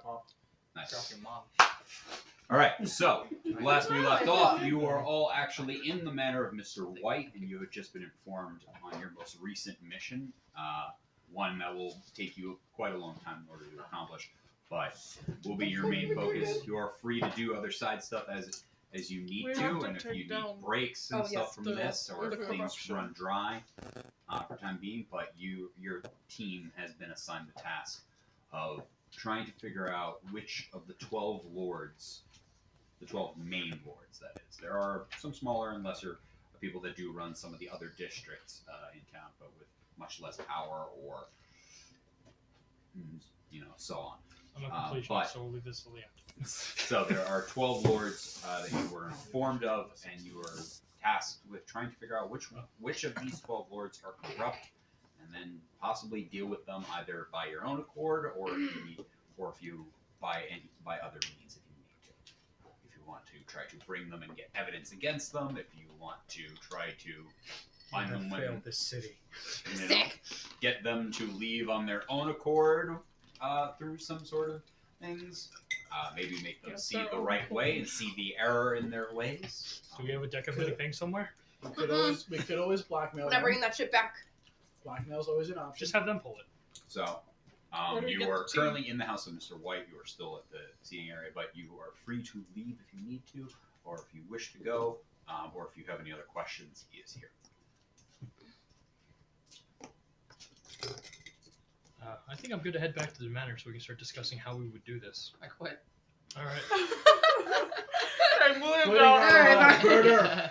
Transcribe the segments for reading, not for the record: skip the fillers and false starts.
pop. Nice. Drop your mom. All right, so last we left off, you are all actually in the manor of Mr. White, and you had just been informed on your most recent mission, one that will take you quite a long time in order to accomplish, but will be your main focus. You are free to do other side stuff as you need to, and if you need breaks and stuff from this, or if things run dry for time being, but your team has been assigned the task of trying to figure out which of the 12 lords, the 12 main lords, that is. There are some smaller and lesser people that do run some of the other districts in town, but with much less power or, so on. I'm a completionist, so we'll leave this till the end. So there are 12 lords that you were informed of, and you were tasked with trying to figure out which of these 12 lords are corrupt, and then possibly deal with them either by your own accord or if you by other means if you need to. If you want to try to bring them and get evidence against them, if you want to try to find them when this city. Get them to leave on their own accord through some sort of things. Maybe make them see it the right way and see the error in their ways. Do we have a deck of living things somewhere? We could always blackmail When I them. bring that shit back. Blackmail's always an option. Just have them pull it. So, you are currently in the house of Mr. White. You are still at the seating area, but you are free to leave if you need to, or if you wish to go, or if you have any other questions, he is here. I think I'm good to head back to the manor so we can start discussing how we would do this. I quit. All right. I moved on.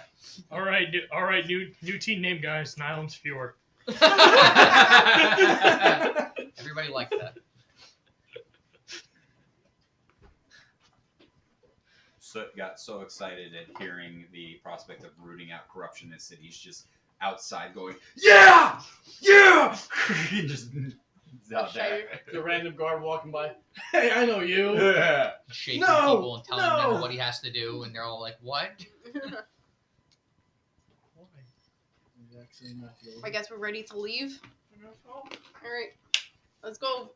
All right. New team name, guys. Nylon's Fewer. Everybody liked that. Soot got so excited at hearing the prospect of rooting out corruption in his city. He's just outside going, yeah! Yeah! Just out there. The random guard walking by. Hey, I know you. Shaking No! people and telling No! them what he has to do, and they're all like, what? I guess we're ready to leave. Alright. Let's go.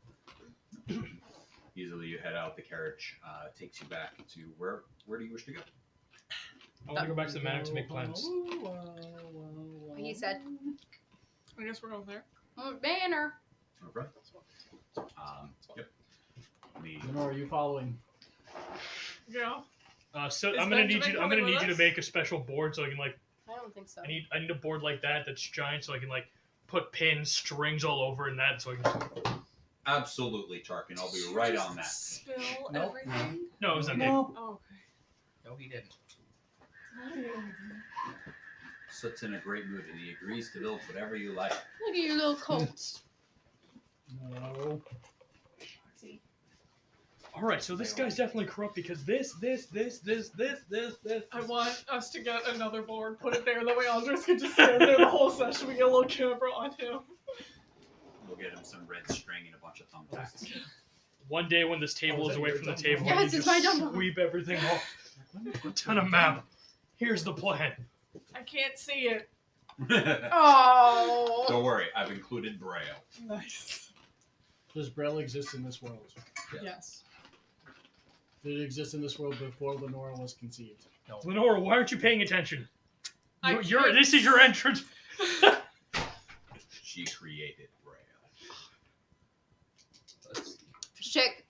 Easily you head out. The carriage takes you back to where do you wish to go? I want to go back to the manor to make plans. He said. I guess we're going there. Banner. Okay. Yep. Lenore, are you following? Yeah. So Is I'm gonna need Benjamin you. I'm coming gonna need with you to us? make a special board so I can like. I don't think so. I need a board like that that's giant so I can like put pins, strings all over and that so I can. Absolutely, Tarkin. I'll be right on that. Spill Nope. everything. No, it was not me. No. Oh, No, he didn't. okay. Soot's in a great mood, and he agrees to build whatever you like. Look at your little coats. No. All right, so this guy's definitely corrupt because this. I want us to get another board, put it there, that way Andres can just stand there the whole session. We get a little camera on him. We'll get him some red string and a bunch of thumbtacks. One day when this table is away from the table, Yes, you it's just my dumbbell. sweep everything off. Put on a map. Here's the plan. I can't see it. Oh. Don't worry, I've included Braille. Nice. Does Braille exist in this world? Yes. Did it exist in this world before Lenora was conceived? Lenora, why aren't you paying attention? I This is your entrance. She created Braille. Check.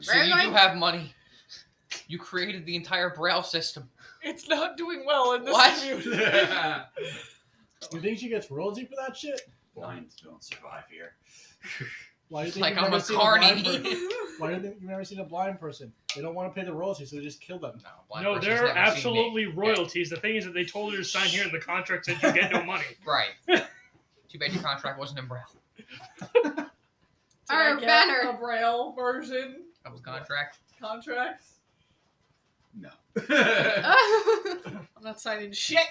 So Very you do good. have money. You created the entire Braille system. It's not doing well in this What? community. You think she gets royalty for that shit? Blinds don't survive here. Why do you It's think like you've I'm never a seen blind carny. person? Why do you think you've never seen a blind person? They don't want to pay the royalty, so they just kill them. No, blind No, person's there are never seen me. absolutely royalties. The thing is that they told her to sign here, and the contract said you get no money. Right. Too bad your contract wasn't in Braille. Did I Our get banner. a Braille version That was contract. contract? No. I'm not signing shit.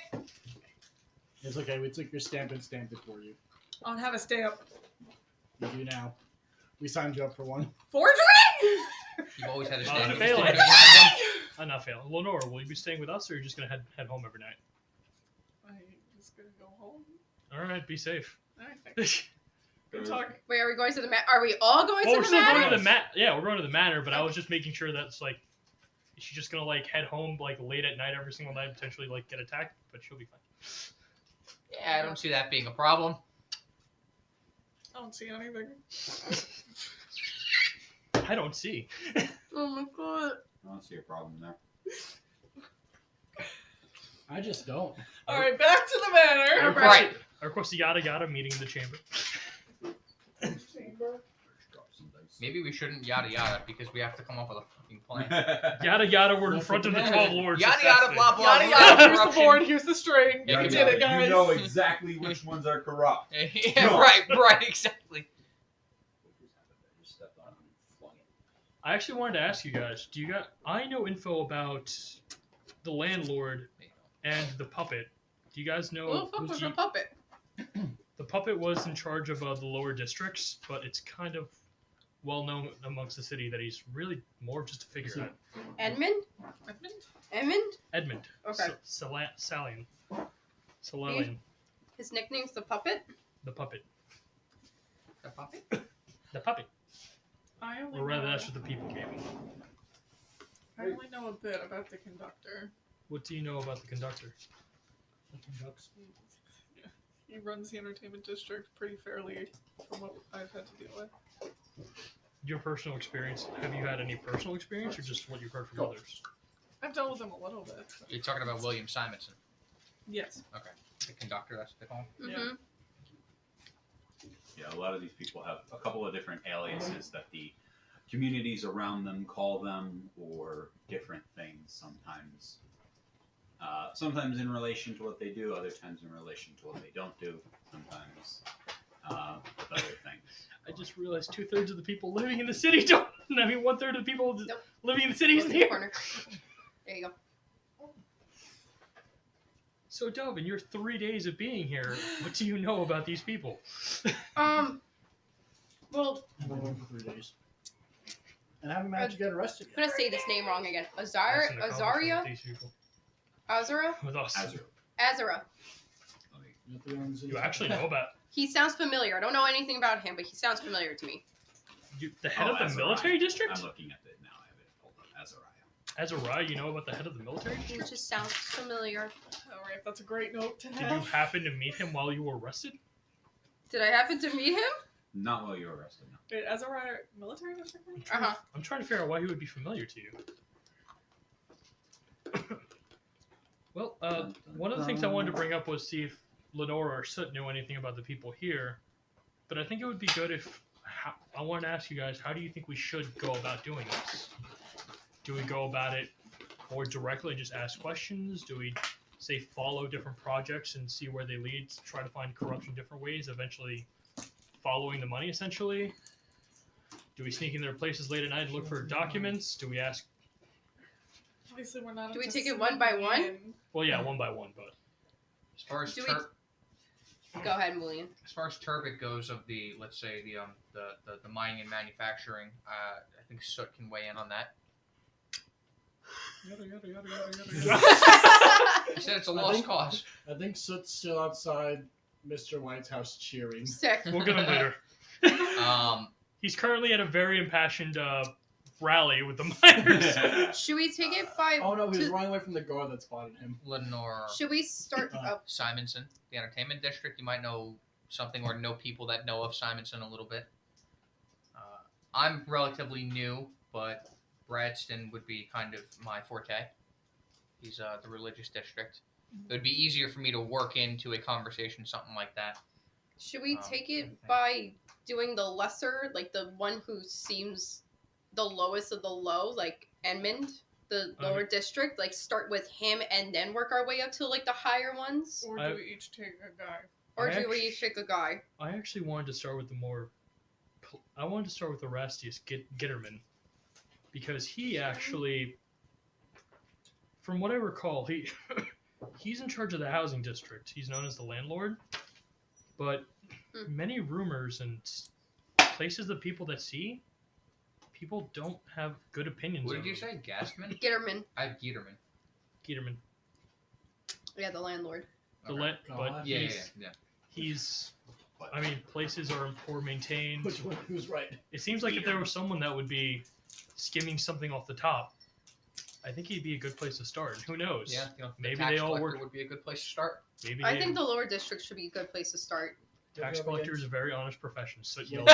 It's okay. We took your stamp and stamped it for you. I don't have a stamp. You do now. We signed you up for one. Forgery! You've always had a Oh, stand. I'm You just failing. didn't know you had one. I'm not failing. Lenora, will you be staying with us, or are you just gonna head home every night? I'm just gonna go home. All right, be safe. Alright, thanks. Talk. Wait, are we going to the Are we all going Well, to we're the still manor? going to the Yeah, we're going to the manor, but I was just making sure that's like, is she just gonna like head home like late at night every single night, potentially like get attacked, but she'll be fine. Yeah, I don't see that being a problem. I don't see anything. I don't see. Oh my god. I don't see a problem there. I just don't. All right, back to the manor. Right. Of course, yada yada meeting in the chamber. Chamber. Drop some dice. Maybe we shouldn't yada yada because we have to come up with a fucking plan. Yada yada, we're in That's front of the the 12 plan. lords. Yada that's yada it. blah blah. Yada blah, yada. Here's the corruption. board. Here's the string. Yeah, we you did it, guys. You know exactly which ones are corrupt. Yeah, right, exactly. Just stepped on it and flung it. I actually wanted to ask you guys. I know info about the landlord and the puppet. Do you guys know? Who the fuck was the puppet? The puppet was in charge of the lower districts, but it's kind of well known amongst the city that he's really more of just a figurehead. Edmund? Edmund? Edmund. Okay. Salian. Salalian. His nickname's the puppet? The puppet. The puppet? The puppet. I only Or rather, know, that's what the people gave him. I only know a bit about the conductor. What do you know about the conductor? He runs the entertainment district pretty fairly from what I've had to deal with. Your personal experience. Have you had any personal experience or just what you've heard from others? I've dealt with him a little bit. but- You're talking about William Simonson, Yes. the conductor. That's what they call him. Mm-hmm. Yeah, a lot of these people have a couple of different aliases that the communities around them call them, or different things sometimes. Sometimes in relation to what they do, other times in relation to what they don't do, sometimes with other things. I just realized 2/3 of the people living in the city don't. I mean, 1/3 of the people Nope. living in the city Go isn't to the here. corner. There you go. So, Dove, in your 3 days of being here, what do you know about these people? Well, I've been working for 3 days. And I haven't managed to get arrested I'm yet. gonna say this name wrong again. That's an accomplishment Azaria? with these people. Azura? With us. Azure. Azura. You have to go on the You actually know about He sounds familiar. I don't know anything about him, but he sounds familiar to me. the head of the Azariah. military district? I'm looking at it now. I have it pulled up. Azariah. Azariah, you know about the head of the military He district? just sounds familiar. Alright, that's a great note to Did you have. happen to meet him while you were arrested? Did I happen to meet him? Not while you were arrested, no. Wait, Azariah military district? Uh-huh. I'm trying to figure out why he would be familiar to you. Well, one of the things I wanted to bring up was see if Lenora or Soot knew anything about the people here. But I think it would be good if... I wanted to ask you guys, how do you think we should go about doing this? Do we go about it more directly and just ask questions? Do we, say, follow different projects and see where they lead, try to find corruption different ways, eventually following the money, essentially? Do we sneak in their places late at night and look for documents? Do we ask... Obviously, we're not. Do we into take it one by sneaking one? in. Well, yeah, one by one, but... As far as Do we- Go ahead, William. as far as Turbot goes of the, let's say the mining and manufacturing, I think Soot can weigh in on that. Yada, yada, yada, yada, yada, yada. I said it's a I lost think- cause. I think Soot's still outside Mr. White's house cheering. Sick. We'll get him later. He's currently at a very impassioned rally with the miners. Should we take it by... Oh no, he was to- running away from the guard that spotted him. Lenore Should we start... Simonson, the entertainment district. You might know something or know people that know of Simonson a little bit. I'm relatively new, but Bradston would be kind of my forte. He's the religious district. It would be easier for me to work into a conversation, something like that. Should we take I it think- by doing the lesser, like the one who seems the lowest of the low, like Edmund, the lower district, like start with him and then work our way up to like the higher ones? Or I- do we each take a guy? Or I do we actu- pick a guy? I actually wanted to start with the more... I wanted to start with Erastius Gitterman. Because he actually... From what I recall, he's in charge of the housing district. He's known as the landlord. But many rumors and places that people that see, people don't have good opinions What of did you him. say? Gassman? Gitterman. I have Gieterman. Gitterman. Yeah, the landlord. The Okay. but God. Yeah, he's, yeah. he's But I mean, places are poor maintained. Which one? Who's right? It seems like if there was someone that would be skimming something off the top, I think he'd be a good place to start. Who knows? Yeah, you know, the Maybe tax they all collector work. would be a good place to start. Maybe I they, think the lower district should be a good place to start. tax collector is a very honest profession. So Yeah. you'll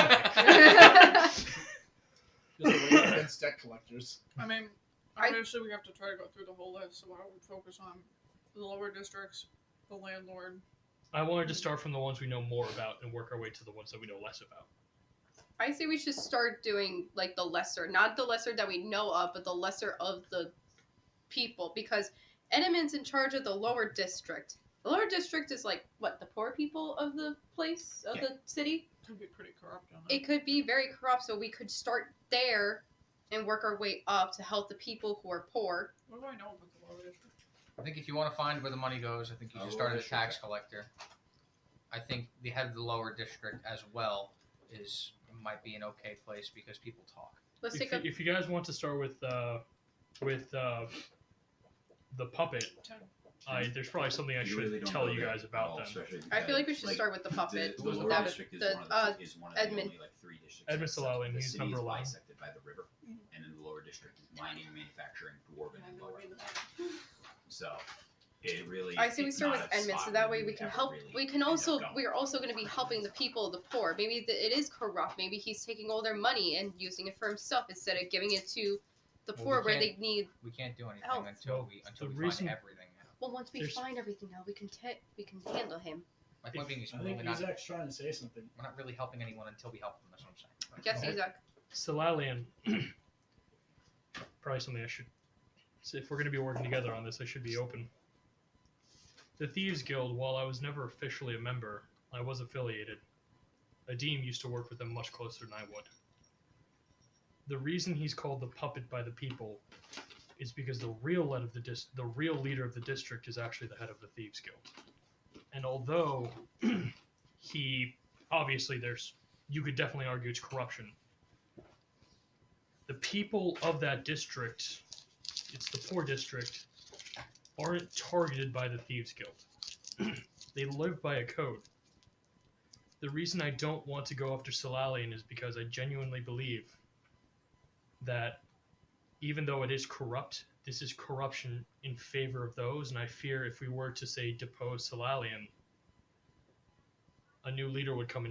Just a race against debt collectors. I mean, obviously we have to try to go through the whole list, so I would focus on the lower districts, the landlord. I wanted to start from the ones we know more about and work our way to the ones that we know less about. I say we should start doing like the lesser, not the lesser that we know of, but the lesser of the people, because Edelman's in charge of the lower district. The lower district is like what, the poor people of the place of the city. Could be pretty corrupt on It could be very corrupt, so we could start there and work our way up to help the people who are poor. What do I know about the lower district? I think if you want to find where the money goes, I think you should start as a tax collector. I think the head of the lower district as well might be an okay place because people talk. Let's take a If you guys want to start with the puppet, there's probably something I you should really don't tell know you that guys at about all, them. especially I feel like we because, should start with the puppet. The lower That- district is the, one of the Edmund. only like 3 districts. Edmund except Salalin, the he's city number is 11. bisected by the river, and then the lower district is mining, manufacturing, dwarven, and lower. So it really. I say we it's start not with a Edmund, so spot that where way you we would can ever help. really We can end up also. going. We are also going to be helping the people, the poor. Maybe it is corrupt. Maybe he's taking all their money and using it for himself instead of giving it to the Well, poor, we where can't- they need. We can't do anything Help. until Well, we the find reason- everything out. Well, once we There's- find everything now, we can handle him. My point being is I we're think really not, Isaac's trying to say something. we're not really helping anyone until we help them. That's what I'm saying. Yes, Okay. Isaac. Salalian, probably something I should. So if we're going to be working together on this, I should be open. The Thieves Guild, while I was never officially a member, I was affiliated. Adim used to work with them much closer than I would. The reason he's called the Puppet by the People is because the real leader of the district is actually the head of the Thieves Guild. And although he obviously you could definitely argue it's corruption. The people of that district, it's the poor district, aren't targeted by the Thieves Guild. They live by a code. The reason I don't want to go after Salalian is because I genuinely believe that even though it is corrupt, this is corruption in favor of those, and I fear if we were to say depose Salalian, a new leader would come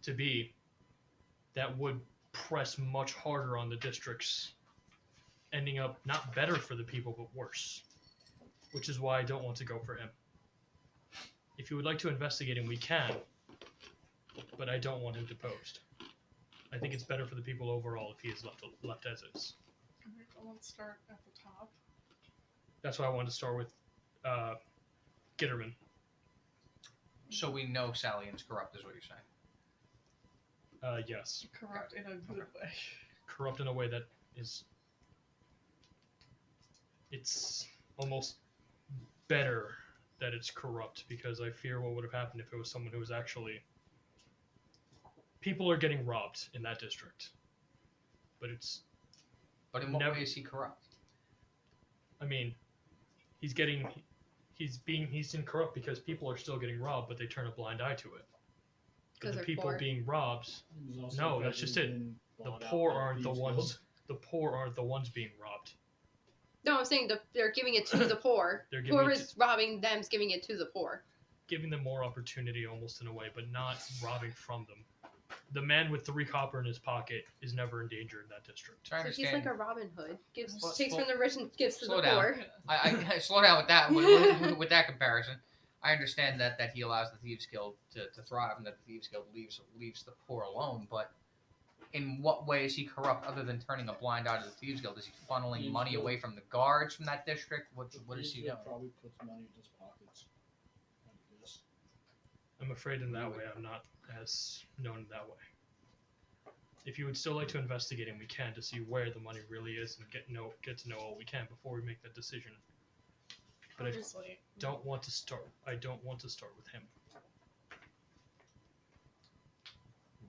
to be that would press much harder on the districts, ending up not better for the people but worse, which is why I don't want to go for him. If you would like to investigate him, we can, but I don't want him deposed. I think it's better for the people overall if he is left as is. Okay, so let's start at the top. That's why I wanted to start with Gitterman. So we know Salian's corrupt, is what you're saying. Yes, Corrupt in a good way. corrupt in a way that is. It's almost better that it's corrupt because I fear what would have happened if it was someone who was actually. People are getting robbed in that district, but it's. But in what Never- way is he corrupt? I mean, he's incorrupt because people are still getting robbed, but they turn a blind eye to it. But 'Cause the they're people poor. being robbed, He was also No, that's just it. been the bought out poor by aren't the Thieves ones. Guild. The poor aren't the ones being robbed. No, I'm saying they're giving it to the poor. They're giving Whoever it is robbing them's giving it to the poor. Giving them more opportunity, almost in a way, but not robbing from them. The man with 3 copper in his pocket is never in danger in that district. So I So he's understand. like a Robin Hood. Slow- Takes slow- from the rich and gives to slow the down. poor. I slow down with that with that comparison. I understand that he allows the Thieves Guild to thrive and that the Thieves Guild leaves the poor alone. But in what way is he corrupt other than turning a blind eye to the Thieves Guild? Is he funneling Thieves money Guild. away from the guards from that district? What is Thieves he Guild doing? Probably puts money in his pockets. I guess. I'm afraid in that way I'm not as known in that way. If you would still like to investigate him, we can to see where the money really is and get to know all we can before we make that decision. But I Obviously, don't want to start. I don't want to start with him.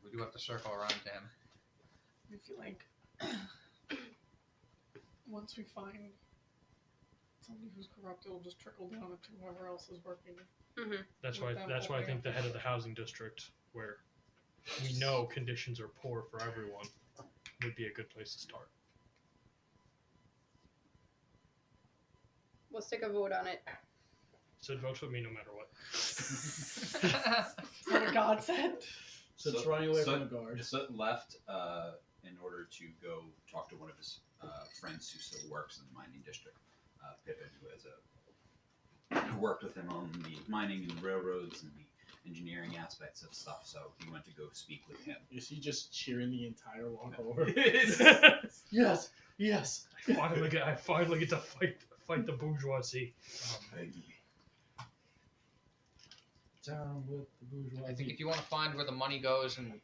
We do have to circle around to him. I feel like once we find somebody who's corrupt, it'll just trickle down to whoever else is working Mhm. That's why. With them That's why I opening think the up head of the district. housing district, where we know conditions are poor for everyone, would be a good place to start. Let's take a vote on it. Sid votes with me no matter what. Is that what God said? So it's running away Soot- from the guard. Soot left in order to go talk to one of his friends who still works in the mining district, Pippin, who worked with him on the mining and railroads and the engineering aspects of stuff. So he went to go speak with him. Is he just cheering the entire walk over? I Yes, yes. finally get to fight the bourgeoisie. Down with the bourgeoisie. I think if you want to find where the money goes and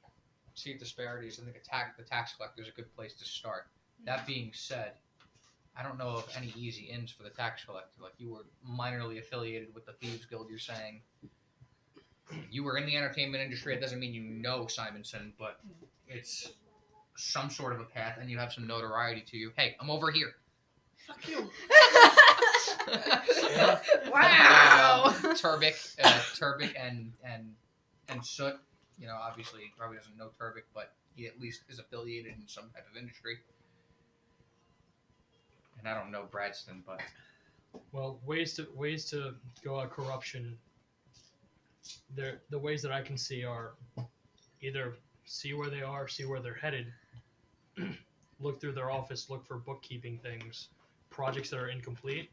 see disparities, I think the tax collector is a good place to start. That being said, I don't know of any easy ins for the tax collector. Like, you were minorly affiliated with the Thieves Guild, you're saying. You were in the entertainment industry. It doesn't mean you know Simonson, but it's some sort of a path, and you have some notoriety to you. Hey, I'm over here. Fuck you. Wow. Turbik and Soot. You know, obviously, he probably doesn't know Turbik, but he at least is affiliated in some type of industry. And I don't know Bradston, but Well, ways to go at corruption. The ways that I can see are either see where they are, see where they're headed, look through their office, look for bookkeeping things, projects that are incomplete.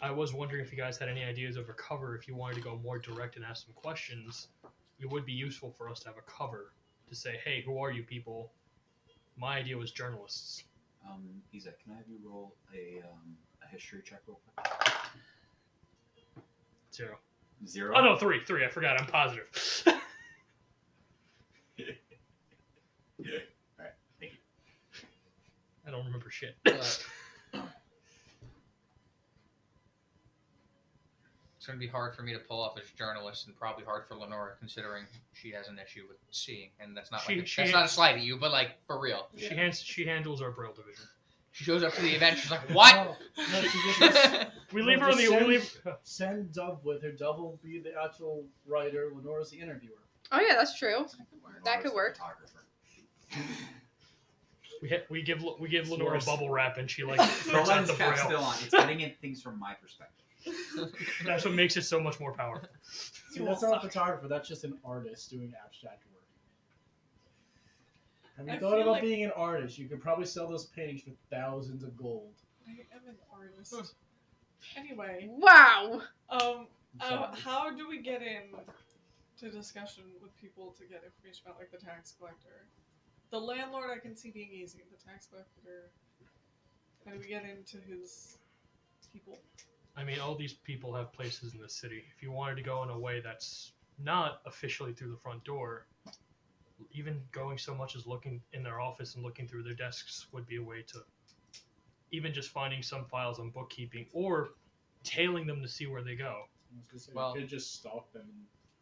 I was wondering if you guys had any ideas of a cover. If you wanted to go more direct and ask some questions, it would be useful for us to have a cover to say, "Hey, who are you people?" My idea was journalists. Isaac, can I have you roll a history check real quick? 0. 0. Oh no, 3. I forgot. I'm positive. Alright, thank you. I don't remember shit. it's going to be hard for me to pull off as a journalist, and probably hard for Lenora, considering she has an issue with seeing, and that's not that's not a slight at you, but like for real. She handles our Braille division. She shows up to the event. She's like, "What?" No, she just We leave her on the. send Dove with her. Dove will be the actual writer. Lenora's the interviewer. Oh yeah, that's true. That could Lenora's the work. photographer. We give Lenora Yours. bubble wrap, and she like The prints out lens the cap's Braille. still on. It's getting in things from my perspective. That's what makes it so much more powerful. See, that's not a photographer. That's just an artist doing abstract work. Have you I thought feel about like- being an artist? You could probably sell those paintings for thousands of gold. I am an artist. Anyway, Wow. I'm sorry. how do we get in to discussion with people to get information about like the tax collector? The landlord I can see being easy. The tax collector, how do we get into his people? I mean, all these people have places in the city. If you wanted to go in a way that's not officially through the front door, even going so much as looking in their office and looking through their desks would be a way to, even just finding some files on bookkeeping or tailing them to see where they go. I was gonna say, Well- you could just stalk them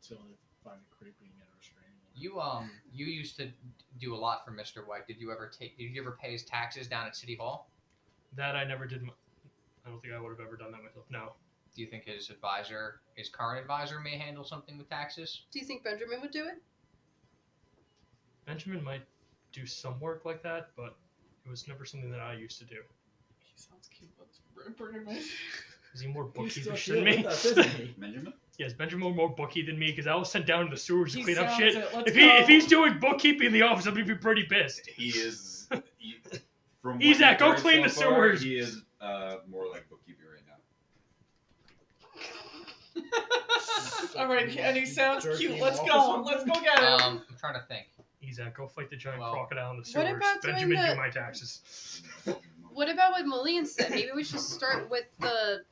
until they find it creepy and get a restraining order. You used to do a lot for Mr. White. Did you ever pay his taxes down at City Hall? That I never did. I don't think I would have ever done that myself. No. Do you think his current advisor, may handle something with taxes? Do you think Benjamin would do it? Benjamin might do some work like that, but it was never something that I used to do. He sounds cute. Let's bring him in. Is he more He's still bookish than me? with us, isn't he? Benjamin? Yes, Benjamin more bookie than me because I was sent down to the sewers to He clean up sounds shit. it. Let's If go. he's doing bookkeeping in the office, I'm gonna be pretty pissed. He is. From what Isaac, you've go heard clean the so far, sewers. He is more like bookkeeping right now. All right, and he sounds Jerky cute. Let's off go. or Let's something? go get him. I'm trying to think. Isaac, go fight the giant Well, crocodile in the what sewers. about doing Benjamin, the- do my taxes. What about what Malian said? Maybe we should start with the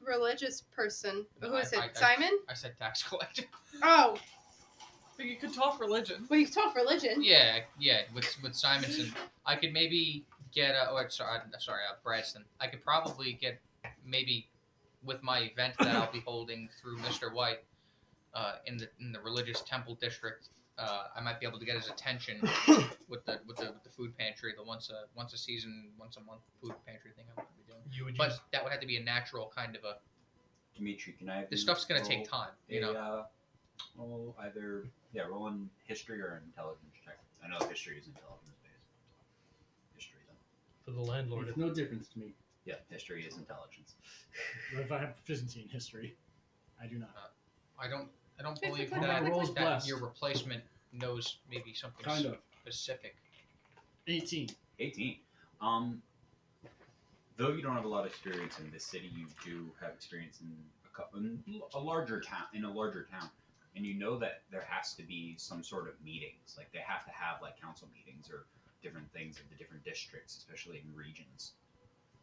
religious person. Who is it? Simon? I said tax collector. Oh, But you could talk religion. well, you talk religion. Yeah. With Simonson, I could maybe get Bradston. I could probably get maybe with my event that I'll be holding through Mr. White in the religious temple district. I might be able to get his attention with the food pantry, the once a season, once a month food pantry thing I'm going to be doing. You would But use that would have to be a natural kind of a Dimitri, can I have This you stuff's gonna roll take time, you know. Roll either roll in history or an intelligence check. I know history is intelligence based. History though. For the landlord. It's no difference to me. Yeah, history is intelligence. But if I have proficiency in history, I do not. I don't Okay, believe so that, technically- Rolls that blessed. your replacement knows maybe something Kind of. specific. 18. 18. Though you don't have a lot of experience in this city, you do have experience in a larger town. And you know that there has to be some sort of meetings. Like they have to have like council meetings or different things in the different districts, especially in regions.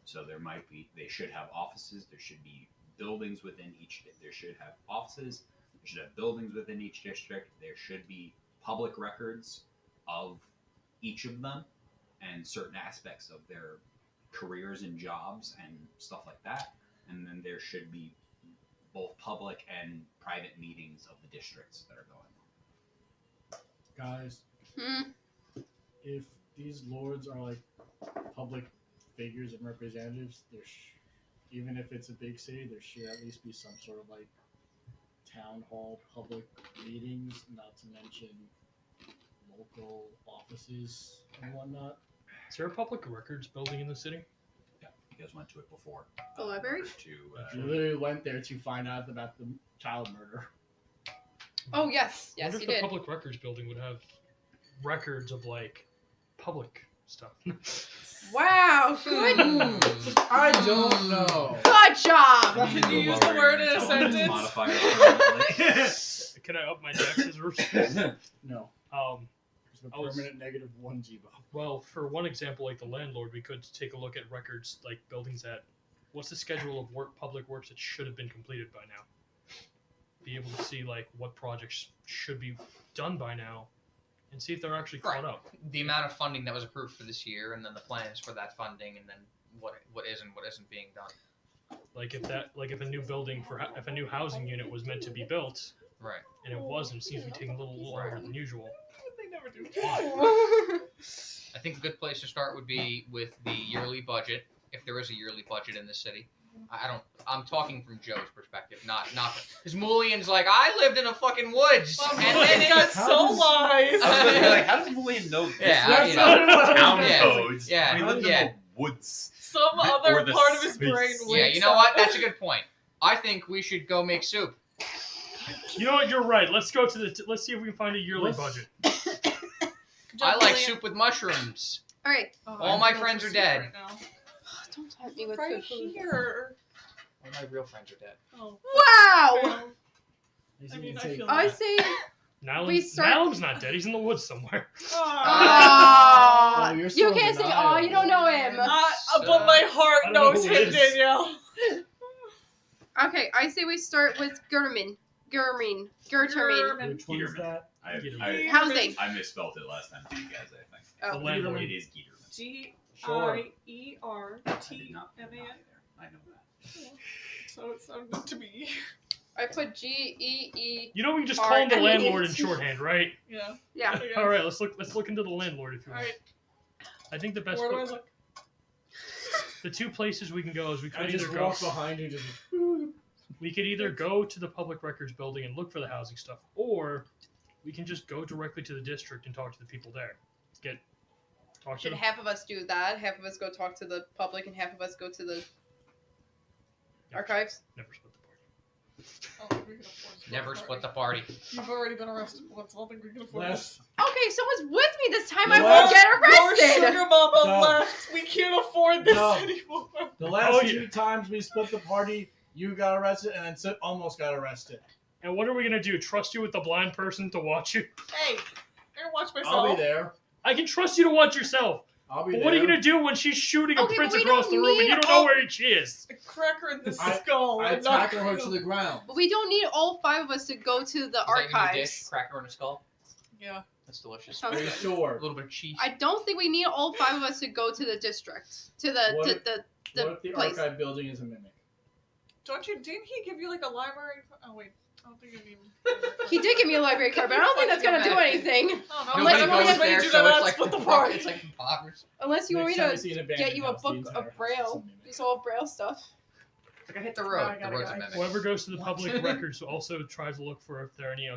So they should have offices. There should be buildings within each. There should have offices. There should have buildings within each district. There should be public records of each of them and certain aspects of their careers and jobs and stuff like that. And then there should be both public and private meetings of the districts that are going on. Guys, Hmm. if these lords are like public figures and representatives, even if it's a big city, there should at least be some sort of like town hall public meetings, not to mention local offices and whatnot. Is there a public records building in the city? Yeah, you guys went to it before. The library? We literally went there to find out about the child murder. Oh yes, I yes wonder you if the did. public records building would have records of like public stuff. Wow, good, I don't know. good job. Can you use the word in a sentence? Modifier permanently. Can I up my taxes? No. It's a I was- permanent -1 G-Bo. Well, for one example, like the landlord, we could take a look at records, like buildings that. What's the schedule of public works that should have been completed by now? Be able to see like what projects should be done by now, and see if they're actually caught Right. up. The amount of funding that was approved for this year, and then the plans for that funding, and then what isn't being done. Like if a new building if a new housing unit was meant to be built Right. and it wasn't, it seems to be taking a little longer than usual. They never do. I think a good place to start would be with the yearly budget, if there is a yearly budget in the city. I'm talking from Joe's perspective, not because Mulian's like, I lived in a fucking woods, Well, and Mulian then got so wise. I was like, how does William know this? Yeah, That's you not know. what I was Town Yeah. codes. Yeah. We lived Yeah. in the woods. Some Or other the part of his space. brain wakes Yeah, you know what? up. That's a good point. I think we should go make soup. You know what? You're right. Let's go to let's see if we can find a yearly Let's- budget. I like soup with mushrooms. All right, Oh, All I'm my going friends for are soup dead. Right now. don't tempt me with Right food. here. All my real friends are dead. Oh. Wow. Well, I I mean, I say, feel I that. say, We start- Nalum's not dead. He's in the woods somewhere. Ah. oh, you're you still in can't say, denial. oh, you don't know him. But my heart I don't know knows who him, it is. Danielle. Okay, I say we start with Gertermin. which one is that? I Housing. I misspelled it last time to you guys, I think. The Oh. landlord. It is Gieterman. Sure. I did G-I-E-R-T-M-A-N. not put it on either. I know that. So it sounded to me. I put G-E-E. You know we can just call him the Alright, I mean, landlord in shorthand, right? Yeah. Yeah. Okay. All right, let's look into the landlord if you want. Alright. I think the best Where do I pla- look? the two places we can go is we I could just either go walk behind you, just we could either go to the public records building and look for the housing stuff, or we can just go directly to the district and talk to the people there. Talk to Should them. half of us do that? Half of us go talk to the public, and half of us go to the archives? Never split the party. I don't think we can afford to Never party. split the party. You've already been arrested once. I don't think we can afford last. Okay, someone's with me this time. The I won't last- get Your arrested. sugar mama No. left. We can't afford this No. anymore. The last Oh, two yeah. times we split the party, you got arrested, and then Sid almost got arrested. And what are we gonna do? Trust you with the blind person to watch you? Hey, I can watch myself. I'll be there. I can trust you to watch yourself. I'll be But there. what are you gonna do when she's shooting a Okay, prince but we across don't the room and you need don't know all- where she is? A cracker in the I- skull. I and not tackle her to the ground. But we don't need all 5 of us to go to the Is that your new dish? archives. Cracker on a skull. Yeah. That's delicious. Sounds Are you good. A sure? little bit of cheese. I don't think we need all 5 of us to go to the district. To the What to if- the What if the place. archive building is a mimic? Didn't he give you like a library? Oh wait, I don't think I need. He did give me a library card, but I don't think that's gonna do anything. Oh, No, Nobody Unless you want goes me to there, do so that, it's like split the the party. It's like impoverished. Unless you want me Next time I to see an get abandoned you a house, the book entire of house is Braille. a mimic. Use all Braille stuff. Like I hit the No, road. I The got it, road's a guys. mimic. Whoever goes to the public records also tries to look for if there are any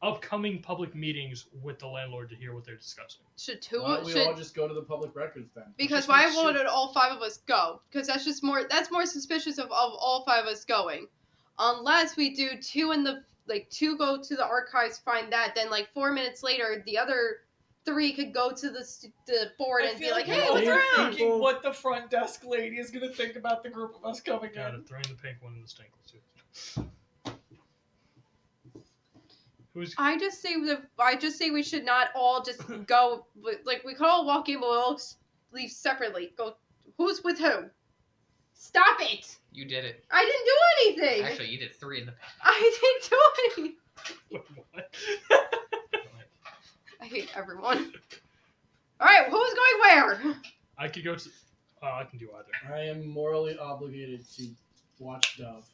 upcoming public meetings with the landlord to hear what they're discussing. Should two? Why don't we should all just go to the public records then? because Just why make won't sure- all 5 of us go? Because that's just more. That's more suspicious of all 5 of us going, unless we do 2 in the 2 go to the archives, find that, then 4 minutes later the other 3 could go to the board I and be feel like, like hey, you're what's Dave, around? overthinking what the front desk lady is gonna think about the group of us coming Got in. it. Throwing the pink one in the Stinkle suit. Who's I just say we should not all just go. We could all walk in, but we'll all leave separately. Go. Who's with who? Stop it! You did it. I didn't do anything. Actually, you did 3 in the past. I didn't do anything. what? I hate everyone. All right, who's going where? I could go to. I can do either. I am morally obligated to watch Dove.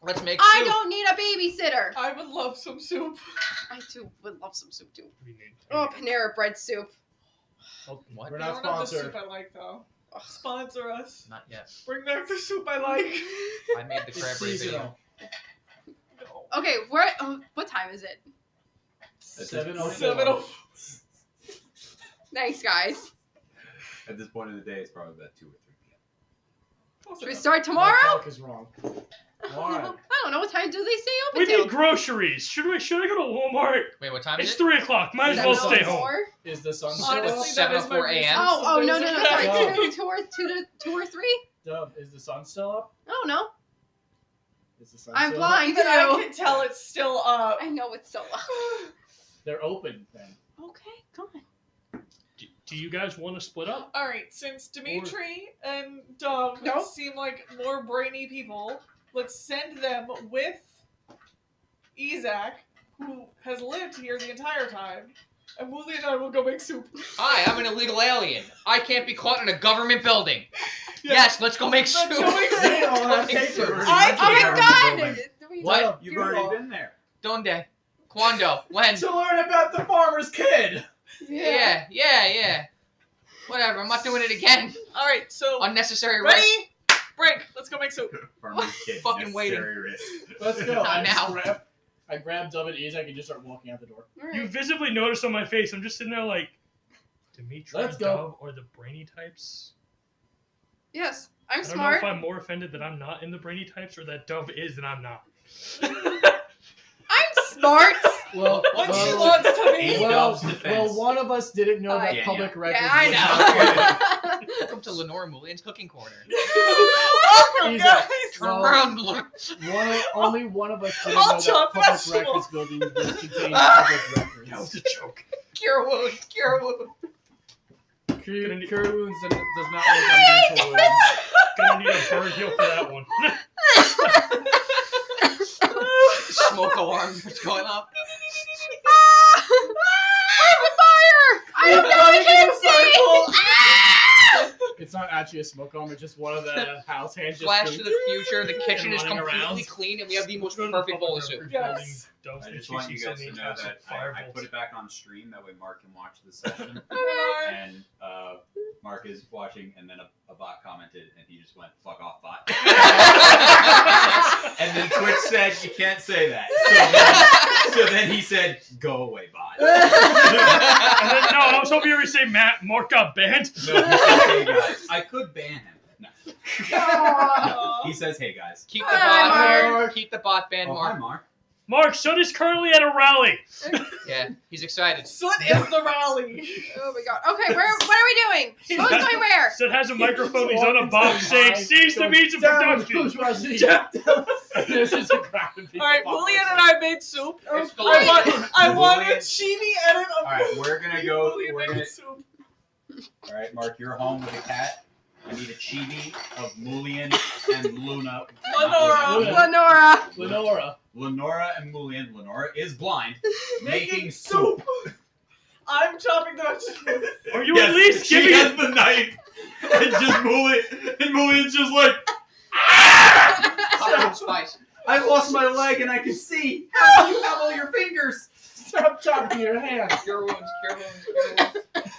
Let's make I soup. don't need a babysitter. I would love some soup. I too would love some soup too. What do you need? Oh, Panera bread soup. What? We're They not don't have the sponsored. soup I like though. Sponsor us. Not yet. Bring back the soup I like. I made the It's crabberry video. seasonal. No. Okay, what time is it? 7:04. 7:04. Thanks, guys. At this point in the day, it's probably about 2 or 3 p.m. Should we start My tomorrow? clock is wrong. Why? I don't know. What time do they stay We open till? need groceries. Should I go to Walmart? Wait, what time It's is it? 3 o'clock. Might as well Seven stay oh home. Four? Is the sun Honestly, still up? that is my 7:04 a.m. reason. Oh, no, Some days sorry. are- No. Two or three? Dove, is the sun still up? Oh no, Is the sun I'm still blind Even I too. can tell it's still up. I know it's so low. Up? They're open then. Okay, come on. Do you guys want to split up? Alright, since Dimitri and Dove No. seem like more brainy people, let's send them with Izak, who has lived here the entire time, and Wooly and I will go make soup. Hi, I'm an illegal alien. I can't be caught in a government building. Yes, let's go make Let's soup. go make soup. They all have Let's make papers. soup. I Oh can't- my god! What? Dove, You've you're already all- been there. Donde? Quando? When? To learn about the farmer's kid. Yeah. Whatever, I'm not doing it again. Alright, so Unnecessary risk. ready? Break. Let's go make soup. Farmer's kid. Fucking necessary risk. Let's go. Not now. I grab Dove and Izak and just start walking out the door. You visibly notice on my face, I'm just sitting there like, Dimitri, Let's go. Dove, or the brainy types? Yes, I'm I don't smart. know if I'm more offended that I'm not in the brainy types or that Dove is and I'm not. I'm smart. Well, What she well, wants to be. In well, Dove's defense. one of us didn't know that Yeah, public records. yeah, was not I know. Welcome to Lenore Moulian's cooking corner. Welcome, Izak. guys. Turn Well, around, look. only one of us didn't I'll know that chop public vegetables. records building would contain public records. That was a joke. Cure wound, cure wound. Cure wounds does not work on mental wounds. Gonna need a bird heal for that one. Smoke alarm that's going off. I'm on fire! I don't know. I can't see. It's not actually a smoke alarm. It's just one of the house hands. just Flash going- to the future. The kitchen is running completely around. clean, and we have the most Go to the perfect bowl of public soup. records Yes. building, Dove's I the just want you TC guys to sending know cast that I firebolts. put it back on stream. That way Mark can watch the session. Okay. And Mark is watching, and then a bot commented, and he just went, "Fuck off, bot." And then Twitch said, "You can't say that." So then he said, "Go away, bot." And then, no, I was hoping you were going to say Mark got banned. No, he said, "Hey guys." I could ban him. No. Aw. He says, "Hey guys." Keep the Hi, bot. Mark. Keep the bot banned, Oh, hi, Mark. Mark. Mark, Sun is currently at a rally. Yeah, he's excited. Soot is the rally. Oh my god. Okay, what are we doing? Who's going where? Sun has a microphone. He's Just on a walk box into saying, the "Seize the line, means of down, production." bourgeoisie. There's just a crowd of people. Alright, Willian and I made soup. It's I want, delicious. I want a Willian- chibi edit of Alright, we're gonna go. Willian We're making gonna. soup. Alright, Mark, you're home with a cat. I need a chibi of Mulian and Luna. Lenora. Luna. Lenora. Lenora. Lenora and Mulian. Lenora is blind. Making soup. I'm chopping the vegetables. Are you at least she giving has it? the knife, and just Mulian's just like, Hot spice. I lost my leg and I can see. How do you have all your fingers? Stop chopping your hand. Cure wounds, cure wounds, cure wounds.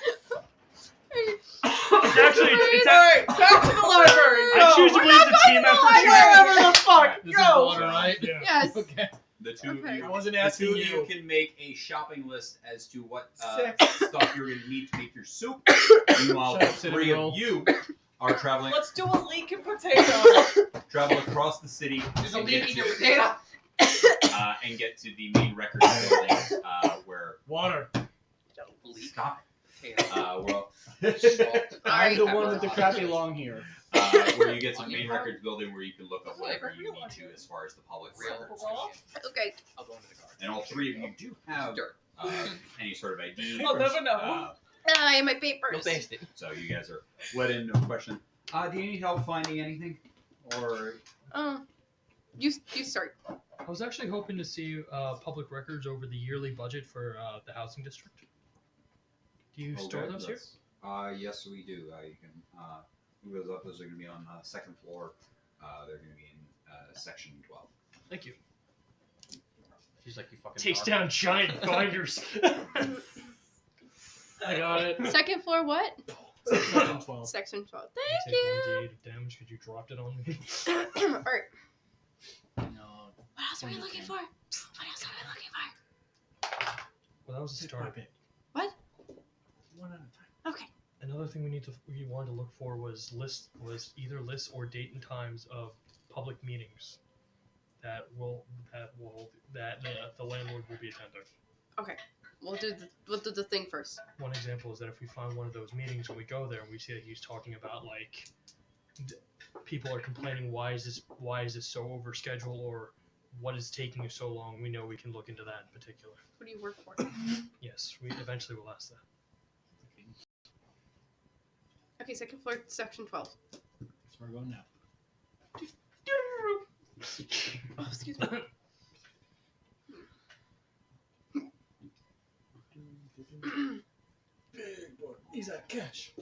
it's Alright, back to the library. I Go. choose to believe the team effort here. Wherever the fuck. This is Go. water, right? Yeah. Yes. Okay. The two Okay. of you, I wasn't the asking two of you you. can make a shopping list as to what Sick. stuff you're going to need to make your soup. Meanwhile, Shut up, the Cinnamon three Roll. of you are traveling Let's do a leek and potato. travel across the city There's a and leak get in to- your potato. and get to the main record building where Water. stop Potato. well I'm the Alright. one with the crappy long hair. where you get to the main Onion records building where you can look up whatever you need to as far as the public Real records. Okay. I'll go into the garden. And all three of you do have Dirt. any sort of ID. I'll never know. I have my You'll papers. taste it. So you guys are let in, no question. Do you need help finding anything? Or You start. I was actually hoping to see public records over the yearly budget for the housing district. Do you store those here? Yes, we do. You can move those up. Those are going to be on second floor. They're going to be in section 12. Thank you. She's like, you fucking Takes dog. down giant binders. I got it. Second floor, what? Section 12. Section 12. Take 1d8 of damage because you dropped it on me. Thank you. Alright. No. What else are we looking for? What else are we looking for? Well, that was a start. What? One at a time. Okay. Another thing we wanted to look for was either lists or date and times of public meetings that the landlord will be attending. We'll do the thing first. One example is that if we find one of those meetings and we go there and we see that he's talking about like people are complaining why is this so over schedule or what is taking you so long, we know we can look into that in particular. What do you work for? Yes, we eventually will ask that. Okay, second floor, section 12. That's where we're going now. Oh, excuse me. Big boy. He's at cash.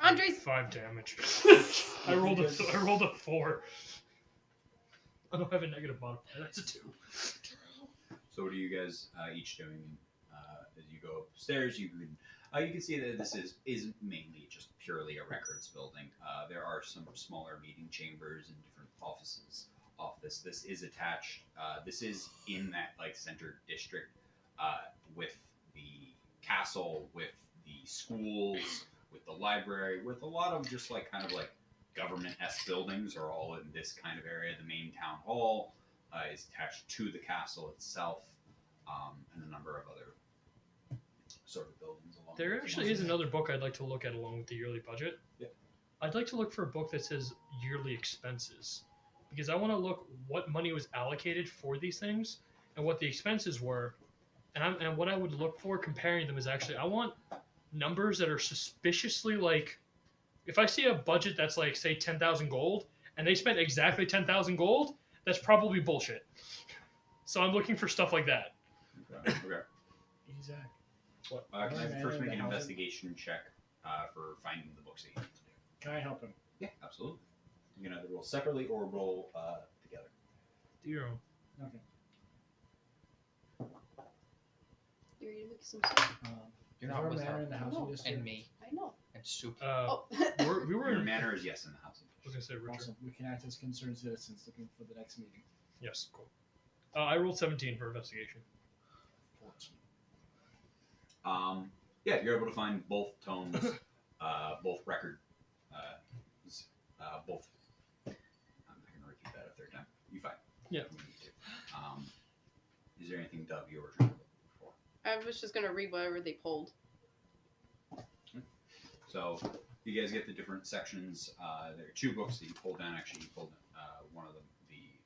Andres, 5 damage. I rolled a 4. I don't have a negative modifier. That's a 2. So what are you guys each doing as you go upstairs? You can see that this is mainly just purely a records building. There are some smaller meeting chambers and different offices off this. This is attached. This is in that like center district with the castle, with the schools, with the library, with a lot of just like kind of like government-esque buildings are all in this kind of area. The main town hall is attached to the castle itself, and a number of other sort of buildings along There those actually lines. is another book I'd like to look at along with the yearly budget. Yeah. I'd like to look for a book that says yearly expenses because I want to look what money was allocated for these things and what the expenses were, and what I would look for comparing them is actually I want numbers that are suspiciously like if I see a budget that's like say 10,000 gold and they spent exactly 10,000 gold, that's probably bullshit. So I'm looking for stuff like that. Okay. Exactly. What? Can I Man first in make the an housing- investigation check for finding the books that you need to do? Can I help him? Yeah, absolutely. You can either roll separately or roll together. Do your own. Okay. you're eating some soup. You're is not there a with manor her. in the housing No. district? And me. I know. And soup. Oh. we were Your in. manor is yes in the housing. I was gonna say Richard. Awesome. We can act as concerned citizens looking for the next meeting. Yes, cool. I rolled 17 for investigation. 14. Yeah, you're able to find both tomes, both record, both. I'm not gonna repeat that a third time. You find. Yeah. Is there anything, Dove, you were trying to look for? I was just gonna read whatever they pulled. So you guys get the different sections. There are 2 books that you pulled down. Actually, you pulled one of them. The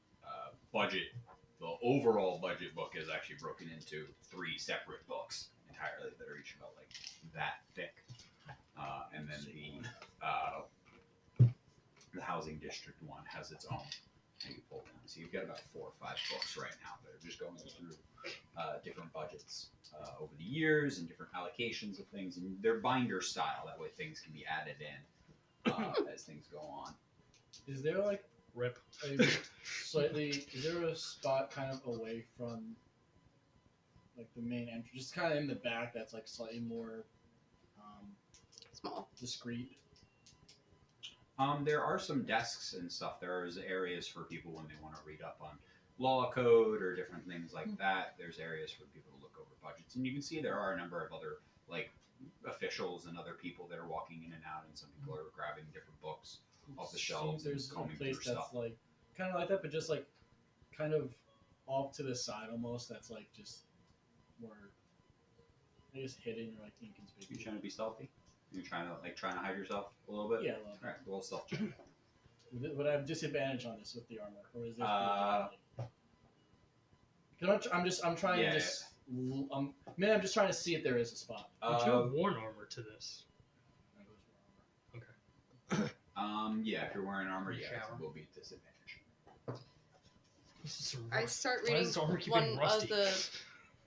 budget, the overall budget book is actually broken into 3 separate books entirely that are each about like that thick. And then the housing district one has its own that you pull down. So you've got about 4 or 5 books right now that are just going through different budgets over the years and different allocations of things, and they're binder style. That way, things can be added in as things go on. Is there like Rip. is there a spot kind of away from like the main entrance, just kind of in the back. That's like slightly more Small. discreet. There are some desks and stuff. There's areas for people when they want to read up on law code or different things like that. There's areas for people to look over budgets, and you can see there are a number of other like officials and other people that are walking in and out, and some people are grabbing different books off the shelves and There's a combing place through that's stuff. like kind of like that, but just like kind of off to the side almost. That's like just more, I guess, hidden or like You inconspicuous. trying to be stealthy? You trying to hide yourself a little bit? Yeah, a little bit. All right, a little stealth check. Would I have disadvantage on this with the armor, or is this? I'm trying Yeah, to just. I'm just trying to see if there is a spot. Would you have worn armor to this? Yeah, if you're wearing armor, yeah, Shower. it will be a disadvantage. This is some I rust. start Why reading does this armor keep one getting of rusty? the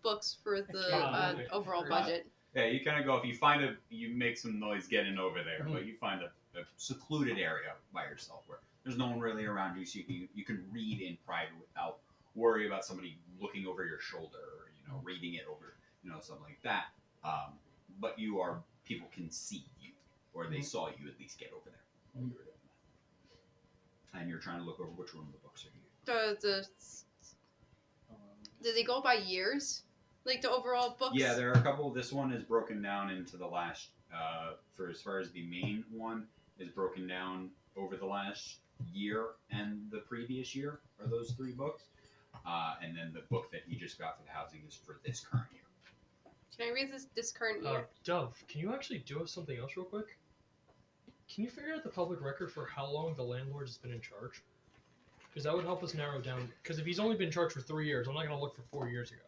books for the can't move it. overall Right. budget. Yeah, you kind of go. If you find you make some noise getting over there, Mhm. but you find a secluded area by yourself where there's no one really around you, so you can read in private without worry about somebody looking over your shoulder or reading it over something like that. But people can see you, or they saw you at least get over there while you were doing that. And you're trying to look over which one of the books are you. Do they go by years? Like the overall books? Yeah, there are a couple. This one is broken down into the last. For as far as the main one is broken down over the last year and the previous year are those 3 books, and then the book that you just got for the housing is for this current year. Can I read this current year? Dove, can you actually do us something else real quick? Can you figure out the public record for how long the landlord has been in charge? Because that would help us narrow down. Because if he's only been in charge for 3 years, I'm not going to look for 4 years ago.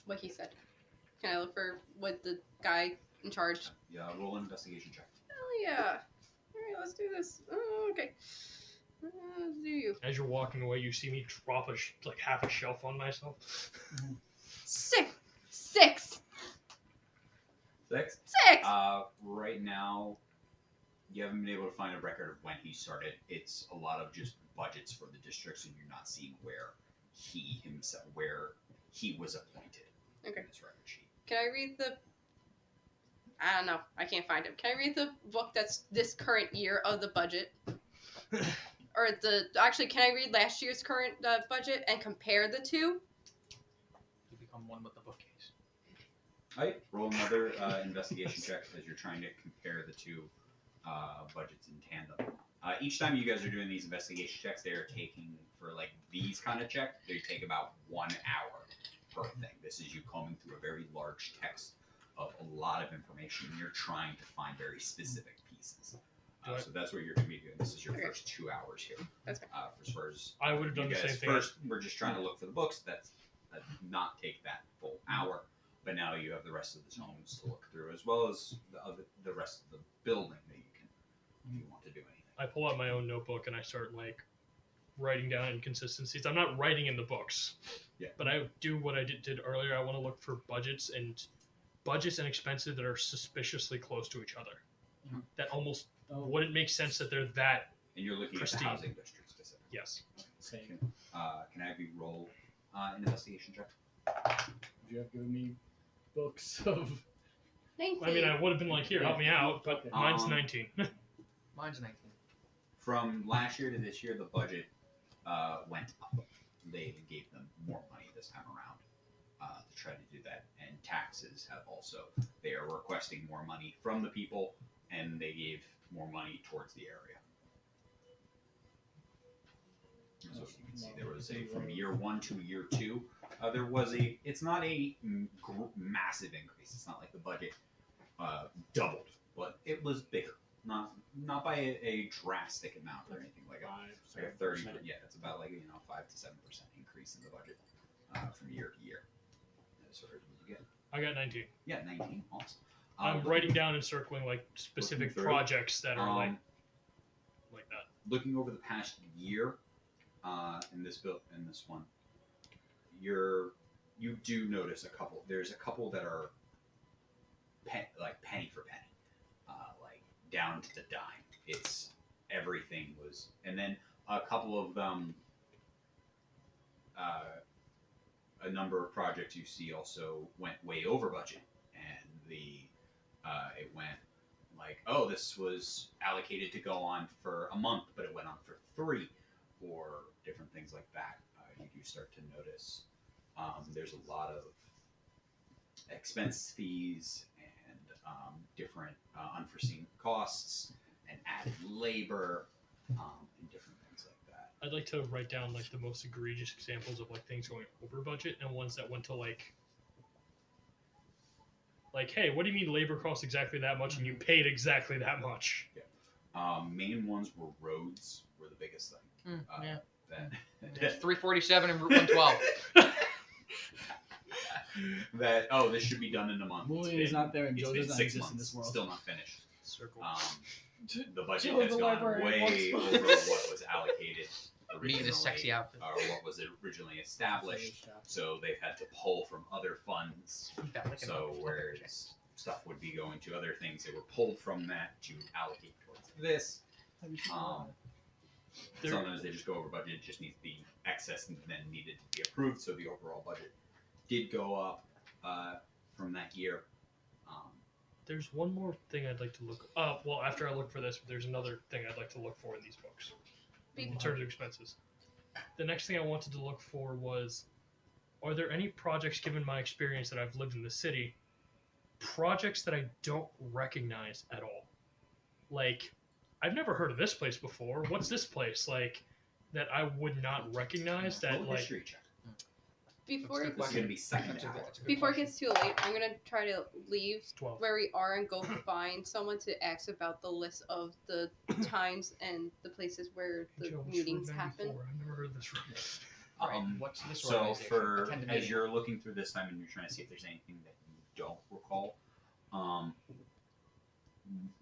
What he said. Can I look for what the guy in charge? Yeah, roll an investigation check. Hell yeah! Alright, let's do this. Oh, okay. Do you? As you're walking away, you see me drop like half a shelf on myself. 6! 6. 6! Right now, you haven't been able to find a record of when he started. It's a lot of just budgets for the districts, and you're not seeing where he was appointed. Okay. In this record sheet. Can I read the... I don't know. I can't find him. Can I read the book that's this current year of the budget? Or Actually, can I read last year's current budget and compare the two? You become one with the bookcase. Alright, roll another investigation check as you're trying to compare the 2 budgets in tandem. Each time you guys are doing these investigation checks, they're taking, for like these kind of checks, they take about 1 hour per thing. This is you combing through a very large text of a lot of information, and you're trying to find very specific pieces. So that's what you're going to be doing. This is your Okay. first 2 hours here. That's fine. For as far as I would have done you the guys same thing. first, we're just trying to look for the books. That did not take that full hour. But now you have the rest of the tomes to look through, as well as the rest of the building that you can, if you want to do anything. I pull out my own notebook and I start like writing down inconsistencies. I'm not writing in the books. Yeah. But I do what I did earlier. I want to look for budgets and expenses that are suspiciously close to each other. Mhm. That almost Oh, wouldn't make sense that they're that. And you're looking Pristine. at the housing district specifically. Yes. same. Can I have you roll an investigation check? Would you have given me books of? 19. I mean, I would have been like, here, help me out, but Okay. mine's 19. Mine's 19. From last year to this year, the budget went up. They gave them more money this time around to try to do that. And taxes have also, they are requesting more money from the people, and they gave more money towards the area. So you can see there was from year 1 to year 2, there was it's not a massive increase. It's not like the budget doubled, but it was bigger. Not by a drastic amount or anything like that. Like a 30, yeah, it's about 5 to 7% increase in the budget from year to year. So what did you get? I got 19. Yeah, 19. Awesome. I'm writing down and circling like specific looking through, projects that are like that. Looking over the past year, in this one, you do notice a couple. There's a couple that are penny for penny, like down to the dime. It's everything was, and then a couple of them, a number of projects you see also went way over budget, and it went like, oh, this was allocated to go on for a month, but it went on for 3, or different things like that. You do start to notice there's a lot of expense fees and different unforeseen costs and added labor and different things like that. I'd like to write down like the most egregious examples of like things going over budget and ones that went to like, hey, what do you mean labor costs exactly that much and you paid exactly that much? Main ones were roads were the biggest thing. Yeah. That 347 and Route 112. that this should be done in a month. Mooney is not there and It's Joe been does not 6 exist in months, this world. still not finished. Circle. The budget Joe, has the gone librarian, way wants over what was allocated Me in originally, this sexy outfit. or what was originally established. So they've had to pull from other funds. So whereas stuff would be going to other things, they were pulled from that to allocate towards this. Sometimes they just go over budget. It just needs the excess and then needed to be approved. So the overall budget did go up from that year. There's one more thing I'd like to look. Well, after I look for this, there's another thing I'd like to look for in these books in terms of expenses. The next thing I wanted to look for was, are there any projects, given my experience that I've lived in the city, projects that I don't recognize at all? Like, I've never heard of this place before. What's this place? Like, that I would not recognize. That Roll a like. history check. Before This is going to be second hour. before it gets too late, I'm gonna try to leave 12. where we are and go find someone to ask about the list of the times and the places where the Joe, it's meetings Route happen. 94. I've never heard of this room. Right. What's this So organization? for Attend a as meeting. you're looking through this time and you're trying to see if there's anything that you don't recall,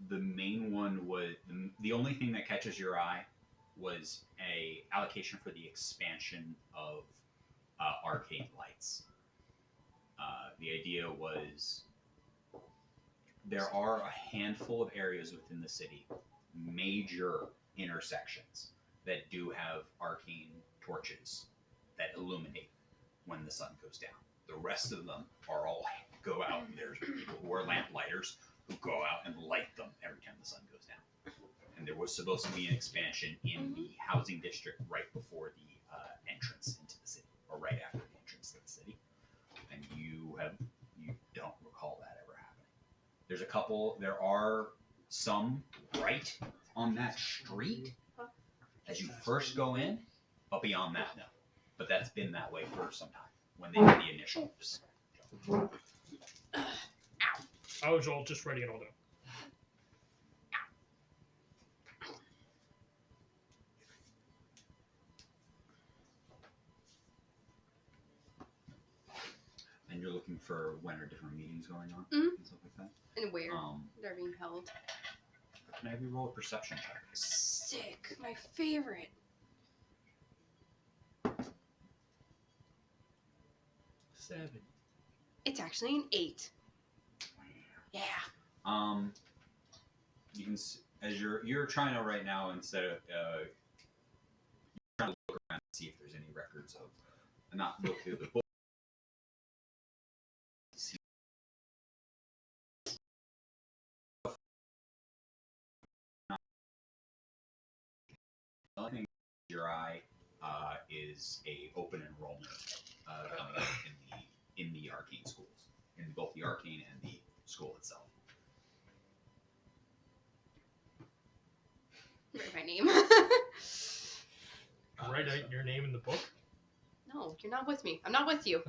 the main one was the only thing that catches your eye was a allocation for the expansion of arcade lights. The idea was there are a handful of areas within the city, major intersections, that do have arcane torches that illuminate when the sun goes down. The rest of them are all go out. There's people who are lamp lighters who go out and light them every time the sun goes down. And there was supposed to be an expansion in the housing district right before the entrance into the city, or right after the entrance to the city. And you don't recall that ever happening. There's a couple. There are some right on that street as you first go in, but beyond that, no. But that's been that way for some time when they did the initial. I was all just writing it all down. And you're looking for when are different meetings going on Mhm. and stuff like that. And where they're being held. Can I have you roll a perception check? Sick. My favorite. 7. It's actually an 8. Yeah. You can as you're trying to right now, instead of you're trying to look around and see if there's any records of, not look through the book. The only thing your eye is a open enrollment coming up in the arcane schools, in both the arcane and the school itself. Write my name. Write out your name in the book. No, you're not with me. I'm not with you.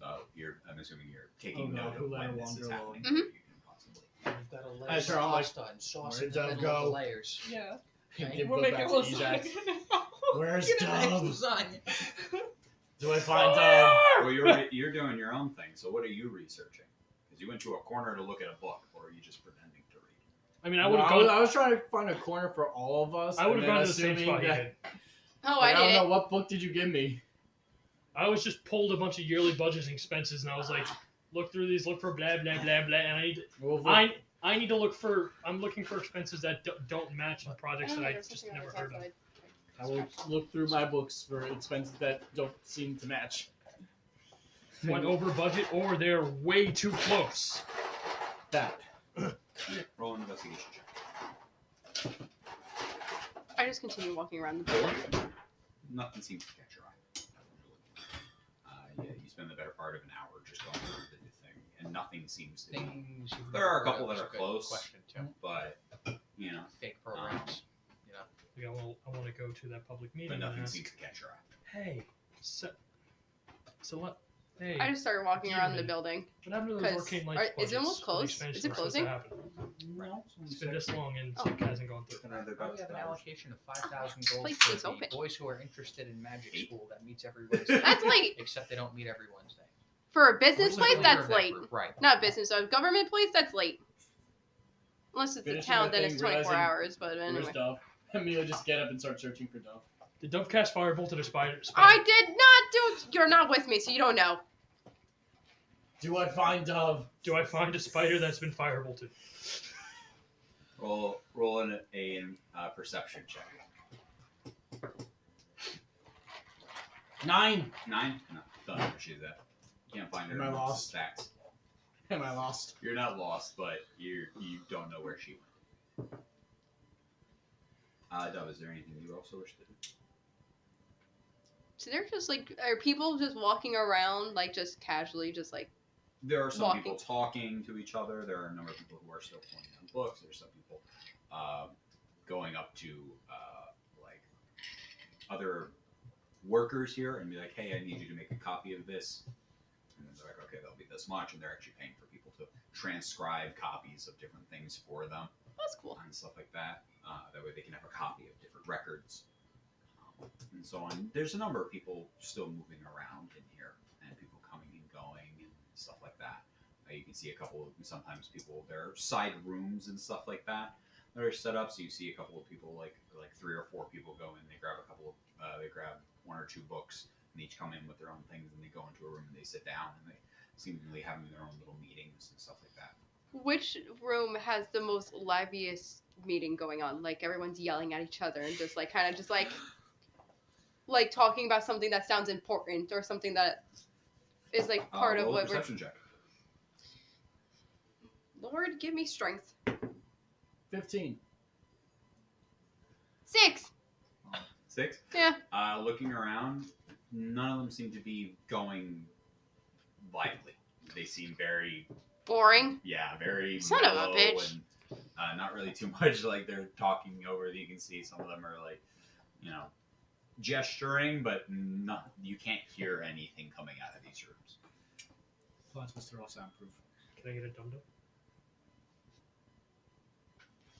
I'm assuming you're taking Oh, no, note who of let when her this is wander happening. alone? You can possibly. We've got a layer That's of her, I'm like, pasta and sauce where'd in the Dove middle of go? the layers. Yeah. Give We'll Bill make back it to look Ejax. like Where's Get an actual Dove? lasagna. Do I find Dove? Well, you're doing your own thing. So what are you researching? Because you went to a corner to look at a book, or are you just pretending to read? I mean, I No, would have I was, gone. I was trying to find a corner for all of us. I would and have then gone to the same assuming spot you that- did. Oh, like, I I did don't it. know, what book did you give me? I was just pulled a bunch of yearly budgets and expenses, and I was like, look through these, look for blah blah blah blah, and I need to look for. I'm looking for expenses that don't match the projects that I There's just something on never the heard of. outside. I will look through my books for expenses that don't seem to match. went over budget or they're way too close. That. Roll an investigation check. I just continue walking around the building. Nothing seems to catch your eye. Yeah, you spend the better part of an hour just going through the thing, and nothing seems to be. Things you've There are a never couple heard of that is are a good close. Question too. But Fake programs. Yeah, well, I want to go to that public meeting but and nothing ask, seems to catch your eye. hey, hey, I just started walking around the Demon. building. what happened to those 'cause- arcane lights? is it almost budgets for the closed? Is expansion it that were supposed to closing? happen? No, It's been this long and Oh. it hasn't gone through. They're Oh, about we have an $2. allocation of 5,000 gold Place for is the open. boys who are interested in magic 8. school that meets every Wednesday. That's late. Except they don't meet every Wednesday. For a business We're place, looking that's for that late. group, Right. Not business, a government place, that's late. Unless it's a Finishing town, the then thing, it's 24 realizing hours, but Where's anyway. Dove? Amelia just get up and start searching for Dove. Did Dove cast Firebolt at a spider? I did not do. You're not with me, so you don't know. Do I find Dove? Do I find a spider that's been firebolted? Roll an perception check. 9. 9? No, don't know where she's at. Can't find her Am I amongst lost? the stacks. Am I lost? You're not lost, but you don't know where she went. Dove, is there anything you also wish to do? So they're just like, are people just walking around, like, just casually, just like, There are some Walking. people talking to each other. There are a number of people who are still pointing on books. There's some people going up to like other workers here and be like, "Hey, I need you to make a copy of this." And then they're like, "Okay, that'll be this much," and they're actually paying for people to transcribe copies of different things for them that's cool. and stuff like that. That way, they can have a copy of different records and so on. There's a number of people still moving around in here, and people coming and going and stuff like that. You can see a couple of sometimes people, there are side rooms and stuff like that that are set up. So you see a couple of people, like 3 or 4 people go in. They grab a couple of, they grab 1 or 2 books, and each come in with their own things, and they go into a room and they sit down and they seemingly having their own little meetings and stuff like that. Which room has the most liveliest meeting going on? Like, everyone's yelling at each other and just, like, kind of just, like talking about something that sounds important or something that is, like, part of Roll a what we're... perception check. Lord, give me strength. 15. 6! 6. Yeah. Looking around, none of them seem to be going lively. They seem very, Boring. very Son of a mellow bitch. and not really too much like they're talking over. You can see some of them are like, gesturing, but not. You can't hear anything coming out of these rooms. Plus, Mr. All soundproof. Can I get a dum-dum?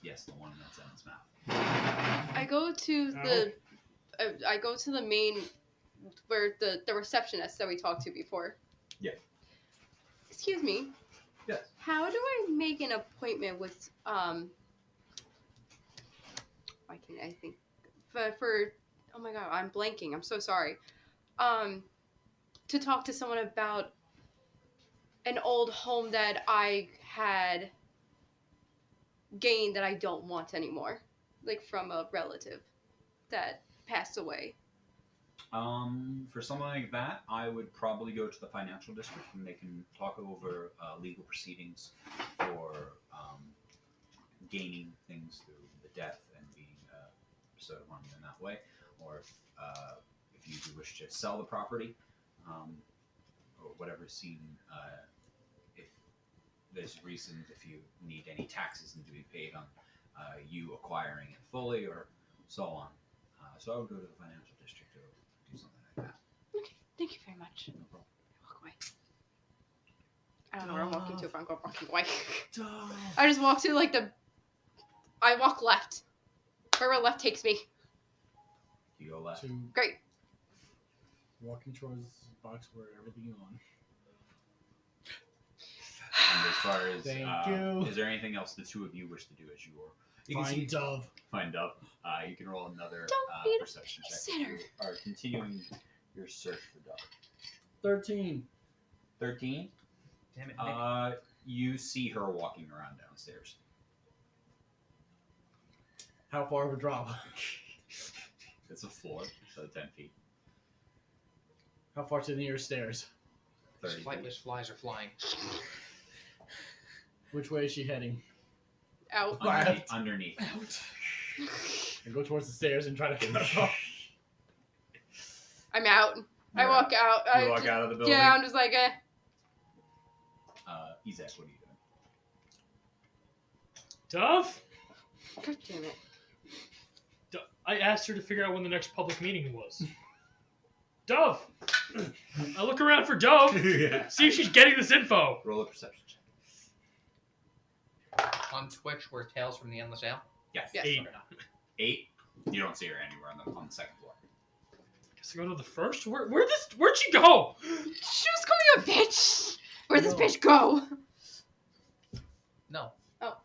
Yes, the one that's in his mouth. I go to the main where the receptionist that we talked to before. Yeah. Excuse me. Yes. How do I make an appointment with why can't I think for oh my god, I'm blanking. I'm so sorry. To talk to someone about an old home that I had gained that I don't want anymore. Like from a relative that passed away. For something like that, I would probably go to the financial district and they can talk over legal proceedings for gaining things through the death and being bestowed upon you in that way. Or if you do wish to sell the property, or whatever scene, if there's reason, if you need any taxes to be paid on you acquiring it fully or so on. So I would go to the financial district to do something like that. Okay, thank you very much. No problem. Walk away. I don't know where I'm walking to if I'm going walking away. I just walk to I walk left. Wherever left takes me. You go left. To Great. walking towards the box where everything on. And as far as Thank you. Is there anything else the two of you wish to do as you can Find see, Dove. find Dove. You can roll another Don't be a perception check. babysitter. You are continuing your search for Dove. 13. 13. Damn it, Nick. You see her walking around downstairs. How far of a drop? It's a floor, so 10 feet. How far to the nearest stairs? 30 Flightless flies are flying. Which way is she heading? Out. Underneath. Out. I go towards the stairs and try to cut her off. I'm out. I You're walk out. You I walk just, out of the building. yeah, I'm just like, Ezek, what are you doing? Dove? God damn it. I asked her to figure out when the next public meeting was. Dove! I look around for Dove. See if she's getting this info. Roll a perception check. On Twitch, we're Tales from the Endless Ale. Yes. Yes. 8. 8. You don't see her anywhere on the second floor. Guess I go to the first? Where'd she go? She was calling me a bitch. Where'd this No. bitch go? No. Oh.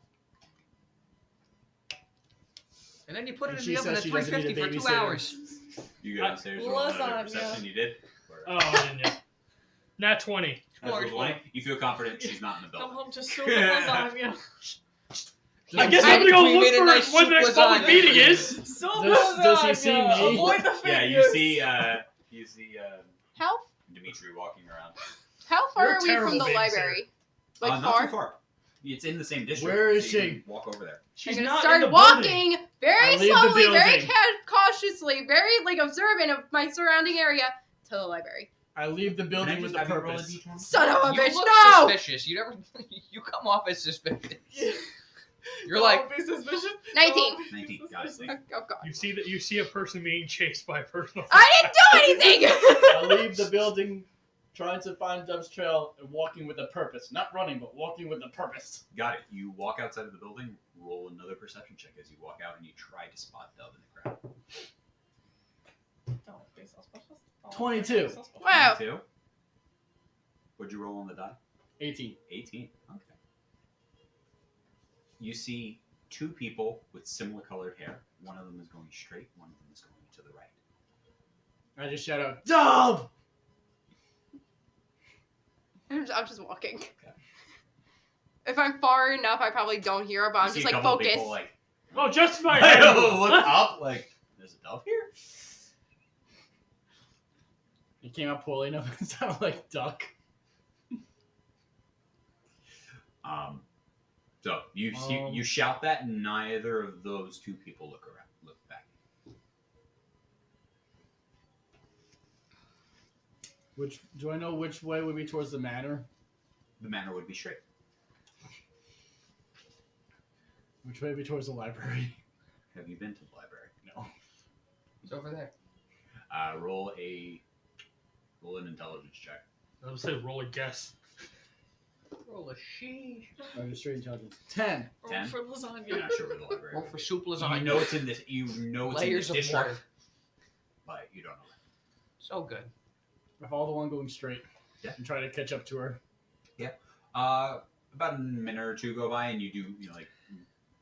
And then you put it And in she the oven says at she doesn't need a 350 for 2 babysitter. hours. You go downstairs, roll another Lasagna. perception. You did? Oh, I didn't yet. Nat 20. Natural 20. You feel confident she's not in the Come building. home to soup and lasagna. I guess I- I'm gonna go we look made a for nice when the soup next public lasagna. meeting is. Soup Does he lasagna. see me? Avoid the Yeah, fingers. you see How Dimitri walking around. far You're a are we terrible from the babysitter. library? Like Not far? too far. It's in the same district. Where is so you she? can walk over there. She's I'm gonna not start in the walking building. very I leave the slowly, very building. cautiously, very like observant of my surrounding area to the library. I leave the Can I building with just a have you roll a purpose. D20? Son of a You bitch, look no! suspicious. You never. You come off as suspicious. You're Don't like, be suspicious. 19. Don't be 19, got it. suspicious. Oh god. You see a person being chased by a personal. I didn't do anything! I leave the building trying to find Dove's trail and walking with a purpose. Not running, but walking with a purpose. Got it. You walk outside of the building, roll another perception check as you walk out, and you try to spot Dove in the crowd. Don't be suspicious. Don't 22. be suspicious. Wow. 22. What'd you roll on the die? 18. 18. Okay. You see two people with similar colored hair. One of them is going straight, one of them is going to the right. I just shout out, Dove! I'm just walking. If I'm far enough, I probably don't hear her, but I'm You just see a like couple focused. people like, Oh, justify look it. up, like, there's a Dove here? It came out poorly enough. It sounded like duck. So you shout that, and neither of those two people look back. Which do I know which way would be towards the manor? The manor would be straight. Which way would be towards the library? Have you been to the library? No. it's over there. Roll an intelligence check. I would say roll a guess. Roll a sheesh. I just straight intelligence. 10. Roll 10? for lasagna. You're not sure where the library. Roll would for be. soup You lasagna. know it's in this. You know it's Layers in of this water. district, but you don't know. So good. I follow the one going straight. Yeah. And try to catch up to her. About a minute or two go by, and you do, like,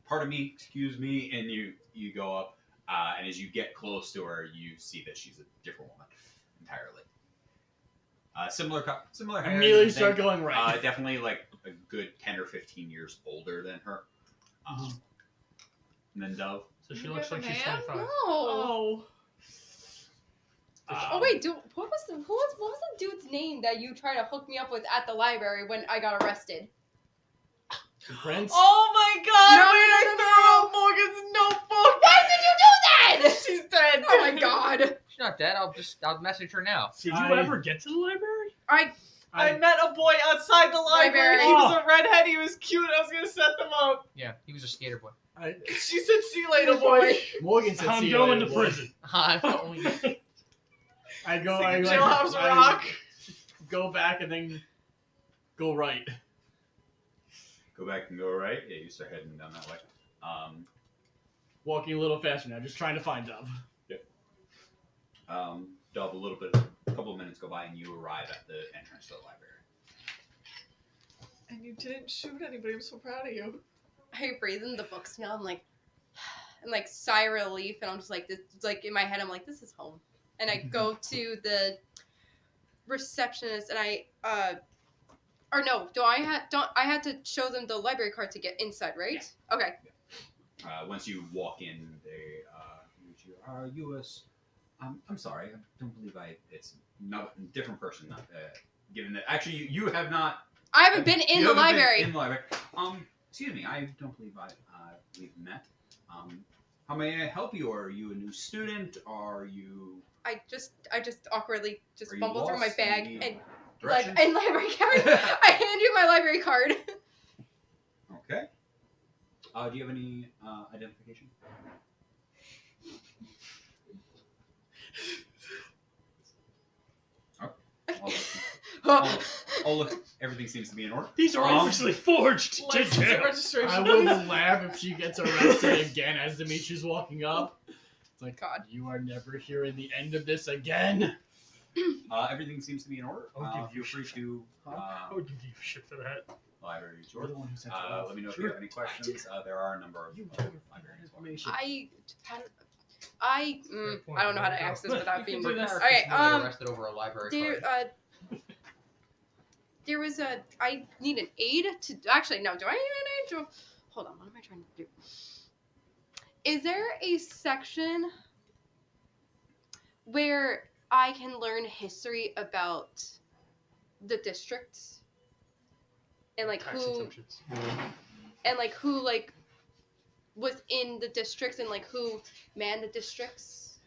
pardon me, excuse me, and you go up, and as you get close to her, you see that she's a different woman entirely. Similar hair. Immediately and start everything. going right. Definitely like a good 10 or 15 years older than her. And then Dove. So she You looks have like a she's man? 25. No. Oh. Oh wait, what was the dude's name that you tried to hook me up with at the library when I got arrested? The prince? Oh my god! No, wait, no, no, I threw out Morgan's notebook! Why did you do that? She's dead! Oh my god! She's not dead. I'll message her now. Did you I- ever get to the library? I met a boy outside the library. Library. He was a redhead. He was cute. I was gonna set them up. Yeah, he was a skater boy. She said, "See you later, boy." Morgan said, I'm "See you going later, to boy." prison. I go, See I you, like, Jailhouse I Rock. go back and then go right. Go back and go right. Yeah, you start heading down that way. Walking a little faster now, just trying to find Dove. Dove, a couple of minutes go by, and you arrive at the entrance to the library. And you didn't shoot anybody. I'm so proud of you. I breathe in the book smell. I'm like sigh of relief, and I'm just like this. It's like in my head, I'm like, this is home. And I go to the receptionist, and I I had to show them the library card to get inside, right? Okay. Once you walk in, they are you I'm sorry, I don't believe it's not a different person. given that actually you have not. I haven't been in you the haven't been library. in the library. Excuse me. I don't believe we've met. How may I help you? Are you a new student? Are you? I just awkwardly just Are you fumble through my lost? bag Do you need and directions? library card. I hand you my library card. Okay. Do you have any identification? Oh, look, everything seems to be in order. These are obviously forged. License and Jim. registration. I would laugh if she gets arrested again as Dimitri's walking up. It's like, God. you are never hearing the end of this again. Everything seems to be in order. I'll give you Feel free to I would give you shit for that. library You're tour. the one who sent it off. Let me know if you have any questions. There are a number of You have librarians. information. I don't know how to access without You being. can do this. Okay, Get arrested over a library There, card. there was a. I need an aid to. Actually, no. Do I need an aid to? Hold on. What am I trying to do? Is there a section where I can learn history about the districts and like Tax who exemptions. and like who like was in the districts and like who manned the districts?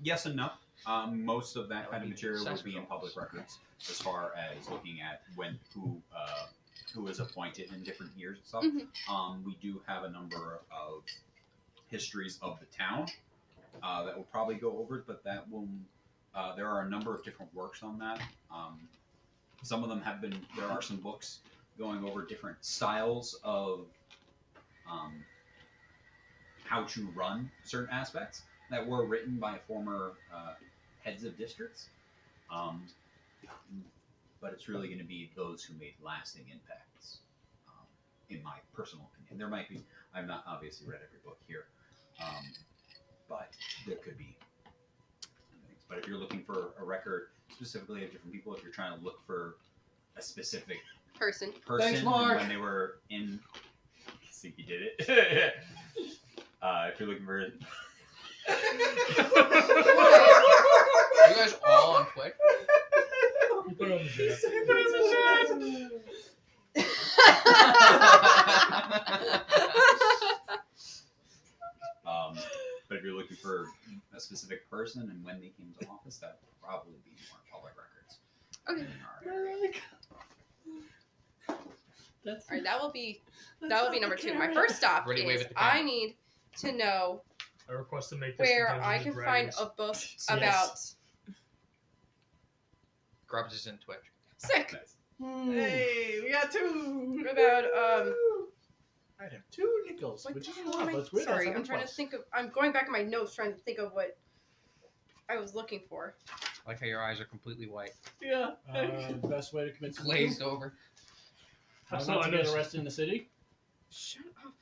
Yes and no. Most of that kind of material will be in public records, as far as looking at who was appointed in different years and stuff. Mhm. We do have a number of histories of the town that will probably go over, but that will. There are a number of different works on that. Some of them have been. There are some books going over different styles of how to run certain aspects that were written by former heads of districts. But it's really going to be those who made lasting impacts, in my personal opinion. There might be, I've not obviously read every book here, but there could be things. But if you're looking for a record specifically of different people, if you're trying to look for a specific Person. person Thanks, and Mark. when they were in, I think you did it. If you're looking for You guys all on Twitch? You put it on the chat. but if you're looking for a specific person and when they came to office, that would probably be more public records. Okay. in our area. That's All right, that will be number 2. My first stop Ready, wave is at the camera. I need to know I request to make this where the Dungeons I and can find Dragons. a book Yes. about Grubbs is in Twitch. sick Nice. Hey, we got 2. about I have 2 nickels, what which the is hell a lot, am I- but it's weird. sorry, That's I'm trying to plus. think of. I'm going back in my notes trying to think of what I was looking for. I like how your eyes are completely white, Yeah. Best way to commit suicide. glazed over. How That's not not to get honest. arrested in the city? Shut up.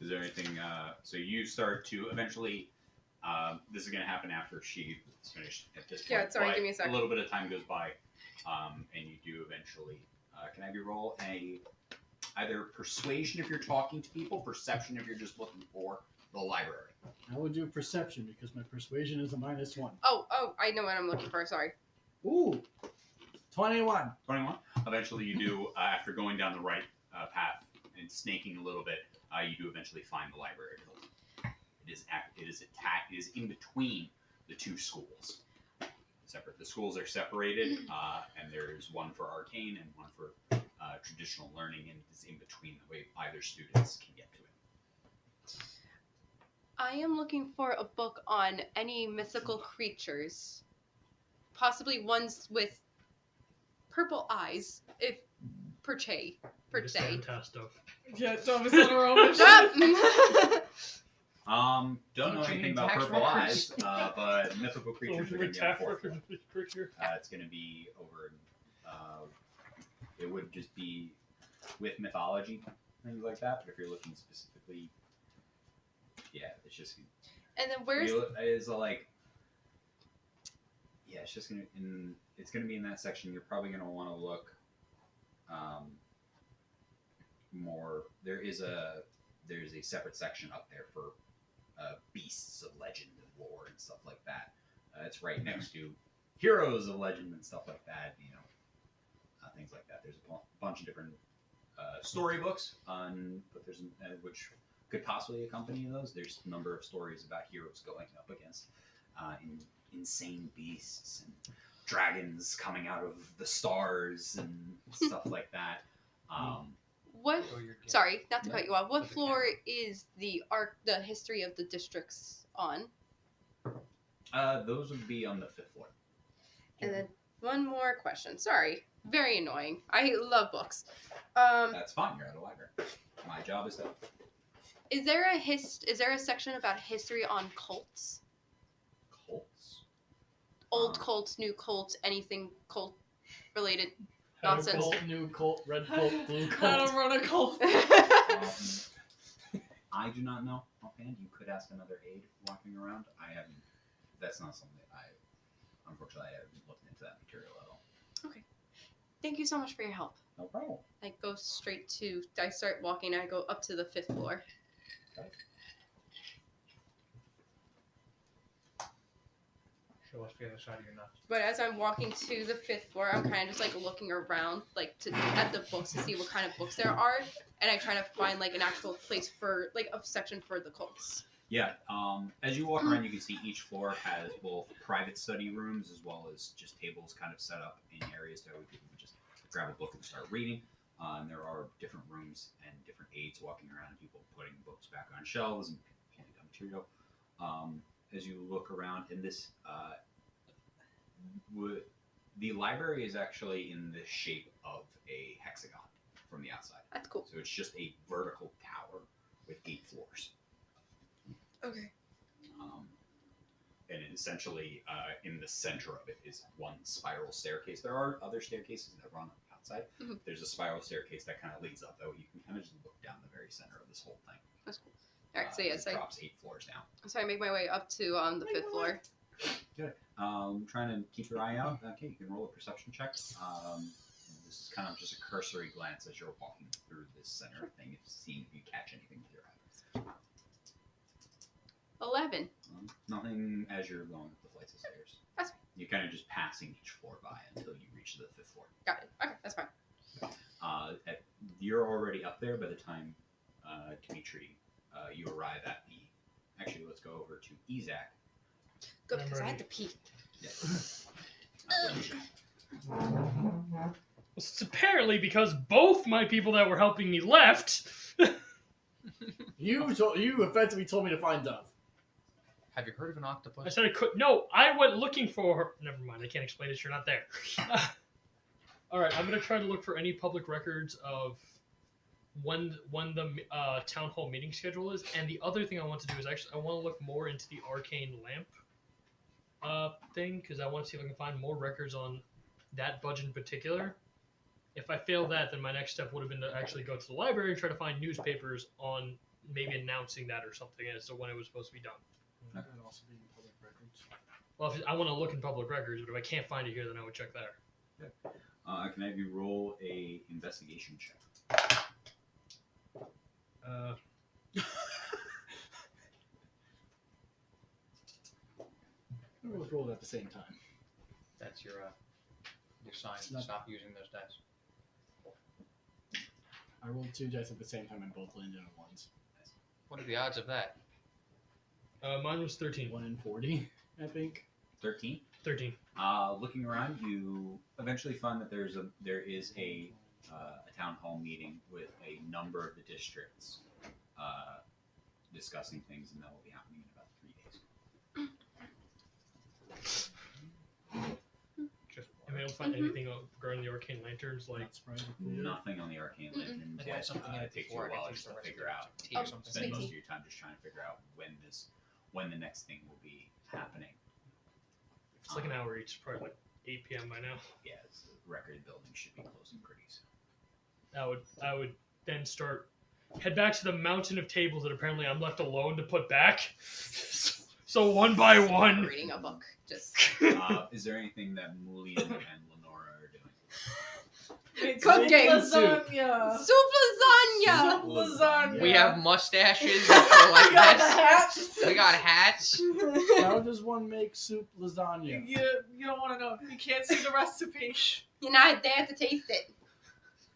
Is there anything? So you start to eventually. This is going to happen after she is finished at this point. Yeah, sorry, but give me a sec. A little bit of time goes by, and you do eventually. Can I have you roll either persuasion if you're talking to people, perception if you're just looking for the library. I would do perception because my persuasion is a -1. Oh, I know what I'm looking for. Sorry. Ooh, 21. 21. Eventually, you do after going down the right path and snaking a little bit. You do eventually find the library building. It is in between the 2 schools. Separate. The schools are separated, and there's one for arcane and one for traditional learning, and it's in between the way either students can get to it. I am looking for a book on any mythical creatures, possibly ones with purple eyes, if per se. Just Fantastic stuff. Yeah, Thomas on our own. Don't know Teaching anything about tax purple eyes, records. but mythical creatures are going to be on the fourth floor. Creature. It's going to be over. It would just be with mythology, things like that. But if you're looking specifically, yeah, it's just. And then where's It's like. Yeah, it's just gonna. It's gonna be in that section. You're probably gonna want to look. More. There's a separate section up there for beasts of legend and folklore and stuff like that. It's right next to heroes of legend and stuff like that. Things like that. There's a bunch of different storybooks but there's which could possibly accompany those. There's a number of stories about heroes going up against insane beasts and dragons coming out of the stars and stuff like that. What? Oh, you're good. Sorry, not to Yeah. cut you off. What With the floor is the history of the districts on? Those would be on the 5th floor. And then one more question. Sorry, very annoying. I love books. That's fine. You're at a library. My job is to. Is there a section about history on cults? Cults. Old cults, new cults, anything cult related Head of nonsense. Cult, new cult, red cult, blue How cult. to run a cult. I do not know offhand. You could ask another aide walking around. I haven't. That's not something unfortunately, I haven't looked into that material at all. Thank you so much for your help. No problem. I go straight to. I start walking. I go up to the 5th floor. Show us the other side of your nuts. But as I'm walking to the 5th floor, I'm kind of just like looking around, like at the books to see what kind of books there are, and I try to find like an actual place for like a section for the cults. Yeah. As you walk around, you can see each floor has both private study rooms as well as just tables kind of set up in areas where people can just grab a book and start reading. And there are different rooms and different aides walking around, people putting books back on shelves and handing out material. As you look around, and the library is actually in the shape of a hexagon from the outside. That's cool. So it's just a vertical tower with 8 floors. Okay. And essentially, in the center of it is one spiral staircase. There are other staircases that run outside. Mhm. There's a spiral staircase that kind of leads up, though. You can kind of just look down the very center of this whole thing. That's cool. All right. So It yes, I drops 8 floors down. I make my way up to the 5th floor. Trying to keep your eye out. Okay, you can roll a perception check. This is kind of just a cursory glance as you're walking through this center thing, seeing if you catch anything with your eyes. 11. Nothing as you're going up the flights of stairs. That's fine. You're kind of just passing each floor by until you reach the 5th floor. Got it. Okay, that's fine. You're already up there by the time, Dimitri, you arrive at the. Actually, let's go over to Ezak. Good, I'm because I had ready. to pee. It's apparently because both my people that were helping me left. You effectively told me to find Dove. Have you heard of an I octopus? said I could. No, I went looking for her. Never mind. I can't explain it. You're not there. All right. I'm gonna try to look for any public records of when the town hall meeting schedule is. And the other thing I want to do is actually I want to look more into the arcane lamp thing because I want to see if I can find more records on that budget in particular. If I fail that, then my next step would have been to actually go to the library and try to find newspapers on maybe announcing that or something as to when it was supposed to be done. That could also be in public records. Well, if I want to look in public records, but if I can't find it here, then I would check there. Can I have you roll a investigation check? We both rolled at the same time. That's your sign. It's not- Stop using those dice. I rolled 2 dice at the same time and both landed on ones. What are the odds of that? Mine was 13. 1 in 40, I think. 13. 13. Looking around, you eventually find that there is a town hall meeting with a number of the districts discussing things, and that will be happening in about 3 days. Just Am I able to find anything regarding the arcane lanterns? Like, Not surprised. Nothing on the arcane lanterns I yet. had something in It it takes you before. a while I just could to use the figure rest out. of it. Tea or Oh, something. Spend sweet most tea. of your time just trying to figure out when the next thing will be happening. if it's like an hour each, probably like 8 p.m. by now. Yeah, the record building should be closing pretty soon. I would then head back to the mountain of tables that apparently I'm left alone to put back. So one by one. Reading a book. Just Is there anything that Mulian and Lenora are doing? Made Cooking. lasagna. Soup lasagna. Soup lasagna. We have mustaches. we like got the this. hats. We got hats. How does one make soup lasagna? You don't want to know. You can't see the recipe. You're not there to taste it.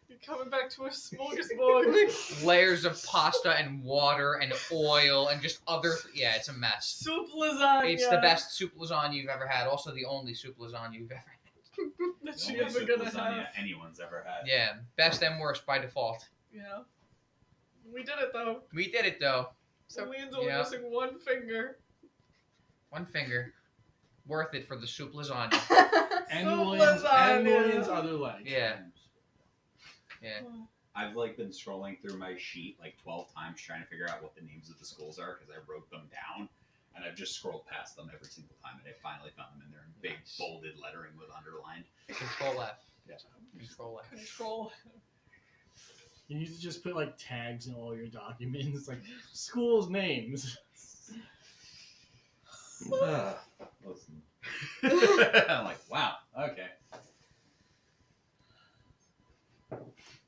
You're coming back to a smorgasbord. Layers of pasta and water and oil and just other. Yeah, it's a mess. Soup lasagna. It's the best soup lasagna you've ever had. Also, the only soup lasagna you've ever had. that The you only ever soup gonna lasagna have. anyone's ever had. Yeah, best and worst by default. Yeah. We did it though. We did it though. So- Lean's only yeah. missing one finger. One finger. Worth it for the soup lasagna. And Soup Williams, lasagna. and Williams' other leg. Yeah. Yeah. I've like been scrolling through my sheet like 12 times trying to figure out what the names of the schools are because I wrote them down, and I've just scrolled past them every single time, and I finally found them, and they're in big Nice. bolded lettering with underlined. Control F. Yeah. Control F. Control. You need to just put like tags in all your documents, like schools' names. Listen. I'm like, wow, okay.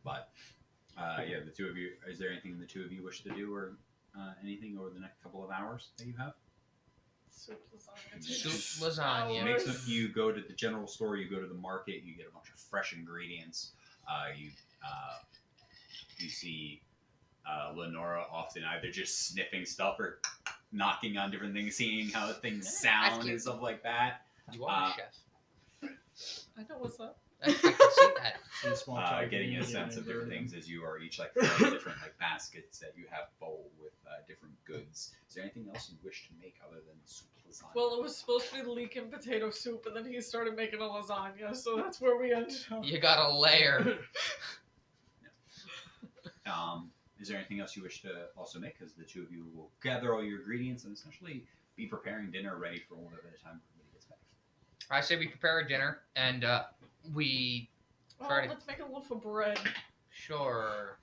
But, yeah, the two of you, is there anything the two of you wish to do or anything over the next couple of hours that you have? Soup lasagna. Soup takes lasagna. You hours. make some, you go to the general store, you go to the market, you get a bunch of fresh ingredients. You see Lenora often either just sniffing stuff or knocking on different things, seeing how things sound cute. and stuff like that. You are a chef. I know what's up. I can see that. Do a small tag Getting a in, sense of and different go to things as you are each like filling different like baskets that you have full with different goods. Is there anything else you wish to make other than soup lasagna? Well, it was supposed to be leaking potato soup, and then he started making a lasagna, so that's where we ended up. You got a layer. Is there anything else you wish to also make? Because the two of you will gather all your ingredients and essentially be preparing dinner ready for whatever the time everybody gets back. I say we prepare a dinner and we Oh, Friday. let's make a loaf of bread. sure.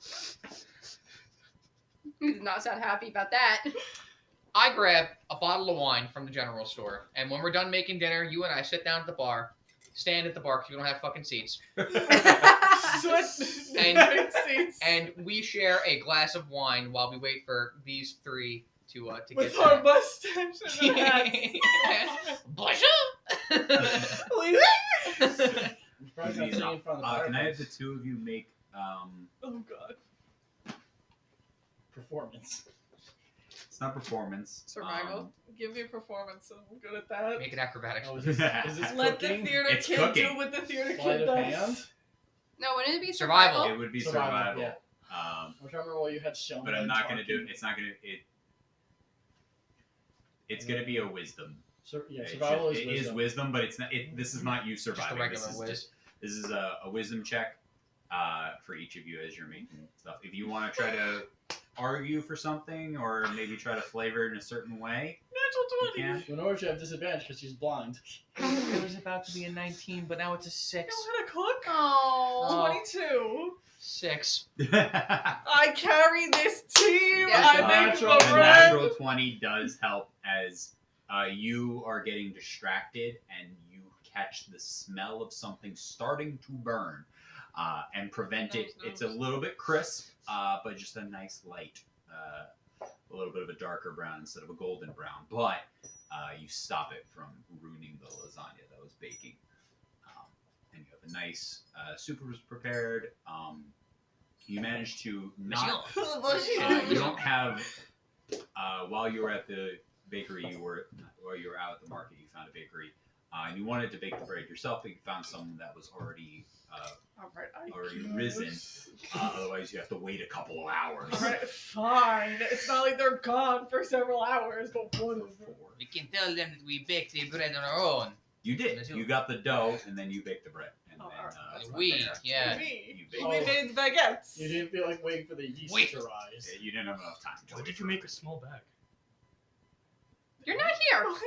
He did not sound happy about that. I grab a bottle of wine from the general store, and when we're done making dinner, you and I sit down at the bar, stand at the bar because we don't have fucking seats, And seats. and we share a glass of wine while we wait for these three to with get our there. mustache and hats. Bonjour. You probably got Easy sitting in front of the Can I have fireplace. the two of you make Oh god. Performance. it's not performance. Survival? Give me a performance, and I'm good at that. Make it acrobatics. Oh, is this Let cooking? the theater It's kid cooking. do what the theater Sleight kid of does. hand? No, wouldn't it be Survival. survival? It would be Survival, survival. yeah. Um, I'm trying to remember what you had shown. but I'm not going to do it. It's not going to. It's going to be a wisdom. Yeah, It survival should- is it wisdom. is wisdom, but it's not. This is not you Just a surviving. regular this is whiz. This is a wisdom check for each of you as you're making stuff. If you want to try to argue for something or maybe try to flavor it in a certain way, Natural you 20. can. Lenore should have disadvantage because she's blind. It was about to be a 19, but now it's a 6. Know how to cook? Oh. 22. 6. I carry this team. Yes, I the make natural- the The bread. natural 20 does help as you are getting distracted and you catch the smell of something starting to burn and prevent it. Nose. It's a little bit crisp, but just a nice light, a little bit of a darker brown instead of a golden brown. But you stop it from ruining the lasagna that was baking. And you have a nice soup was prepared. You managed to not. You don't have. While you were at the bakery, while you were out at the market, you found a bakery, and you wanted to bake the bread yourself, but you found someone that was already Alright, I already guess. risen. Otherwise, you have to wait a couple of hours. Alright, fine. It's not like they're gone for several hours, but whatever. We can tell them that we baked the bread on our own. You did. You got the dough, and then you baked the bread. And Oh, then We, from there, yeah. Me. You baked Oh. We made baguettes. You didn't feel like waiting for the yeast Wait. to rise. You didn't have enough time. Why did you make a small bag? You're not here. What?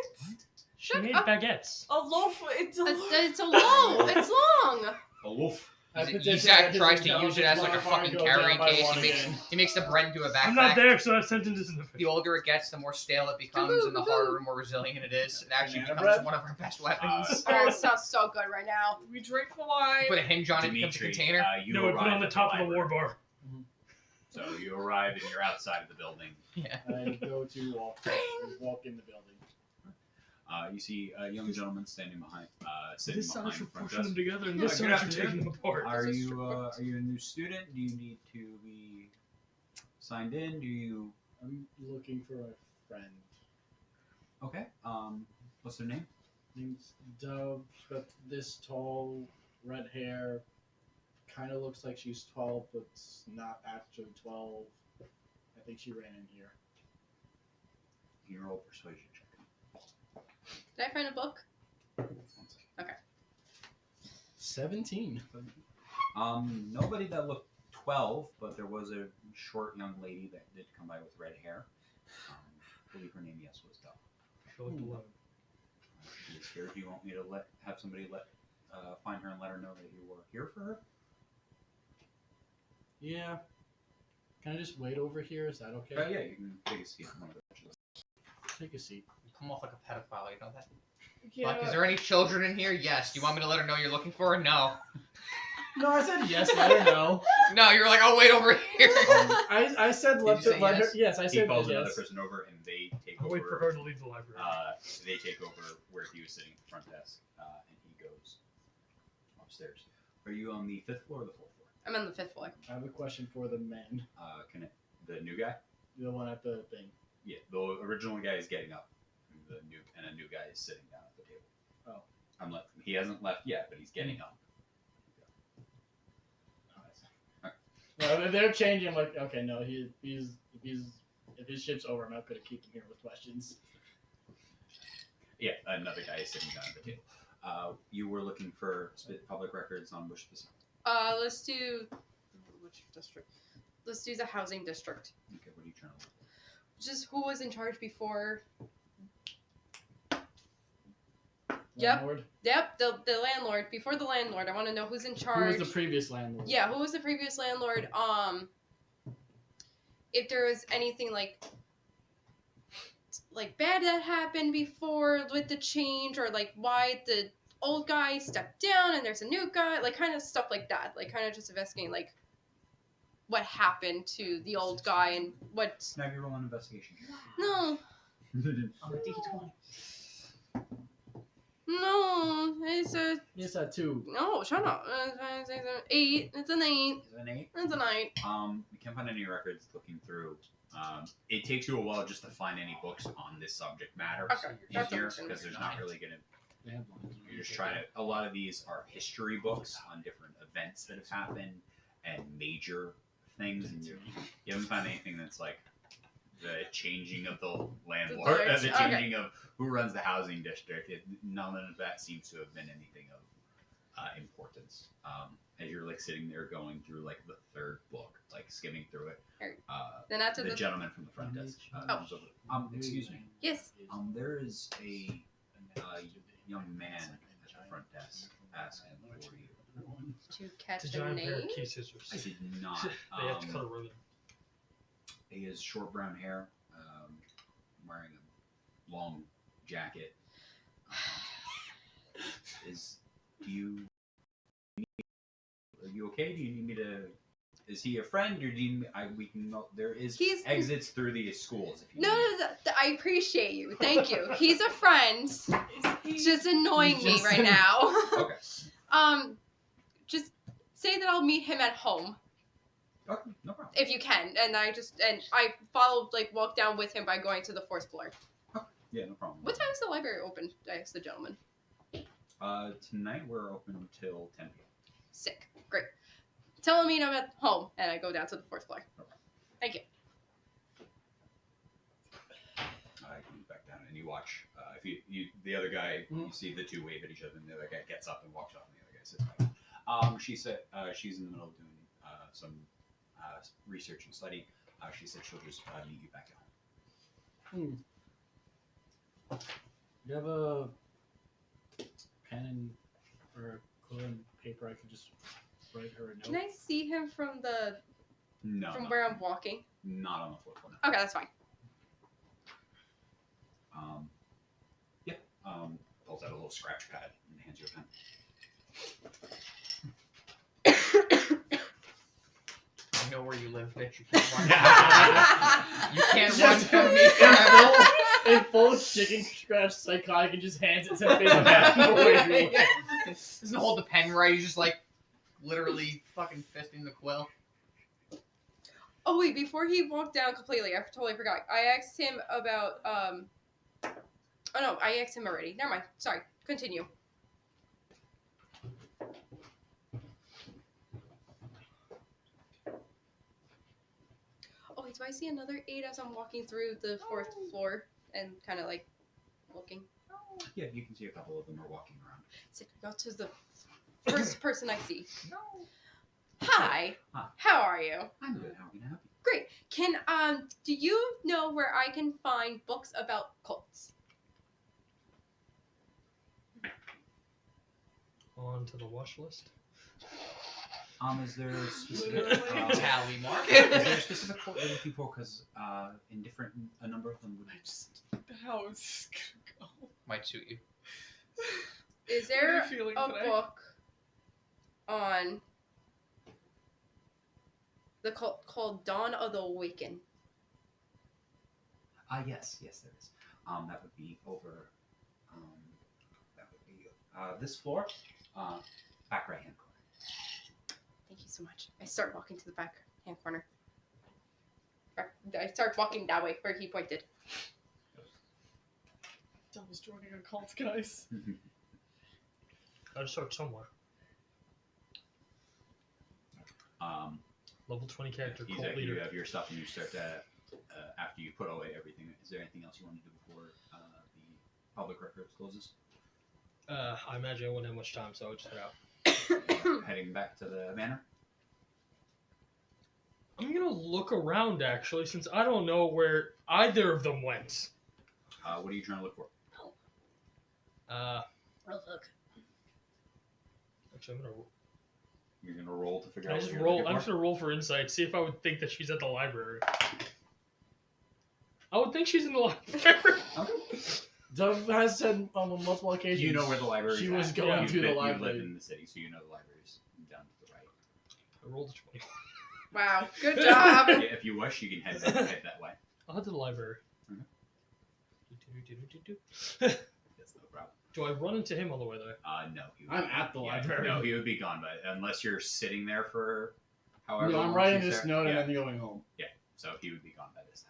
She Shut made up. baguettes. A loaf. It's a loaf. It's a long. It's long. A wolf. I petition Isaac that tries his to use it as like a bonfire fucking goes carrying down by case. one He makes the bread into a backpack. I'm not there, so that sentence isn't The official. older it gets, the more stale it becomes, and the harder and more resilient it is. It actually Banana becomes bread? one of our best weapons. Oh, it sounds so good right now. We drink the wine. Put a hinge on it, it becomes a Dimitri, container. you No, we put it arrive on the at top of the war library. bar. So you arrive and you're outside of the building. Yeah. I go to walk in the building. You see a young gentleman standing behind, sitting This side behind the should front pushing desk. them together, and Yeah, this good side should afternoon. take them apart. Are This is you true. are you a new student? Do you need to be signed in? Do you? I'm looking for a friend. Okay. What's their name? Name's Dove. She's got this tall, red hair. Kind of looks like she's 12, but not actually 12. I think she ran in here. You can roll a persuasion check. Did I find a book? 17. Nobody that looked 12, but there was a short young lady that did come by with red hair. I believe her name, yes, was Dove. Feel like the love. She is here. Do you want me to have somebody find her and let her know that you were here for her? Yeah. Can I just wait over here? Is that okay? Yeah, you can take a seat on one of the benches. Take a seat. You come off like a pedophile, you know that? Yeah. Like, is there any children in here? Yes. Do you want me to let her know you're looking for her? No. No, I said yes. Let her know. No, you're like, I'll wait over here. I said Did let, you say let her. yes? Yes, I He said calls another yes. person over, and they take I'll wait for over. her to leave the library. They take over where he was sitting at the front desk, and he goes upstairs. Are you on the 5th floor or the 4th floor? I'm on the 5th floor. I have a question for the men. The new guy? The one at the thing. Yeah, the original guy is getting up. And a new guy is sitting down at the table. Oh. He hasn't left yet, but he's getting up. Well, they're changing. Like, okay, no, if his ship's over, I'm not gonna keep him here with questions. Yeah, another guy is sitting down at the table. You were looking for public records on which specific? Let's do which district? Let's do the housing district. Okay, what are you trying to look for? Just who was in charge before? Yep. Landlord? Yep, the landlord. Before the landlord, I want to know who's in Who charge. was the previous landlord? Yeah, who was the previous landlord? If there was anything like bad that happened before with the change, or like why the old guy stepped down and there's a new guy, like kind of stuff like that. Like kind of just investigating like what happened to the old guy and what. Can I have you roll an investigation? No, On the D20. no, it's a Yes, that too. no. Shut up. 8. It's an 8. Is it an 8? It's an 8. We can't find any records looking through. It takes you a while just to find any books on this subject matter Okay, in that's here understandable. because there's not really gonna. They have one. You're just trying to. A lot of these are history books on different events that have happened and major things. And you haven't found anything that's like the changing of the landlord, The the lords, okay. changing of who runs the housing district. None of that seems to have been anything of importance. As you're like sitting there going through like the 3rd book, like skimming through it, Then after the the gentleman from the front desk comes over. Excuse me. yes. There is a young man at the front desk asking for you. To catch It's a a giant pair of name. key scissors. I did not. They have to cut a ribbon. He has short brown hair, wearing a long jacket. Are you okay? Do you need me to? Is he a friend, or do you? We can. There is He's- exits through the schools. If you No, need. I appreciate you. Thank you. He's a friend. It's just annoying He's me just right an- now. Okay. Just say that I'll meet him at home Okay. No problem. if you can, and I walk down with him by going to the 4th floor. Yeah, no problem. What time is the library open? I asked the gentleman. Tonight we're open until 10 p.m. Sick. Great. Tell me I'm at home, and I go down to the 4th floor. Thank you. I comes back down, and you watch. If you the other guy, you Mhm. see the two wave at each other, and the other guy gets up and walks off, and the other guy sits back. She said she's in the middle of doing some research and study. She said she'll just meet you back at home. You have a pen and or a quill and paper I could just write her a note. Can I see him from No, from not, where I'm walking? not on the fourth one. Okay, that's fine. Yeah. Pulls out a little scratch pad and hands you a pen. I know where you live, bitch. You can't run. You can't run from me forever. In full chicken scratch psychotic and just hands it to me. Doesn't hold the pen right. He's just like literally fucking fisting the quill. Oh wait, before he walked down completely, I totally forgot. I asked him about Oh no, I asked him already. Never mind. Sorry. Continue. Oh wait, do I see another 8 as I'm walking through the 4th floor and kind of like looking? Yeah, you can see a couple of them are walking around. So go to the first person I see. No. Hi. Hi. How are you? I'm good. How can I help you? Great. Can do you know where I can find books about cults? On to the watch list. Is there a specific Tally mark. is there a specific quote you're looking for? Because in different a number of them would. How is this gonna go? Might suit you. Is What are there you feeling a today? book on the cult called Dawn of the Awakened? Yes, there is. That would be over. That would be this floor, back right hand corner. Thank you so much. I start walking to the back hand corner. I start walking that way where he pointed. Devil's joining a cult, guys. Gotta start somewhere. Level 20 character, You cult leader. have your stuff and you start to after you put away everything. Is there anything else you want to do before the public records closes? I imagine I wouldn't have much time, so I would just head out. Heading back to the manor. I'm gonna look around actually, since I don't know where either of them went. What are you trying to look for? Actually, I'm gonna. You're gonna roll to figure Can I out. just what you're roll? looking I'm for? just gonna roll for insight. See if I would think that she's at the library. I would think she's in the library. Dove has said on multiple occasions. You know where the library is. She was at. going You've to the been- library. You live in the city, so you know the library's down to the right. I rolled a 20. Wow, good job. Yeah, if you wish, you can head that way. I'll head to the library. Mhm. That's no problem. Do I run into him on the way there? No. He would, I'm at the library. No, he would be gone, but unless you're sitting there for however. No, I'm long writing he's this there. note Yeah, and then going home. so he would be gone by this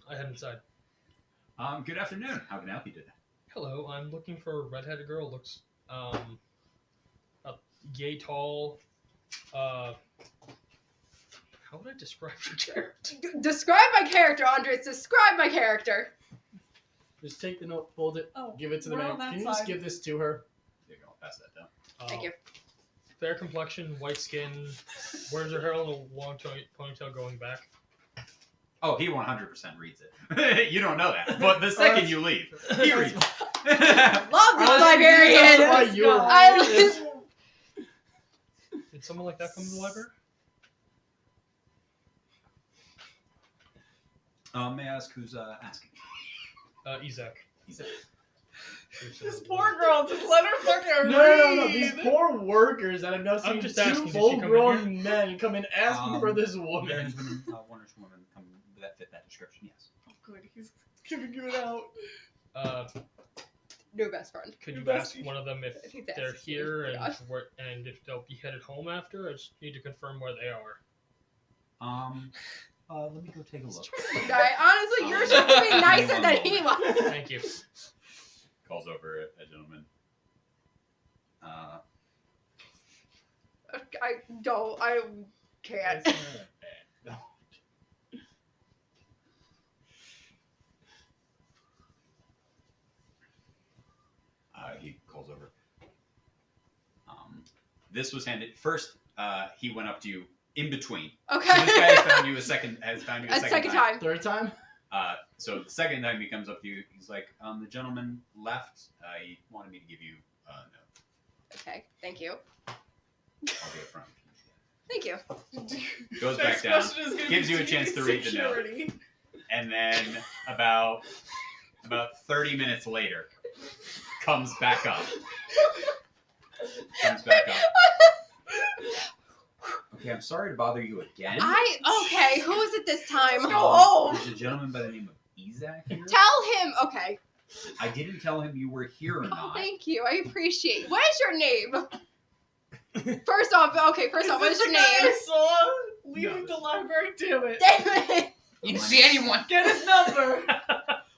I head inside. time. Good afternoon. How can I help you today? Hello, I'm looking for a redheaded girl. Looks yay tall. How would I describe her character? Describe my character, Andres. Describe my character. Just take the note, fold it, Oh, give it to the we're man. on that Can you side. just give this to her? You're gonna pass that down. Thank you. Fair complexion, white skin. Wears her hair on a long ponytail going back. Oh, he 100% reads it. You don't know that, but the second you leave, he reads it. Love this I was librarian. confused why you were I reading love it. Did someone like that come to the library? May I ask who's asking? Isaac. He's a This poor girl, just let her fucking No. read. These poor workers that have now I'm seen just two asking, did she come in full-grown men come in asking for this There's woman. been one or two women come that fit that description. Yes. Oh, good. He's giving you it out. New best friend. Could Your you ask bestie. one of them if I think that's they're his name. here and Gosh. if they'll be headed home after? I just need to confirm where they are. Let me go take a look. Guy, honestly, you're supposed to be nicer than he was. Thank you. Calls over a gentleman. I can't. No. He calls over. This was handed first. He went up to you in between. Okay. So this guy has found you a second. A second time. time. Third time? So the second time he comes up to you, he's like, "The gentleman left. He wanted me to give you a note." Okay, thank you. I'll be upfront. Thank you. Goes Next back down, question is gonna gives be, you a do chance need to read the note. security? And then about 30 minutes comes back up. Okay, I'm sorry to bother you again. Okay, who is it this time? Let's go home. There's a gentleman by the name of Isaac here. Tell him. Okay. I didn't tell him you were here or Oh, not. thank you. I appreciate it. What is your name? First off, what is this your the guy name? I saw leaving No. the library? Damn it. Damn it. You didn't see anyone. Get his number.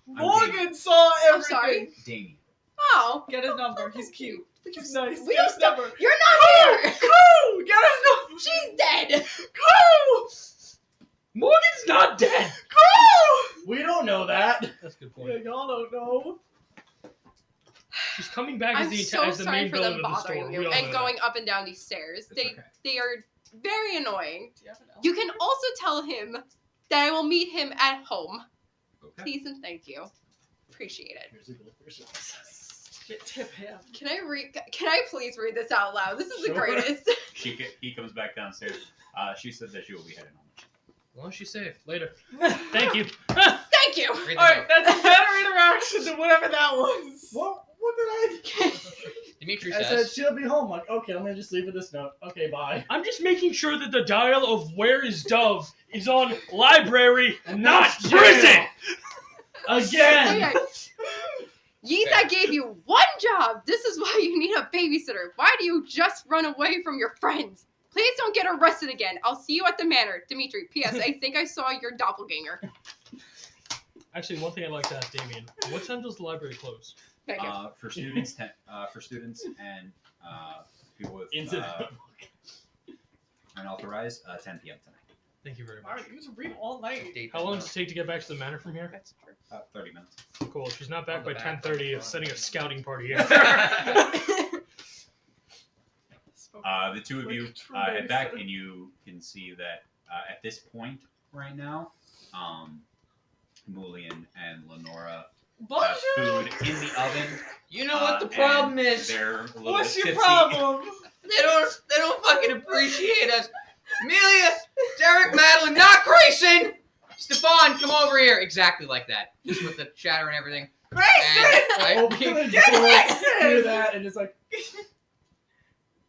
Morgan saw everything. I'm sorry. Damien. Oh. Get his number. He's cute. We He's just- nice. we Get just his number. You're not here. Go! Get his number. She's dead. Go! Morgan's not dead. Go! We don't know that. That's a good Yeah, point. y'all don't know. She's coming back as I'm the so as the sorry main for villain them of the bothering story. you We all and know going up and down these stairs. It's They okay. they are very annoying. Do you have an You can also tell him that I will meet him at home. Okay. Please and thank you. Appreciate it. Here's a bill for service. tip him. Can I please read this out loud? This is the Sure. greatest. He comes back downstairs. She said that she will be heading home. As long as she's safe. Later. Thank you. Thank you. Read the Alright, note. that's a better interaction than whatever that was. What did I? Dimitri I said says, she'll be home. Like, okay, I'm gonna just leave with this note. Okay, bye. I'm just making sure that the dial of Where is Dove is on library, And not not prison. Again. Okay. Yeeza gave you one job. This is why you need a babysitter. Why do you just run away from your friends? Please don't get arrested again. I'll see you at the manor. Dimitri, P.S. I think I saw your doppelganger. Actually, one thing I'd like to ask Damien: what time does the library close? Thank you. For students, for students and people with Into the unauthorized, 10 p.m. tonight. Thank you very much. Alright, you can read all night. date How that long note. does it take to get back to the manor from here? That's true. 30 minutes. Cool. If she's not back On the by back, 10:30, on the it's setting a front. scouting party. The two of you True head back, babysitter. and you can see that at this point right now, Mulian and Lenora have Bonjour! food in the oven. You know what the and problem is? They're a little What's bit your tipsy. problem? They don't fucking appreciate us. Amelia, Derek, Madeline, not Grayson. Stefan, come over here. Exactly like that, just with the chatter and everything. And I, Open the Get door, Grayson! hear that, and it's like.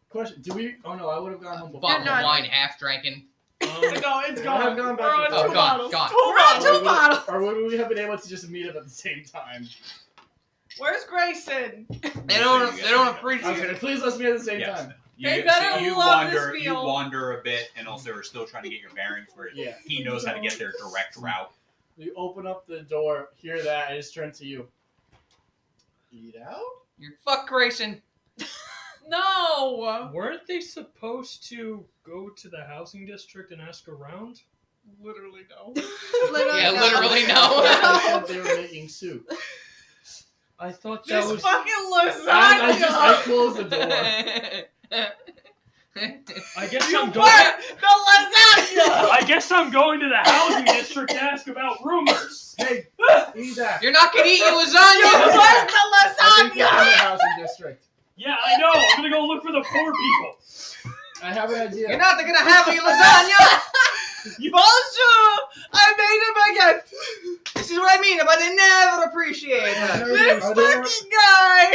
Question: do we? Oh no, I would have gone home before. bottle not- of wine, half drinking. No, it's I've gone. gone back We're on before. two Gone, bottles. gone. Two We're on bottles. two bottles. Or would we have been able to just meet up at the same time? Where's Grayson? They don't appreciate Okay, it. please let's meet at the same Yes. time. They better you love this wander, you meal. wander a bit, and also are still trying to get your bearings. Where Yeah. he knows how to get their direct route. We open up the door, hear that, and just turn to you. Eat out? You're fuck Grayson. No! Weren't they supposed to go to the housing district and ask around? Literally no. Literally Yeah, no. literally I no. thought they were making soup. I thought that This was. fucking I lasagna! closed the door. I guess You I'm what? going. The lasagna! I guess I'm going to the housing district to ask about rumors. Hey, eat that. You're not gonna eat your You lasagna. like the I think you're in the lasagna! housing district. Yeah, I know. I'm gonna go look for the poor people. I have an idea. You're not gonna have your lasagna. Bonjour! I made a baguette! This is what I mean about they never appreciate us. This Are there- fucking guy!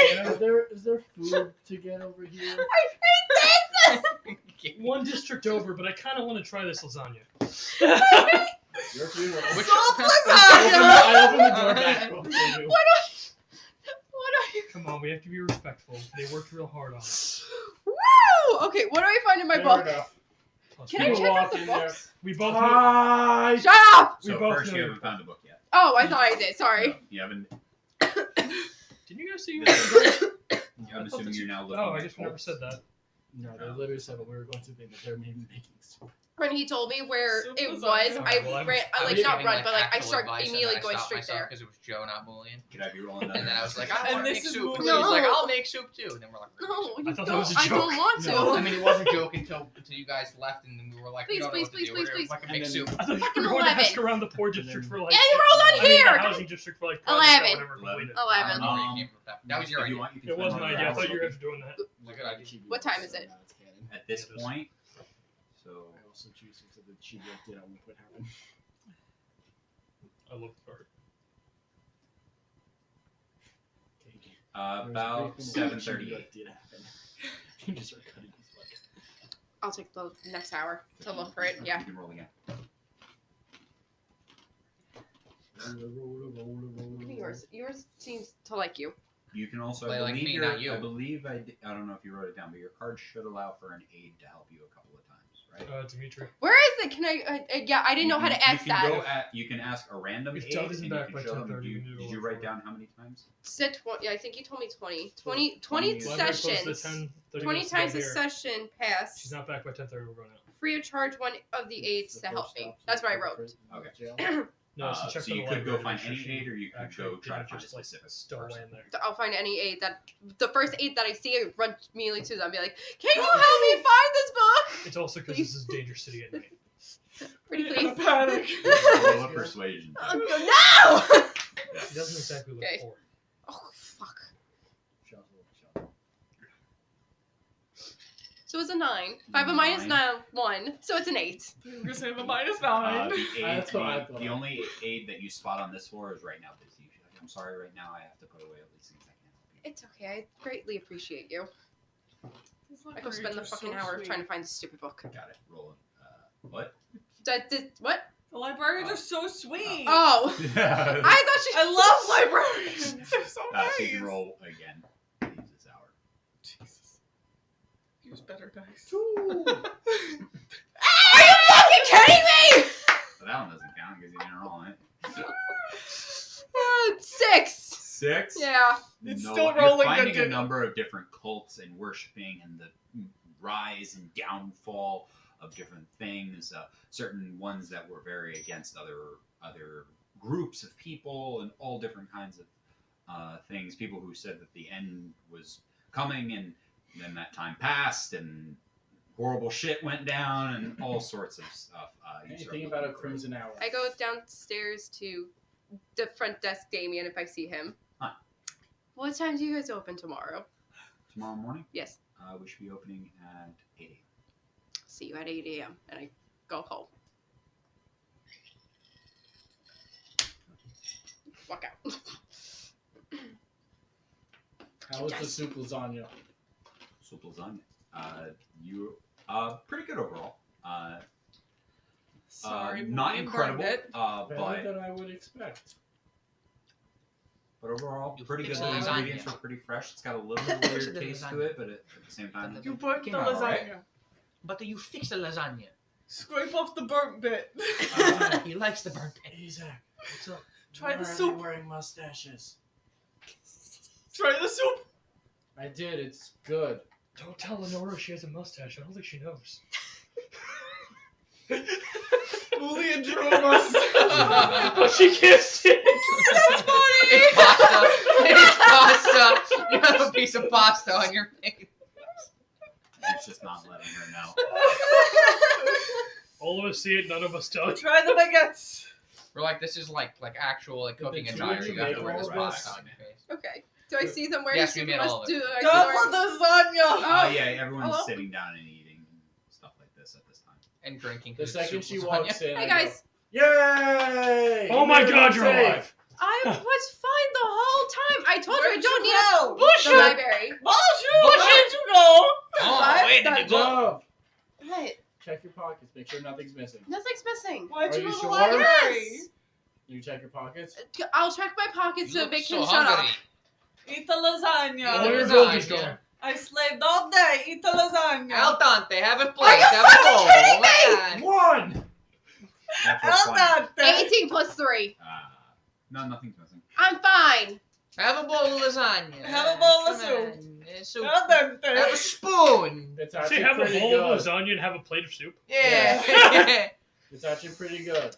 Is there food to get over here? One district over, but I kind of want to try this lasagna. Your funeral. Which- Salt I opened lasagna! the door back for you. What are you? Come on, we have to be respectful. They worked real hard on it. Woo! Okay, what do I find in my Fair book? enough. Plus, Can I People check out walk the in there. books? we both know. Hi. Shut up! We So both first, know you your haven't found the book yet. Oh, I thought I did. Sorry. No, you haven't. Didn't you guys say you were gonna go? I'm assuming you're now looking. Oh, I at guess we never books. said that. No, they literally said that we were going to think that they're maybe making soup. When he told me where Soup it lasagna. was, Alright, well, I I'm- ran. I I'm like giving, not run, but like I start actual advice, and immediately then I going stopped straight myself there. because it was Joe, not Mullion. Could I be rolling that? And then I was like, I And want to this make is soup. And Mullion. he was like, No. I'll make soup too. And then we're like, No, you I thought that don't. was a I don't joke. want to. No. I mean, it wasn't a joke until you guys left, and then we were like, we Please, don't know please, what to please, do. please, We're please. fucking And make then- soup. I thought you Fucking were going to 11. ask around the poor district for like. Yeah, you rolled on I mean, here. the housing district for like. projects or 11. whatever completed. 11. I don't know where you came from with that. That was your if you idea. want, you can It was spend my another idea. I hour thought you looking. guys were doing that. It was a good idea. What time is it? at this It is. point. So I also choose because the cheap did I won't quit having. I love the art. about 7:38. Did happen. You just start cutting his butt. I'll take the next hour to look for it. Yeah. You can roll again. Give me yours. Yours seems to like you. You can also, Play I like believe, me, your, not you. I believe I don't know if you wrote it down, but your card should allow for an aid to help you a couple of times, right? Dimitri. Where is it? Can I? Yeah, I didn't know how to ask you can that. You can ask a random If aid, Doug and isn't you back can by show them. 10:30, we need to Did go you for write it. down how many times? Said 20. Yeah, I think you told me 20. 20 20 sessions. When we're close to 10:30 20 minutes to times get a here. session pass. She's not back by 10:30. We're going out. Free of charge one of the aids The to help first me. stop is That's what I the wrote. prison, Okay. jail. No, she checked So for you the could go library, find so any she aid, or you could actually go try to didn't find a just, like, specific stow person. in there. I'll find any aid that the first aid that I see, I run immediately to them and be like, "Can you help me find this book? It's also because this is Danger City at night. Pretty Yeah, please." panic. Roll a persuasion. No! He doesn't exactly look Okay. poor. Oh fuck. Shuffle. So it's a 9. If I have a minus 9, 1. So it's an 8. I'm gonna say I'm a -9. The aid, That's what I thought. the only aid that you spot on this floor is right now busy. She's like, I'm sorry, right now I have to put away all these things. I can't help you. It's okay. I greatly appreciate you. These I go spend the librarians are fucking so hour sweet. trying to find this stupid book. Got it. Roll it. What? What? The librarians are so sweet. Oh. I thought she. I love librarians. They're so nice. So you can roll again. Use this hour. Jesus. Use better dice. Are you fucking kidding me? But that one doesn't count because you didn't roll it. 6. 6? Yeah. It's No, still you're rolling finding good a to- number of different cults and worshiping and the rise and downfall of different things. Certain ones that were very against other groups of people and all different kinds of things. People who said that the end was coming, and then that time passed, and horrible shit went down, and all sorts of stuff. You start Anything about a looking for it. crimson hour. I go downstairs to the front desk, Damien, if I see him. Hi. What time do you guys open tomorrow? Tomorrow morning, Yes. we should be opening at 8 a.m. See you at 8 a.m. and I go home. Walk out. How was the Yes. soup lasagna? Soup lasagna. You pretty good overall. Sorry, not we incredible, burned it. Better but than I would expect. overall You pretty good. fix The the lasagna. ingredients were pretty fresh. It's got a little Fix weird the taste to lasagna. it, but at the same time, You burnt the Came out lasagna. alright. But you fix the lasagna. Scrape off the burnt bit. He likes the burnt end. Isaac, what's up? Try Why the are they soup. wearing mustaches? Try the soup. I did. It's good. Don't tell Lenora she has a mustache. I don't think she knows. Julia drew a mustache. But she can't see it. That's funny! It's pasta. It's pasta. You have a piece of pasta on your face. it's just not letting her know. All of us see it, none of us don't. Try the baguettes. We're like, this is like actual like Did cooking the a two diary. of You you have to make wear this all of pasta this? on your face. Okay. Do I see them wearing Yes, we super made all of it. Do I see Double them wearing- lasagna. Oh. Yeah, everyone's Hello? sitting down and eating and stuff like this at this time. And drinking. The 'cause it's second soup she lasagna. walks in, Hey I guys, go, "Yay! Oh my You made god, it you're safe." alive! I was fine the whole time. I told you I Where'd don't you need go? the Bullshit. library. Bonjour. Bullshit. Where'd you go? Oh, What? where did That you go? Dove, What? check your pockets. Make sure nothing's missing. Nothing's missing. Why'd Are you you go to the sure? library? Yes. You check your pockets. I'll check my pockets You so look they so can shut up. hungry. Eat the lasagna. All your lasagna. buildings going. I slaved all day. Eat the lasagna. Al dente, have a Are plate. you Have a fucking bowl. kidding me? Man. One. Natural Al 20. dente. 18 plus 3. No, nothing's missing. I'm fine. Have a bowl of lasagna. Have a bowl of Come soup. on, soup. Al Have a dente. spoon. It's See, actually have a pretty bowl good. of lasagna and have a plate of soup. Yeah. It's actually pretty good.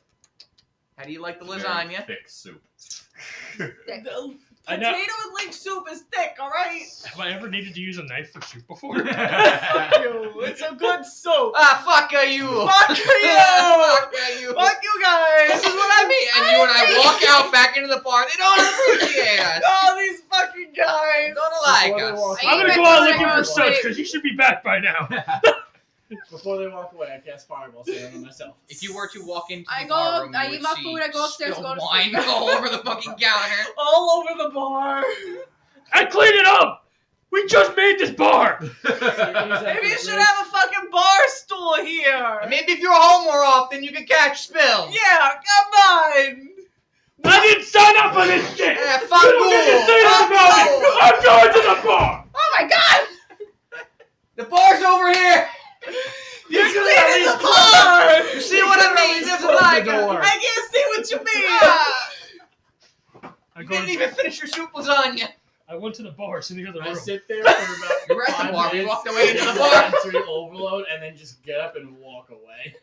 How do you like the Very lasagna? thick soup. The I know. Potato and leek soup is thick, alright? Have I ever needed to use a knife for soup before? Fuck you. It's a good soup. Ah, fuck you! Fuck you! Fuck you! Fuck you guys! This is what I mean. And you and I walk out back into the bar. They don't appreciate us. All these fucking guys! Don't like Before they us. walk I'm gonna I go bet out you looking I for was Such like- because he should be back by now. Before they walk away, I cast Fireball Slam on myself. If you were to walk into the I bar go, room, you I would eat my see food, I go upstairs, spilled go to wine sleep. all over the fucking counter. All over the bar. I cleaned it up. We just made this bar. Maybe you should have a fucking bar stool here. And maybe if you're home more often, you could catch spills. Yeah, come on. I didn't sign up for this shit. Yeah, fuck You don't get to say this Fool. about me. I'm going to the bar. Oh my god! The bar's over here. You're should at cleaning least the bar. You see what I mean? It doesn't close the like door. I can't see what you mean. Ah, I, you go didn't to- even finish your soup lasagna. I went to the bar. It's in the other I room. sit there for about You were at the 5 bar, we minutes, walked away into the get bar. sensory overload, and then just get up and walk away.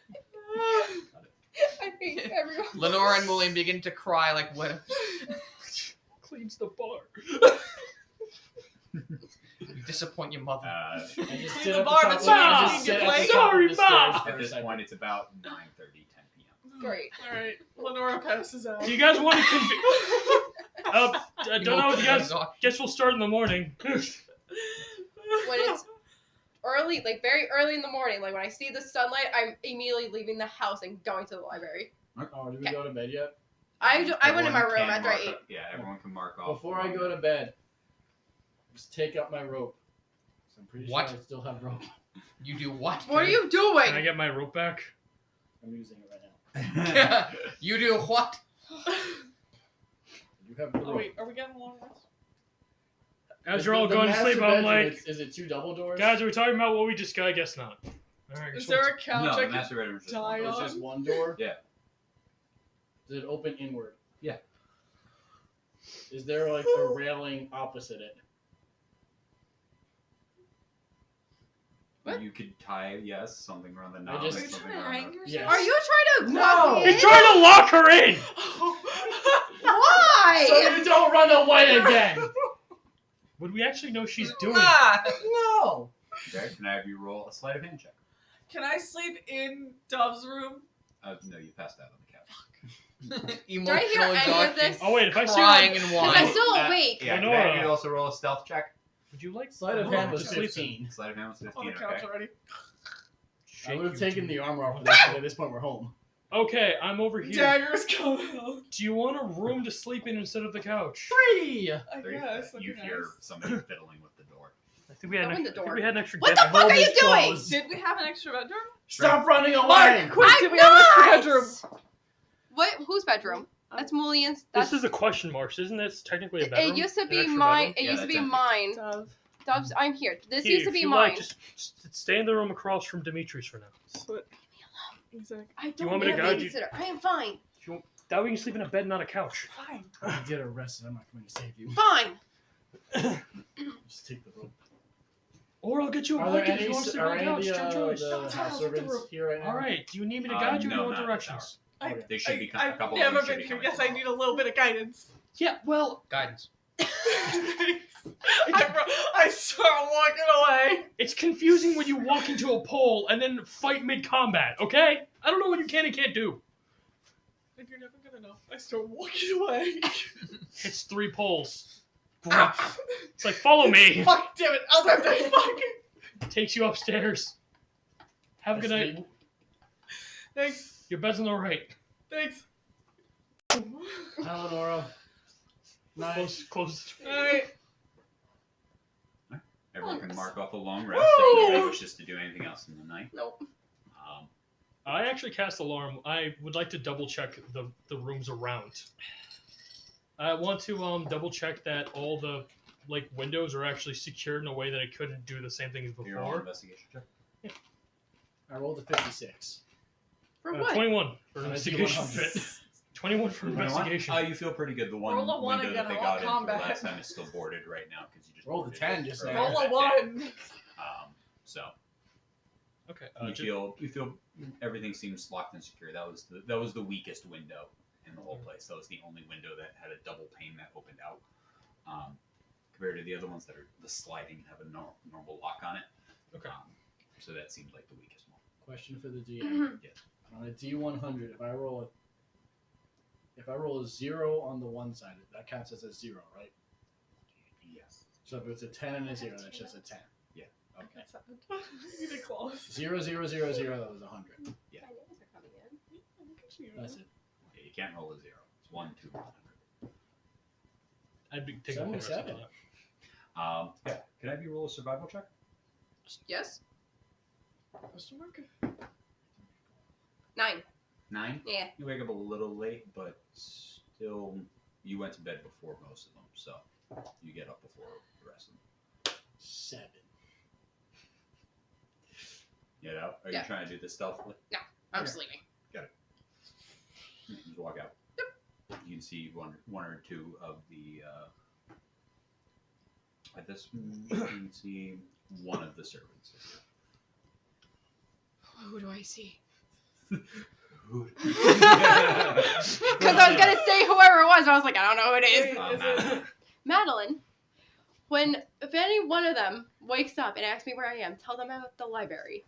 I hate everyone. Lenora and William begin to cry like widows. Cleans the bar. You disappoint your mother. I just Clean sit the at bar, top that's of- what I you just need sit to at the play. top of Sorry, the stairs Ma. for At a this second. point, it's about 9:30, 10 p.m. Great. Alright, Lenora passes out. Do you guys want to I don't know if you guys. God. Guess we'll start in the morning. When it's early, like very early in the morning, like when I see the sunlight, I'm immediately leaving the house and going to the library. Oh, did we go to bed yet? I went in my Everyone room can after I mark ate. up- Yeah, everyone can mark off. Before I go to bed, just take out my rope. 'Cause I'm pretty What? sure I still have rope. You do what? What are you Can I doing? get my rope back? I'm using it right now. You do what? You have the Oh rope. wait, are we getting long rest? As Is you're all the going to master sleep, I'm bedroom, like, is it 2 double doors? guys, are we talking about what we just got? I guess not. All right. Is guess there we'll- a couch No, I the can master bedroom is just die one. It's on? just one door? Yeah. Does it open inward? Yeah. Is there like a railing opposite it? What? You could tie, yes, something around the I knob. just- and Are you something trying to around hang the- yourself? Yes. Are you trying to No. lock me in? He's trying to lock her in. Why? So you don't run away again! Would we actually know she's doing? Ah. No! Okay, can I have you roll a sleight of hand check? Can I sleep in Dove's room? No, you passed out on the couch. Emotional Do I hear any of exhaustion. this? Oh wait, if I see Crying her, and Because I'm whining. still awake. Yeah, can I Lenora. have you also roll a stealth check? would you like Sleight of Oh, hand was to sleep in? 15. Sleight of hand was 15, On the couch okay. already. I would have Shake taken you. the armor off of this, but at this point we're home. Okay, I'm over here. Daggers come out. Do you want a room to sleep in instead of the couch? 3! I There guess. you that'd be hear nice. somebody fiddling with the door. I think we had, Open an, the I think door. we had an extra What guest. the fuck are you doing? Closed. Did we have an extra bedroom? Stop running away! Mark, quick, I'm did we have an extra not! bedroom? What? Whose bedroom? That's Mullian's. That's, This is a question marks, isn't this technically a it bedroom? used to An be extra mine. bedroom? It Yeah, used to be that's mine. Dove. Doves, I'm here. This Here, used to if be you mine. like, just stay in the room across from Demetrius for now. Split. Exactly. I you don't want me need to a guide you? babysitter. I am fine. That way you can sleep in a bed, not a couch. Fine. If you get arrested, I'm not coming to save you. Fine. Just take the rope. Or I'll get you a Are there blanket if any, you want to sleep are on the any couch. of It's your choice. the No, house I'll take the servants rope. here right now? All right. Do you need me to guide you no, in what not directions? Okay. They should be a I've couple never of them should been be here. coming Yes, I along. need a little bit of guidance. Yeah. Well, Guidance. I start walking away. it's confusing when you walk into a pole and then fight mid-combat. Okay? I don't know what you can and can't do. And you're never gonna know. I start walking away. It's 3 poles. Great. It's like follow me. Fuck, damn it. I'll have to fucking. Takes you upstairs. Have a good night. Asleep. Thanks. Your bed's on the right. Thanks. Eleonora. Nice. Close. Alright. Everyone can mark off a long rest if nobody wishes to do anything else in the night. Nope. I actually cast alarm. I would like to double check the rooms around. I want to double check that all the windows are actually secured in a way that it couldn't do the same thing as Your own before. investigation check. I rolled a 56. For what? 21 for And I see investigation. 100. 21 for investigation. You feel pretty good. The one Roll a one window and that get they a got into combat. last time is still boarded right now because you just Rolled a boarded 10 it just earlier now. Roll a that day. 1. So Okay. you feel everything seems locked and secure. That was the weakest window in the whole place. That was the only window that had a double pane that opened out. compared to the other ones that are the sliding have a normal lock on it. Okay. So that seemed like the weakest one. Question for the DM. Yes. On a D100, if I roll a 0 on the one side, that counts as a 0, right? Yes. So if it's a 10 and a 0, that's just a 10. Okay. You did close. 0, 0, 0, 0, that was 100. My names are coming in. That's it. Yeah, you can't roll a 0. It's 1, 2, 100. I'd be taking the rest of 77. that. Yeah. Can I have you roll a survival check? Yes. Question mark? 9. 9. Yeah. You wake up a little late, but still, you went to bed before most of them, so you get up before the rest of them. 7. Get out? Are Yeah. you trying to do this stealthily? I'm Okay. sleeping. You just walk out. You can see one or two of the. At this, you can see one of the servants. Who do I see? Who? Because I was gonna say whoever it was, I was like, I don't know who it is. Wait, is Madeline. it? Madeline. If any one of them wakes up and asks me where I am, tell them I'm at the library,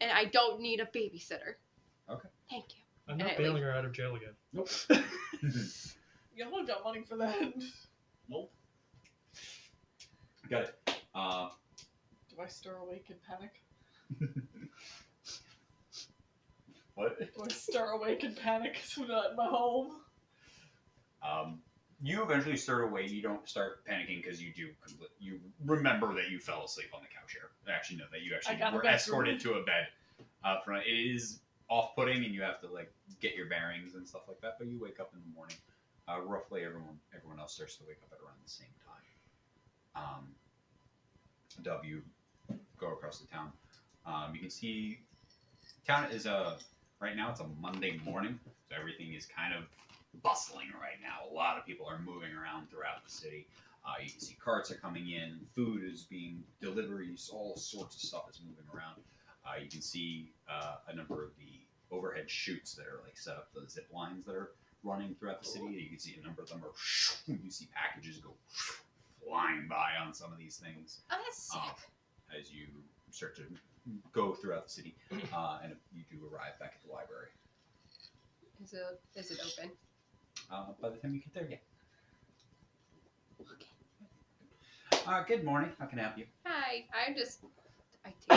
and I don't need a babysitter. Okay. Thank you. I'm not And bailing her out of jail again. Nope. Y'all don't got money for that. Nope. Got it. Do I stir awake in panic? What? Do I stir awake in panic because I'm not in my home? You eventually start away. You don't start panicking because you remember that you fell asleep on the couch here. Actually, no, that you actually I got a were bedroom. escorted to a bed. It is off-putting, and you have to like get your bearings and stuff like that. But you wake up in the morning. Roughly, everyone else starts to wake up at around the same time. Dub, you go across the town. You can see town is right now it's a Monday morning, so everything is kind of bustling right now. A lot of people are moving around throughout the city. You can see carts are coming in, food is being deliveries, all sorts of stuff is moving around. You can see a number of the overhead chutes that are like set up, the zip lines that are running throughout the city. You can see a number of them are. You see packages go flying by on some of these things. Oh, that's sick. As you start to go throughout the city, and you do arrive back at the library. Is it open? By the time you get there, yeah. Okay. Good morning. How can I help you? Hi. I take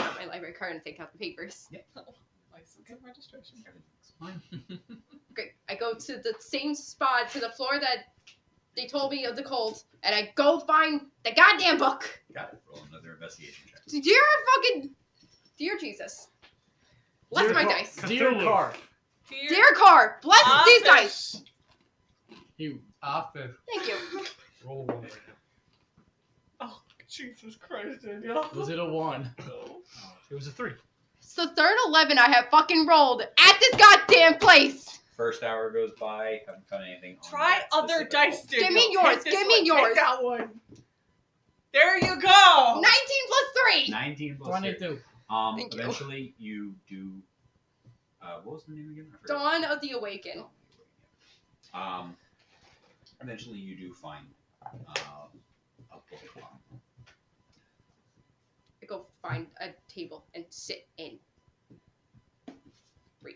out my library card and take out the papers. License and registration. Everything's fine. Great. I go to the same spot, to the floor that they told me of the cold, and I go find the goddamn book. Got it. Roll another investigation check. Dear Jesus. Bless my dice. Dear car. Dear car, bless these dice. You. Office. Thank you. Roll a 1 right now. Oh, Jesus Christ, Daniel. Was it a 1? No. It was a 3. It's the third 11 I have fucking rolled at this goddamn place. First hour goes by. Haven't found anything. On Try that other specific dice, roll. Daniel. Give me Take yours, this give me one, yours. Take that one. There you go. 19 plus 3. 19 plus 3. 22. Thank you. Eventually, you do. What was the name again? I forgot. Dawn of the Awakened. Eventually, you do find a book. I go find a table and sit and read.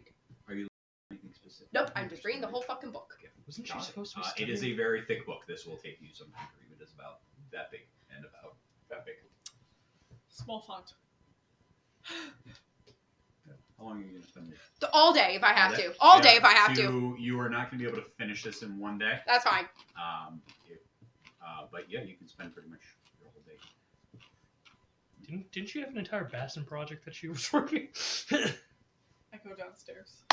Anything specific? Nope, I'm just reading the whole fucking book. Okay. Wasn't she Got it. supposed to be It is a studying? very thick book. This will take you some time to read. It is about that big and about that big. Small font. How long are you going to spend it? All day if I have All day? to. All Yeah, day if I have to. You are not going to be able to finish this in one day. That's fine. But yeah, you can spend pretty much your whole day. Didn't she have an entire Bassin project that she was working? I go downstairs.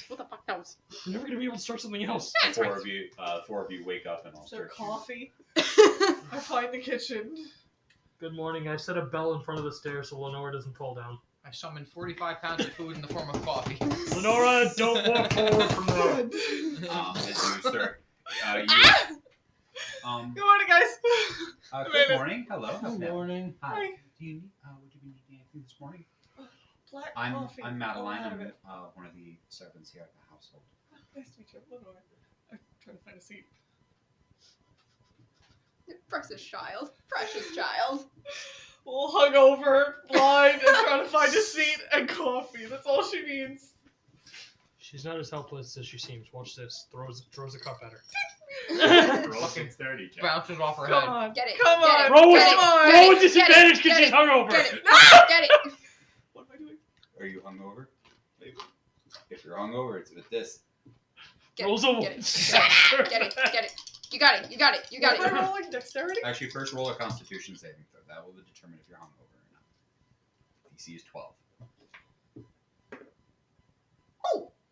What the fuck knows? You're never gonna be able to start something else. That's Four right. of you wake up and all Is there start. coffee? I find the kitchen. Good morning. I set a bell in front of the stairs so Lenora doesn't fall down. I summoned 45 pounds of food in the form of coffee. Lenora, don't walk forward from there. As you start. Good morning, guys. Good morning. Hello. How Good can I help? morning. Hi. Hi. Do you need? Would you be needing anything this morning? Black I'm coffee. Madeline. Oh, I'm one of the servants here at the household. Nice to meet you. Lenore. I try to find a seat. Precious child. Precious child. Well, hungover, blind, and trying to find a seat and coffee. That's all she needs. She's not as helpless as she seems. Watch this. Throws a cup at her. Roll 630 check. Bounces off her Come head. on. Get it. Come get on. It, Roll with get it. it, on. get Roll it, with disadvantage get because it, she's hungover. Get it. Get it. What am I doing? Are you hungover? If you're hungover, it's with this. Get Rolls it. a Get it. Get it. Get it. You got it. You got it. You got What am I it. rolling? Dexterity? Actually, first roll a Constitution saving throw. That will determine if you're hungover or not. DC is 12.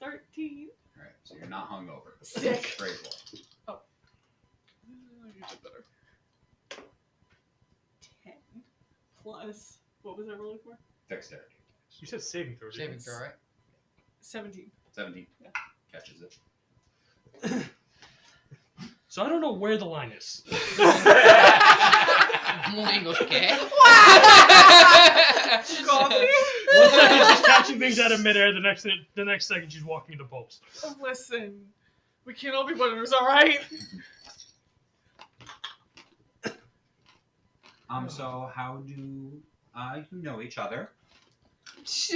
13. Alright, so you're not hungover. Sick. Straight roll. You did better. 10 plus. What was I rolling for? Dexterity. You said saving throw. didn't Saving you? throw, right? 17. 17. Yeah. Catches it. So I don't know where the line is. Muy English, ¿qué? Coffee? One second she's catching things out of midair. The next second she's walking into poles. Oh, listen. We can't all be winners, alright? So how do you know each other?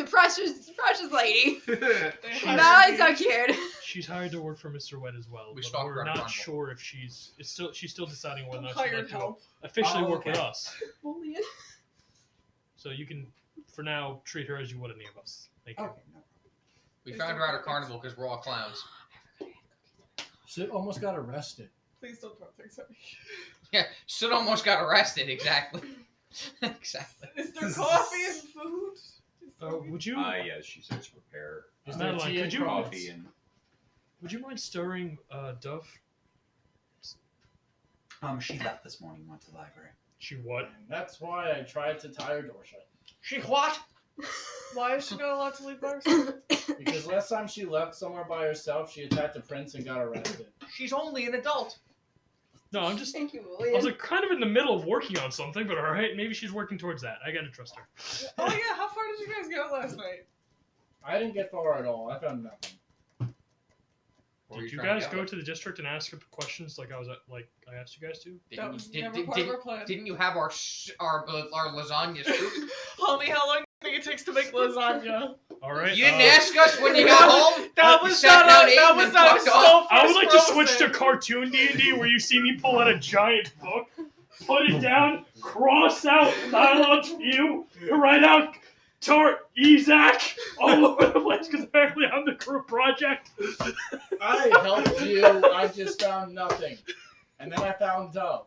Precious lady. She's- No, it's so cute. She's hired to work for Mr. Wet as well. We but stalked her we're at a not carnival. sure if she's still deciding whether or not she'd Hired like to help. officially Oh, work with okay. us. Bullion. So you can, for now, treat her as you would any of us. Thank you. Okay, no problem. We found her at a carnival because we're all clowns. Sid almost got arrested. Please don't throw things at me. Yeah, Sid almost got arrested, exactly. Exactly. Is there coffee and food? Would you, Yeah, she says prepare Is there Madeline, tea could and you- crumpets? coffee and would you mind stirring Dove? she left this morning, went to the library. She what? And that's why I tried to tie her door shut. She what? Why is she not allowed to leave by herself? Because last time she left somewhere by herself, she attacked a prince and got arrested. She's only an adult. No, I'm just. Thank you, I was William. like kind of in the middle of working on something, but all right, maybe she's working towards that. I gotta trust her. Oh yeah, how far did you guys get last night? I didn't get far at all. I found nothing. What were Did you trying guys get go with? to the district and ask her questions like I asked you guys to? That was never part of our plan. Didn't you have our lasagna soup? Homie, how long do you think it takes to make lasagna? All right. You didn't ask us when you got home. That You was sat not down, a, ate, that and was then not a fucked off. stove. I would like to switch to frozen. cartoon D&D where you see me pull out a giant book, put it down, cross out dialogue view, write out Tart, Ezak, all over the place because apparently I'm the crew project. I helped you. I just found nothing. And then I found Dove.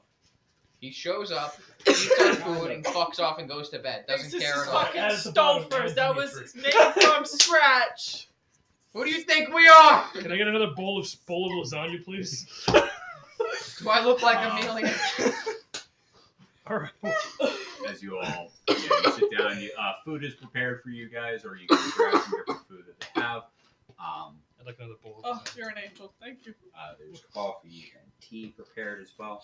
He shows up, eats our food, and fucks off and goes to bed. Doesn't This care is at all. fucking That is the bottom Stouffer's. line, That Dimitri. was made from scratch. Who do you think we are? Can I get another bowl of lasagna, please? Do I look like I'm alien? All right. As you all, you sit down. Food is prepared for you guys, or you can grab some different food that they have. I'd like another bowl. Oh, Of lasagna. you're an angel. Thank you. There's coffee and tea prepared as well.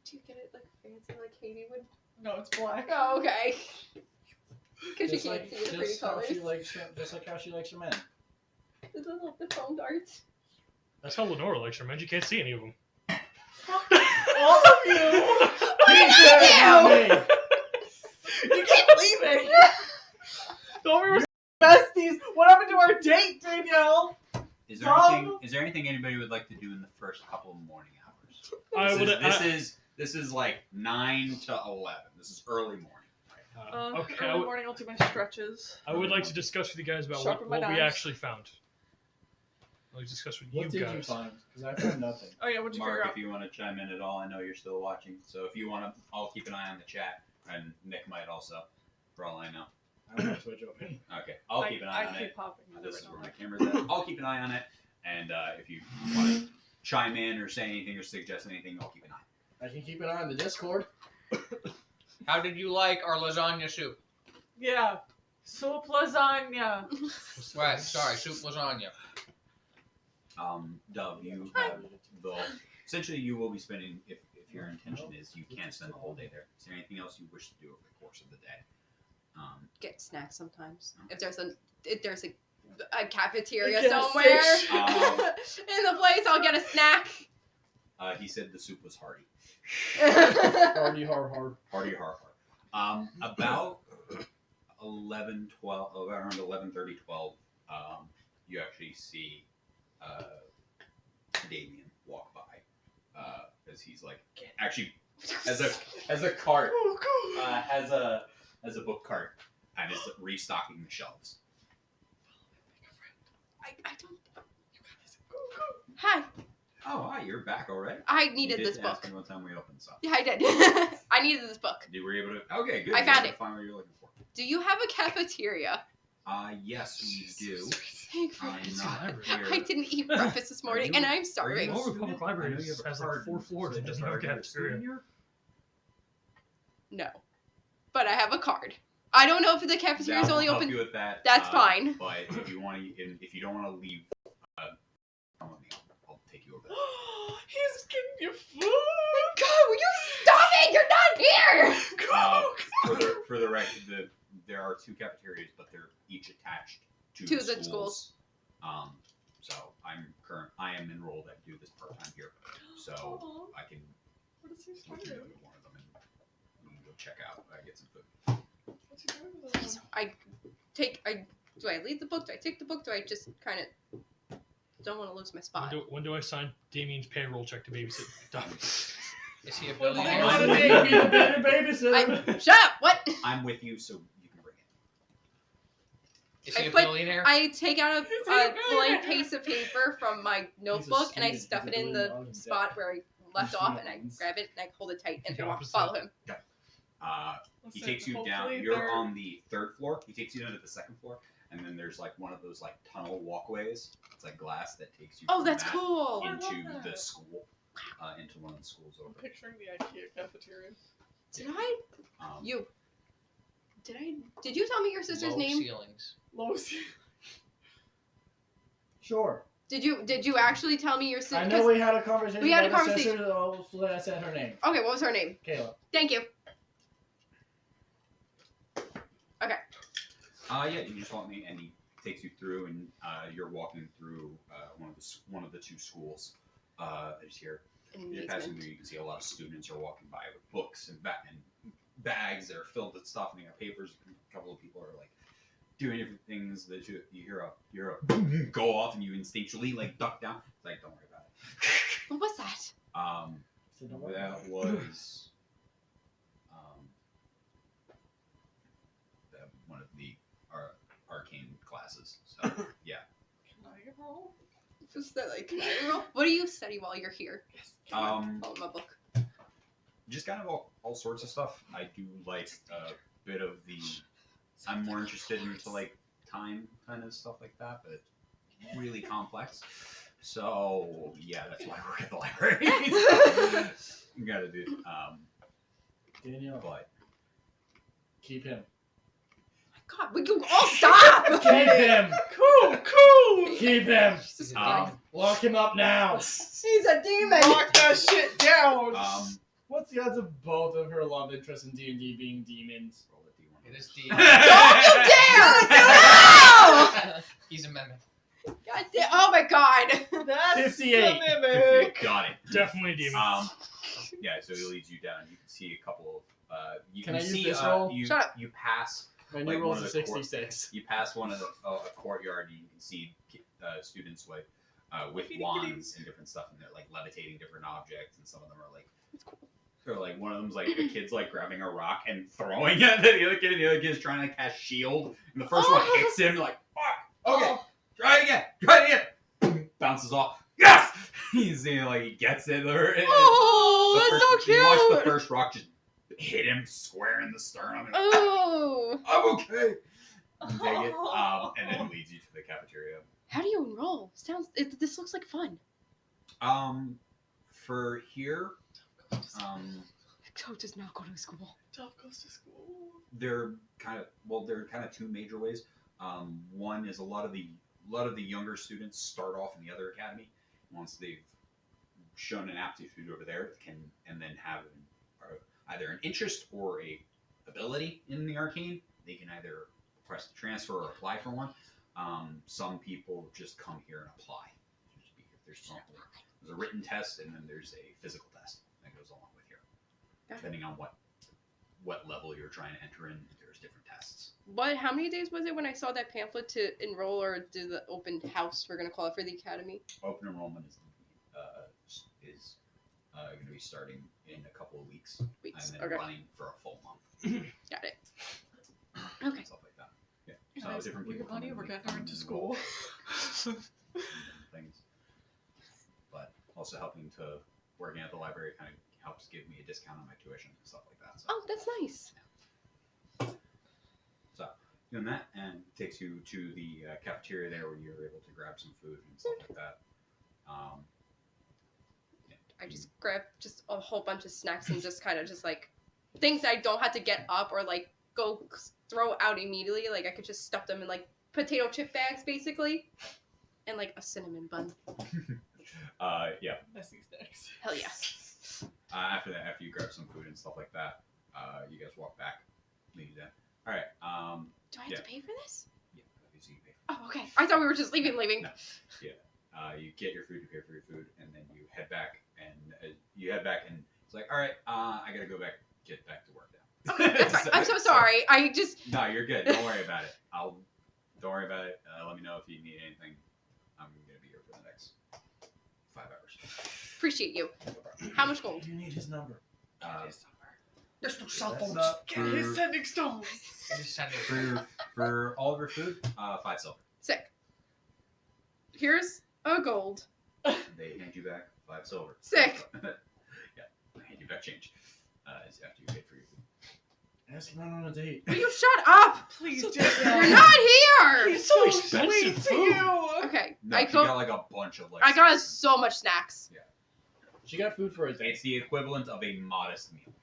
Do you get it like fancy like Katie would? No, it's black. Oh, okay. Because you Just can't like, see the pretty just how colors. she likes, just like how she likes her men. The little the foam darts. That's how Lenora likes her, man. You can't see any of them. All of you. Look You keep leaving. Don't we were besties? What happened to our date, Danielle? Is there Tom? anything anybody would like to do in the first couple of morning hours? I would. This is like 9 to 11. This is early morning. Okay. Early morning, I'll do my stretches. I would like to discuss with you guys about Sharpen my what we knives. actually found. I'd like to discuss with What you did you guys. find? Because I found nothing. Oh yeah, what'd you Mark, figure out? if you want to chime in at all, I know you're still watching. So if you want to, I'll keep an eye on the chat, and Nick might also, for all I know. I don't have Twitch open. Okay, I'll keep an eye on I keep it. popping. This is where my camera's at. I'll keep an eye on it, and if you want to chime in or say anything or suggest anything, I'll keep an eye. I can keep an eye on the Discord. How did you like our lasagna soup? Yeah. Soup lasagna. Right, sorry, soup lasagna. Dove, you have the. Essentially, you will be spending, if your intention is you can spend the whole day there. Is there anything else you wish to do over the course of the day? Get snacks sometimes. If there's a cafeteria A gas somewhere station. in the place, I'll get a snack. He said the soup was hearty. Hardy, hard. Hearty, hard. About 11, 12, around 11:30, 12, you actually see Damien walk by. As he's like, actually, as a cart, has a book cart, and is restocking the shelves. I don't. Hi. Oh, hi, you're back already. I You needed did this ask book. me what time we opened, so. Yeah, I did. I needed this book. You were able to. Okay, good. I You found were able it. to find what you're looking for. Do you have a cafeteria? Yes, we do. Thank I'm goodness. not here. I didn't eat breakfast this morning, and I'm starving. Old Republic Library has like 4 floors and doesn't have a cafeteria. No, but I have a card. I don't know if the cafeteria is That will only help open. you with that. That's fine. But if you want to, if you don't want to leave, come with me. I'll take you over there. He's getting you food. God, will you stop it? You're not here. For the record, there are 2 cafeterias, but they're each attached to To the the schools. So I am enrolled. I do this part time here, so Aw, I can what is he we can starting? go to one of them and we can go check out. I get some food. What's he doing with them? Do I leave the book? Do I take the book? Do I just kind of don't want to lose my spot? When do I sign Damien's payroll check to babysit? Done. Is he a Well, they billionaire? gotta Be the better babysitter. Shut up! What? I'm with you, so you can bring it. Is he I a put- billionaire? I take out Is he a a blank billionaire? piece of paper from my notebook and I stuff it in the spot where I left off, and I grab it and I hold it tight and The I opposite. follow him. He Listen, takes you down. hopefully You're they're- on the 3rd floor. He takes you down to the 2nd floor, and then there's like one of those like tunnel walkways. It's like glass that takes you. Oh, from that's that cool. I love Into the that. school, into one of the schools I'm over. picturing the IKEA cafeteria. Did I? Um, Did you tell me your sister's Low name? ceilings. Low Sure. Did you actually tell me your sister? I know we had a conversation. We had a about the conversation. sister, so I said her name. Okay, what was her name? Kayla. Thank you. yeah, you just want me, and he takes you through, and you're walking through one of the 2 schools. There's here. You're passing Amazement. through. You can see a lot of students are walking by with books and bags that are filled with stuff, and they got papers. A couple of people are like doing different things. That you hear a boom go off, and you instinctually like duck down. It's like, don't worry about it. What was that? So don't worry That about it. was one of the arcane classes. So yeah. Can I roll? Just that, like, can I roll? What do you study while you're here? Yes. Follow my book. Just kind of all sorts of stuff. I do like a bit of the. I'm more interested into like time kind of stuff like that, but really complex. So yeah, that's why I work at the library. You gotta do. Danielle, But keep him. God, would you all stop? Keep him. Cool. Keep him. Jesus Um, Christ. Lock him up now. He's a demon. Lock that shit down. What's the odds of both of her love interests in D&D being demons? roll a D1. It is D. Don't you dare! No! He's a mimic. God damn. Oh my god. That's 58. a mimic. Got it. Definitely demon. Yeah, so he leads you down. You can see a couple of. You Can can I use see. this roll? You Shut up. you pass. My new Like roll's one a of the court- 66. You pass one of the a courtyard, and you can see students with wands and different stuff, and they're like levitating different objects, and some of them are like. So like one of them's like the kid's like grabbing a rock and throwing it at the other kid, and the other kid's trying to cast shield, and the first one hits him like, fuck, okay, try it again, bounces off, yes, he's like he gets it. Oh, that's so You watch the cute. first rock just hit him square in the sternum. And, Oh. I'm okay. You take it, and then leads you to the cafeteria. How do you enroll? This looks like fun. For here, Joe does not go to school. Dove goes to school. there are kind of 2 major ways. One is a lot of the younger students start off in the other academy. Once they've shown an aptitude over there, and then have either an interest or a ability in the arcane. They can either request a transfer or apply for one. Some people just come here and apply. Just be here. There's a written test, and then there's a physical test that goes along with here. Okay. Depending on what level you're trying to enter in, there's different tests. How many days was it when I saw that pamphlet to enroll or do the open house, we're going to call it, for the academy? Open enrollment is going to be starting in a couple of weeks, Weeks. and then Okay. running for a full month. Got it. Okay. Stuff like that. Yeah. So Guys, different we people could money come in we're and getting her into enroll school. things, but also helping to working at the library kind of helps give me a discount on my tuition and stuff like that. So, Oh, that's nice. so doing that and takes you to the cafeteria there where you're able to grab some food and stuff like that. I just grab just a whole bunch of snacks and just kind of just like things I don't have to get up or like go throw out immediately. Like I could just stuff them in like potato chip bags basically, and like a cinnamon bun. Yeah. Messy snacks. Hell yes. After that, after you grab some food and stuff like that, you guys walk back. Leave you there. All right. Do I have Yeah. to pay for this? Yeah. Obviously you pay. Oh, okay. I thought we were just leaving. No. You get your food, you pay for your food, and then you head back. And it's like, all right, I gotta go back, get back to work now. Okay, that's fine. I'm so sorry. I just No, you're good. Don't worry about it. Don't worry about it. Let me know if you need anything. I'm gonna be here for the next 5 hours. appreciate you. No problem. How much gold? You need his number. There's no cell That's phones. not- Get his sending stones. Just send it. For all of your food, 5 silver. Sick. Here's a gold. They hand you back 5 silver. Sick. Yeah, they hand you back change. After you paid for your food. Ask him out on a date. Will you shut up? Please, You're Danielle. not here. He's so so expensive sweet to food. you. Okay. No, I she go. got like a bunch of like. I got us so much snacks. She got food for a date. It's the equivalent of a modest meal.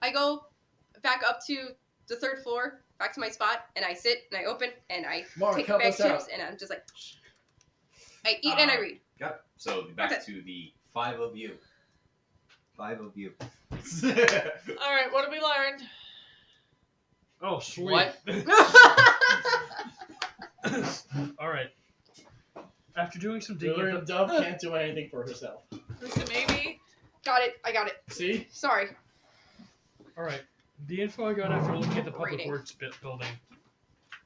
I go back up to the 3rd floor, back to my spot, and I sit and I open and I Mark, take help back us chips out. and I'm just like, I eat and I read. Got it. So back Okay. to the 5 of you. 5 of you. All right, what have we learned? Oh, sweet. What? All right. After doing some Diller digging, and Dove can't do anything for herself. Mr. Maybe. Got it. I got it. See? Sorry. all right. The info I got after looking at the public Rating. works building,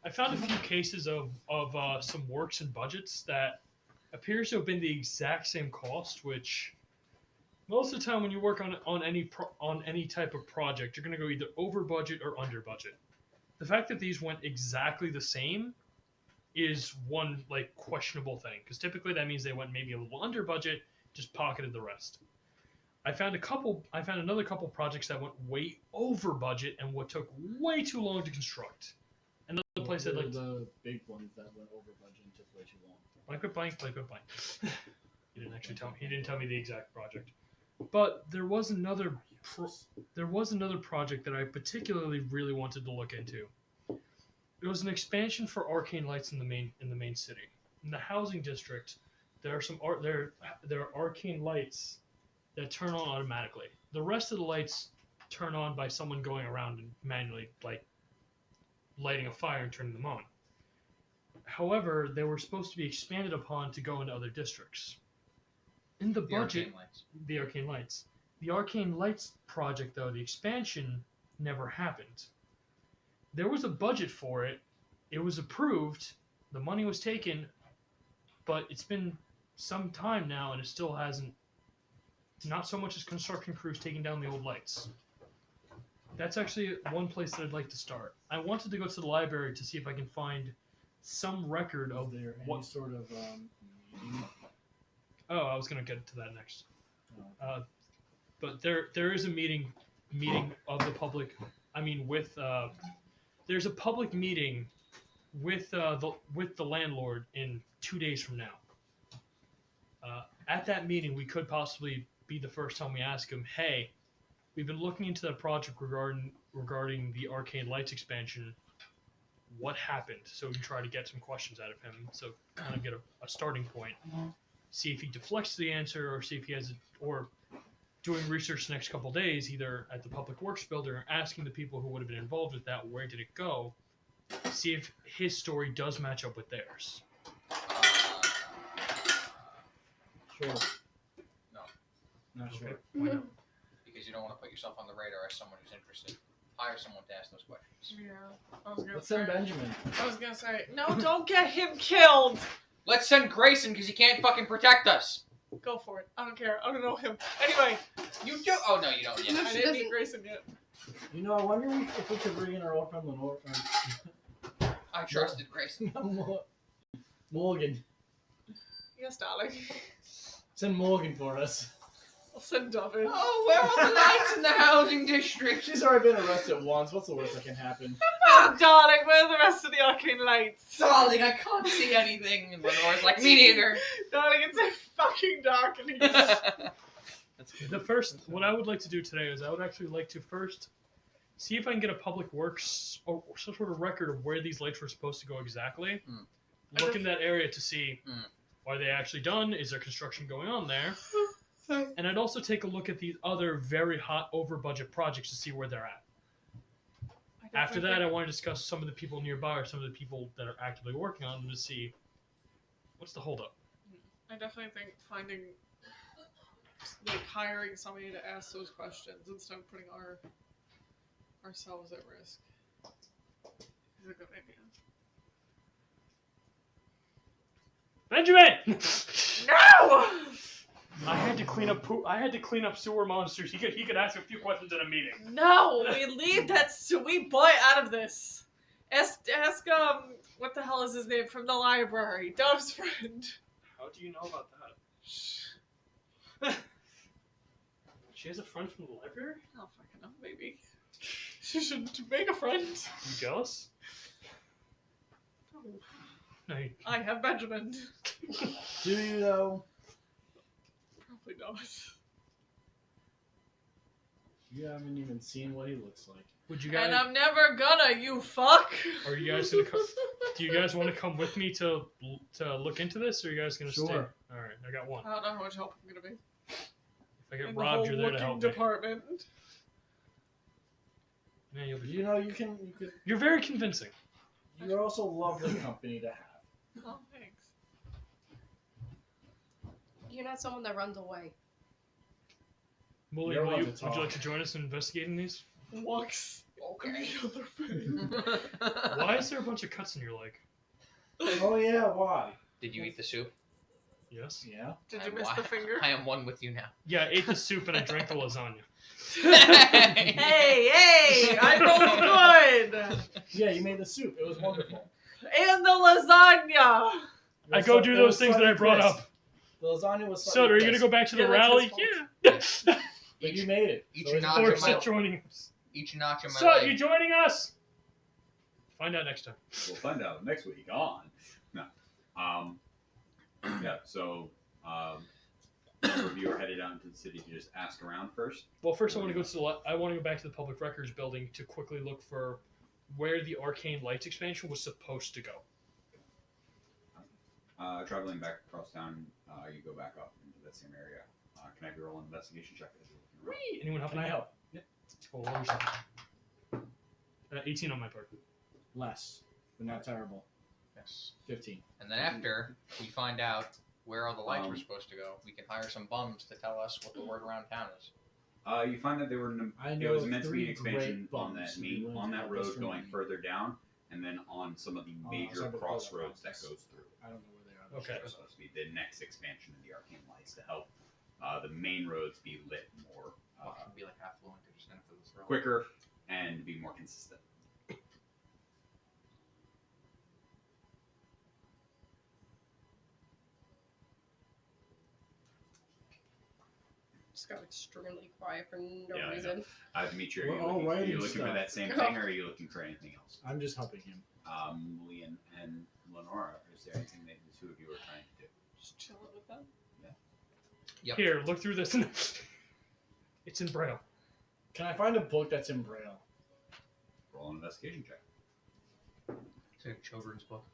I found a few cases of some works and budgets that appears to have been the exact same cost. Which most of the time, when you work on any type of project, you're going to go either over budget or under budget. The fact that these went exactly the same is one like questionable thing, because typically that means they went maybe a little under budget, just pocketed the rest. I found another couple projects that went way over budget and what took way too long to construct. Another place I'd What like were to the big ones that went over budget and took way too long. blank. He didn't actually tell me. He didn't tell me the exact project. But there was another project that I particularly really wanted to look into. It was an expansion for arcane lights in the main city. In the housing district, there are arcane lights that turn on automatically. The rest of the lights turn on by someone going around and manually like lighting a fire and turning them on. However, they were supposed to be expanded upon to go into other districts. In the The budget, arcane lights. the arcane lights. The arcane lights project, though, the expansion never happened. There was a budget for it. It was approved. The money was taken, but it's been some time now, and it still hasn't. Not so much as construction crews taking down the old lights. That's actually one place that I'd like to start. I wanted to go to the library to see if I can find some record of Is there any what. sort of meeting? Oh, I was gonna get to that next. Uh, But there is a meeting of the public. I mean, there's a public meeting with the landlord in 2 days from now. At that meeting, we could possibly be the first time we ask him, "Hey, we've been looking into that project regarding the arcane lights expansion. What happened?" So we can try to get some questions out of him. So kind of get a starting point. See if he deflects the answer, or see if he has, or doing research the next couple days, either at the Public Works Building or asking the people who would have been involved with that, where did it go? See if his story does match up with theirs. sure. Not Okay. sure. Why not? Because you don't want to put yourself on the radar as someone who's interested. Hire someone to ask those questions. Yeah, I was gonna Let's say. send Benjamin. I was gonna say, no, don't get him killed. Let's send Grayson because he can't fucking protect us. Go for it. I don't care. I don't know him. Anyway, You do? Oh no, you don't. Yeah. I She didn't meet doesn't- Grayson yet. You know, I wonder if we could bring in our old friend Lenore. I trusted Grayson. Morgan. Yes, darling. Send Morgan for us. I'll send David. Oh, where are the lights in the housing district? She's already been arrested once. What's the worst that can happen? Oh, darling, where are the rest of the arcane lights? Darling, I can't see anything. And Lenore's like, me neither. Darling, it's so fucking dark in here. That's good. The first, what I would like to do today is I would actually like to first see if I can get a public works or some sort of record of where these lights were supposed to go exactly. Mm. Look in that area to see Mm. are they actually done? Is there construction going on there? And I'd also take a look at these other very hot over budget projects to see where they're at. After that, I want to discuss some of the people nearby or some of the people that are actively working on them to see what's the holdup. I definitely think finding, like, hiring somebody to ask those questions instead of putting ourselves at risk is a good idea. Benjamin! No! I had to clean up I had to clean up sewer monsters. He could ask a few questions in a meeting. No! We leave that sweet boy out of this. Ask what the hell is his name from the library? Dove's friend. How do you know about that? She has a friend from the library? I don't fucking know, maybe. She should make a friend. You jealous? No, I have Benjamin. Do you though? Probably not. You haven't even seen what he looks like. would you And guys? I'm never gonna, you fuck! Are you guys gonna come? Do you guys want to come with me to look into this, or are you guys gonna stay? Sure. All right, I got one. I don't know how much help I'm gonna be. If I get In robbed, the you're whole there to looking help me. department. Yeah, you'll be. You know, you could. You're very convincing. You're also lovely company to have. Oh, thanks. You're not someone that runs away. Wooly, You're would allowed you to talk. like to join us in investigating these? Walks Okay. the other way. Why is there a bunch of cuts in your leg? Oh yeah, why? Did you eat the soup? Yes. Yeah. Did I you am miss the finger? I am one with you now. Yeah, I ate the soup and I drank the lasagna. Hey, I rolled good! Yeah, you made the soup. It was wonderful. And the lasagna! It I was go so- do it those was things that I slightly brought crisp. up. The lasagna was. So, slightly are you gonna crisp, go back to the Yeah, that's rally? his Yeah. But you made it. Each So it's- notch Or in my Seth joining us. each notch in my So, leg. you joining us? Find out next time. We'll find out next week on. No. Yeah, so a number of you are headed out into the city to just ask around first. Well, first I want to go to I want to go back to the public records building to quickly look for where the arcane lights expansion was supposed to go. Traveling back across town, you go back up into that same area. Can I have you roll an investigation check as you're looking around? Whee! Anyone help Can I me? help? Oh, what was that? 18 on my part. Less, but not terrible. Yes. 15. And then after we find out where all the lights were Um, supposed to go, we can hire some bums to tell us what the word around town is. You find that I it know was meant to be an three expansion great on that bumps who be willing on to that help us road from going me. further down, and then on some of the Oh, major sorry, but crossroads that hold on. goes through. I don't know where they are. Okay. It's supposed to be the next expansion of the arcane lights to help the main roads be lit more Well, it can be like affluent or just enter this road. quicker and be more consistent. Just got extremely quiet for no Yeah, I know. reason. Demetri, We're all are you writing looking for stuff. that same thing, or are you looking for anything else? I'm just helping him. Lee and Lenora, is there anything that the two of you are trying to do? Just chilling with them. Yep. Here, look through this. It's in Braille. Can I find a book that's in Braille? Roll an investigation check. It's a children's book.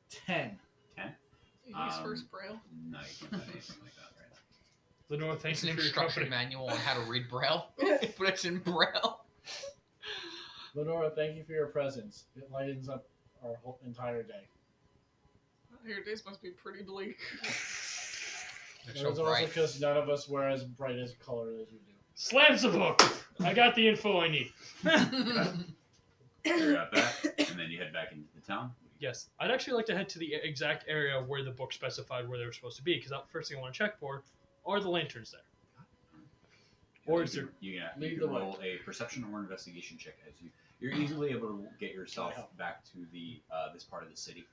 10. Amy's Um, first braille. No, you can't find anything like that right now. Lenore, thank It's you an for your instruction company. manual on how to read Braille, but it's in Braille. Lenora, thank you for your presence. It lightens up our whole entire day. Your days must be pretty bleak. They're It so was also bright. because none of us wear as bright as color as you do. Slams the book. I got the info I need. Figure out that, and then you head back into the town. Yes, I'd actually like to head to the exact area where the book specified where they were supposed to be, because the first thing I want to check for are the lanterns there. Or is there? You Lead can the way. roll a perception or investigation check as you're easily able to get yourself back to the this part of the city.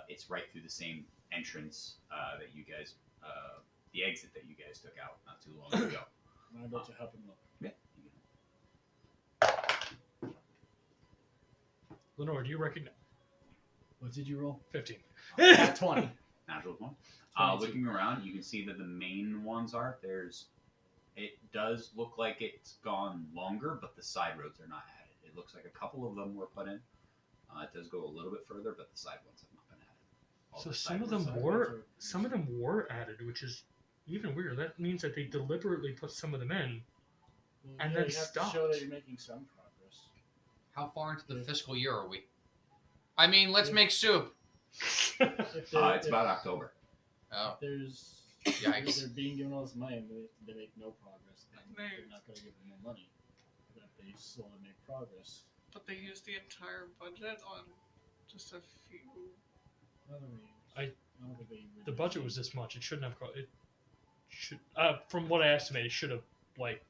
It's right through the same entrance that you guys, the exit that you guys took out not too long ago. I'm able to help him look. Yeah. Lenore, do you recognize? What did you roll? 15. 20. Natural one. 22. Looking around, you can see that the main ones are there's. It does look like it's gone longer, but the side roads are not added. It looks like a couple of them were put in. It does go a little bit further, but the side ones have not been added. All So the some side of roads them are- were added, which is even weirder. That means that they deliberately put some of them in. And then you have stopped. to show that you're making some progress. How far into the Yeah. fiscal year are we? I mean, let's Yeah. make soup. If they're, It's about October. Oh, there's Yikes. they're being given all this money and they make no progress, then Right. they're not going to give them more money. But if they slowly make progress, But they used the entire budget on just a few. I don't think they The budget was this much. It shouldn't have. It should. From what I estimate, it should have. Like,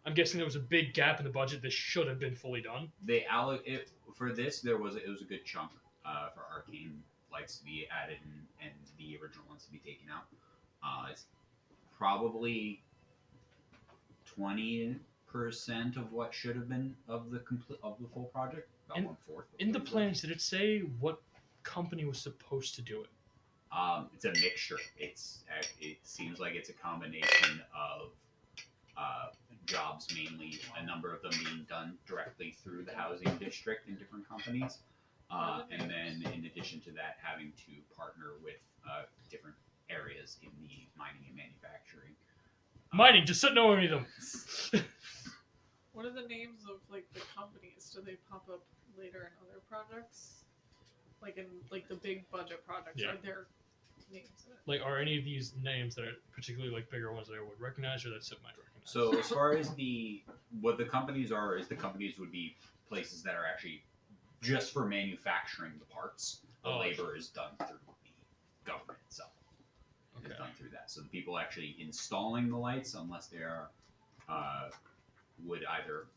I'm guessing there was a big gap in the budget. This should have been fully done. They it for this. It was a good chunk for arcane lights to be added and the original ones to be taken out. It's probably 20% of what should have been of the full project. About In- 1/4. In the plans, did it say what company was supposed to do it? It's a mixture. It seems like it's a combination of jobs, mainly a number of them being done directly through the housing district in different companies, and then in addition to that, having to partner with different areas in the mining and manufacturing. Mining. Just don't know any of them. What are the names of like the companies? Do they pop up later in other projects? Like in like the big budget projects, Yeah. are there names in it? Like, are any of these names that are particularly like bigger ones that I would recognize, or that Sip might recognize? So as far as what the companies are, is the companies would be places that are actually just for manufacturing the parts. The Oh. labor is done through the government itself. Okay. Is done through that. So the people actually installing the lights, unless they are, would either,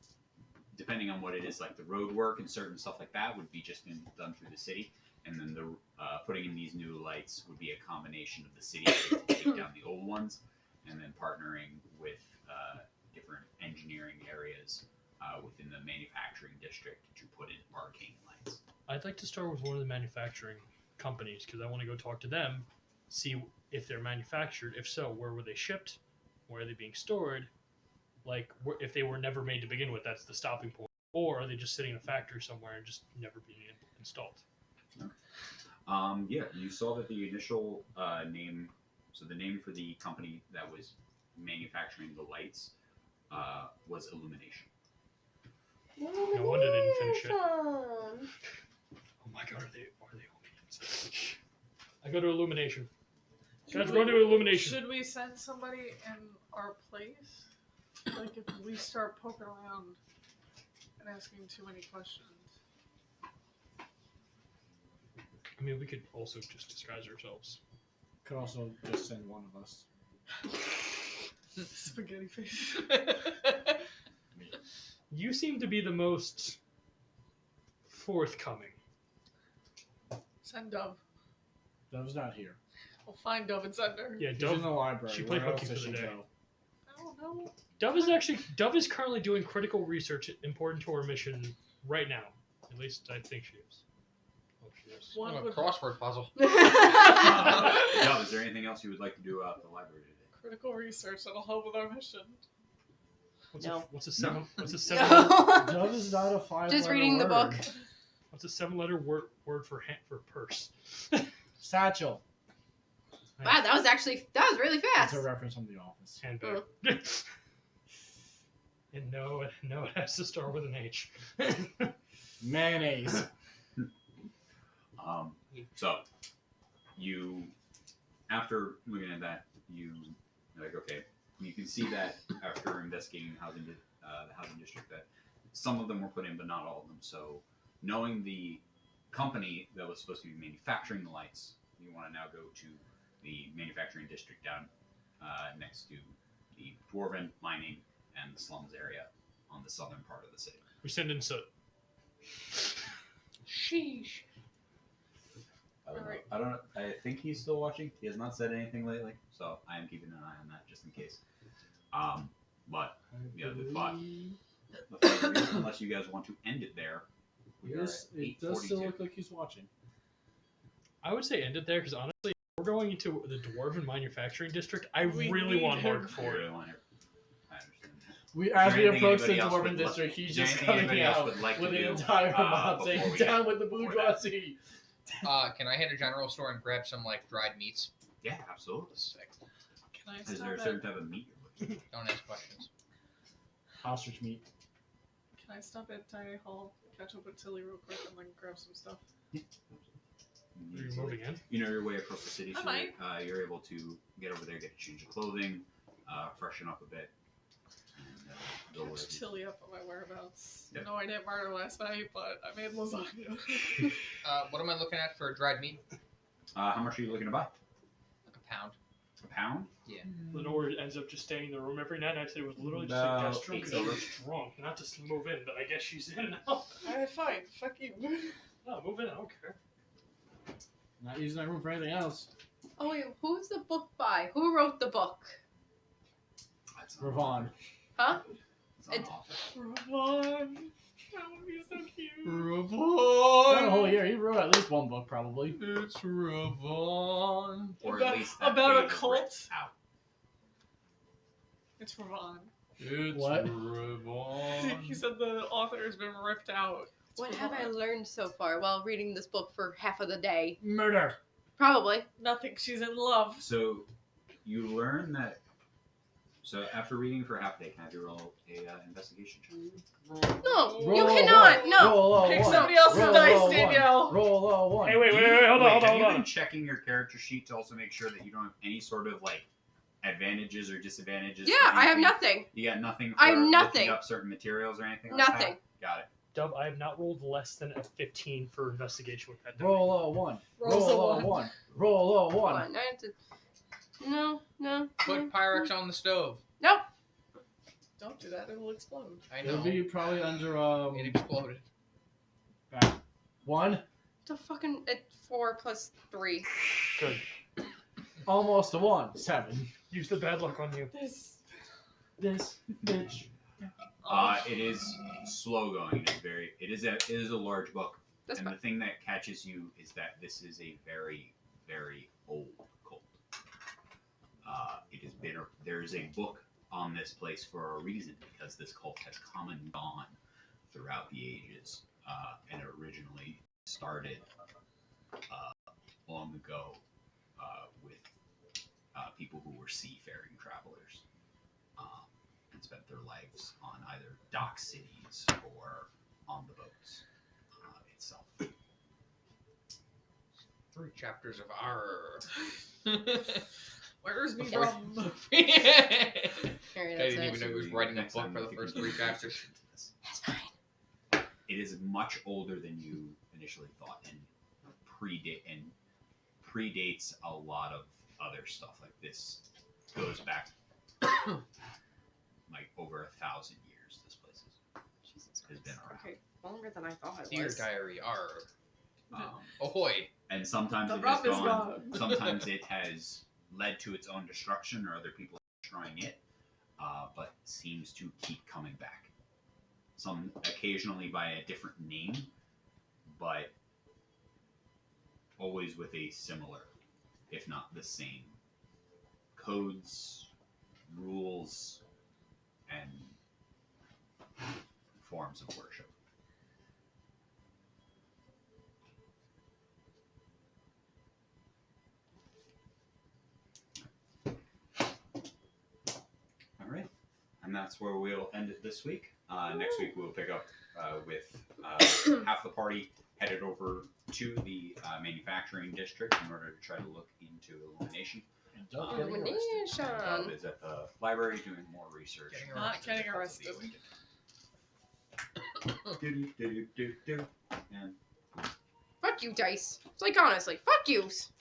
depending on what it is, like the road work and certain stuff like that, would be just done through the city. And then the putting in these new lights would be a combination of the city to take down the old ones, and then partnering with different engineering areas within the manufacturing district to put in arcane lights. I'd like to start with one of the manufacturing companies because I want to go talk to them, see if they're manufactured. If so, where were they shipped? Where are they being stored? Like, if they were never made to begin with, that's the stopping point. Or are they just sitting in a factory somewhere and just never being installed? Yeah, you saw that the initial name, so the name for the company that was manufacturing the lights was Illumination. No wonder they didn't finish it. Oh my god, are they Illumination? I go to Illumination. Guys, we're going to Illumination. Should we send somebody in our place? Like if we start poking around and asking too many questions. I mean, we could also just disguise ourselves. Could also just send one of us. Spaghetti face. You seem to be the most forthcoming. Send Dove. Dove's not here. We'll find Dove and send her. Yeah, She's in the Dove. library. she played Where else hooky does for the she day. go? I don't know. Dove is currently doing critical research important to our mission right now. At least I think she is. Hope she is. One a with crossword puzzle. Dove, is there anything else you would like to do out at the library today? critical research that'll help with our mission. No. What's a seven? No. What's a seven? Dove is not a five. Just reading the book. What's a seven-letter word for purse? Satchel. Wow, that was really That's fast. a reference from The Office. Handbag. And no, it has to start with an H. Mayonnaise. So, you, after looking at that, you're like, okay, you can see that after investigating the housing district that some of them were put in, but not all of them. So, knowing the company that was supposed to be manufacturing the lights, you want to now go to the manufacturing district down next to the dwarven mining and the slums area on the southern part of the city. We send in Soot. Sheesh. I don't know. I think he's still watching. He has not said anything lately, so I am keeping an eye on that just in case. But yeah, the thought, unless you guys want to end it there, we are at It does still 8:42. look like he's watching. I would say end it there because honestly, if we're going into the Dwarven Manufacturing District. I We really need want him. Mark I for really it. want it. I understand. As there we anything approach the anybody else Dwarven would like- district, he's is there just anything coming anybody else out would like to with an do, entire mob before saying, we get "Down with the before that?" bourgeoisie." Can I hit a general store and grab some like dried meats? Yeah, absolutely. Sick. Can I Is there stop a at certain type of meat you're looking Don't ask questions. Ostrich meat. Can I stop at Tiny Hall, catch up with Tilly real quick, and then grab some stuff? for? You're moving in. You know your way across the city, I so might. you're able to get over there, get a change of clothing, freshen up a bit, and go wherever Catch you- Tilly up on my whereabouts. Yeah. No, I didn't murder last night, but I made lasagna. What am I looking at for dried meat? How much are you looking to buy? Like a pound. A pound? Lenore ends up just staying in the room every night. I said it was literally just About a guest room because she 8 was drunk. Not to move in, but I guess she's in now. Alright, fine. Fuck you. No, move in. I don't care. Not using that room for anything else. Oh wait, who's the book by? Who wrote the book? That's not Ravon. Huh? It's not It's- awful. Ravon. That would be so cute. Not a whole year. He wrote at least one book, probably. It's Ravon. Or About- at least that about a page is cult? ripped out. It's Ravon. It's What? He said the author has been ripped out. It's What have I Ravon. learned so far while reading this book for half of the day? Murder. Probably. Nothing. She's in love. So you learn that. So after reading for half a day, can I have you roll a investigation check? No, you Roll cannot. one. No. Roll a Pick one. somebody else's Roll dice, a one. Danielle. Roll a one. Hey, wait, hold on, Have hold you on. been checking your character sheet to also make sure that you don't have any sort of like advantages or disadvantages? Yeah, for I have anything? nothing. You got nothing. For I have looking nothing. Up certain materials or anything. Like Nothing. That? Got it. Dub, I have not rolled less than a 15 for investigation with that. die. Roll a one. Rolls Roll a a one. one. Roll a one. One. I have to... No, no. Put Pyrex on the stove. Nope. Don't do that. It'll explode. I It'll know. be probably under It exploded. one. The fucking 4 plus 3. Good. Almost a one. 7. Use the bad luck on you. This. This bitch. It is slow going. It is a large book, That's and fine. the thing that catches you is that this is a very, very old cult. There is a book on this place for a reason, because this cult has come and gone throughout the ages, and it originally started long ago with people who were seafaring travelers. And spent their lives on either dock cities or on the boats itself. 3 chapters of R. Where's me Before- from? Harry, I that's didn't it. even know he was writing a Next book time for we the can first do 3 this. chapters. That's fine. It is much older than you initially thought, and predates a lot of other stuff. Like this goes back like over 1,000 years. This place Jesus has been around. Okay, longer than I thought it Dear was. diary, R. Um, Ahoy. and sometimes The it has rum is gone. gone. Sometimes it has led to its own destruction, or other people destroying it, but seems to keep coming back. Some occasionally by a different name, but always with a similar, if not the same, codes, rules, and forms of worship. All right, and that's where we'll end it this week. Next week we'll pick up with half the party headed over to the manufacturing district in order to try to look into illumination. Don't get arrested. Illumination. Is at the library doing more research. Getting Not getting arrested. And Fuck you, Dice. It's like, honestly, fuck yous.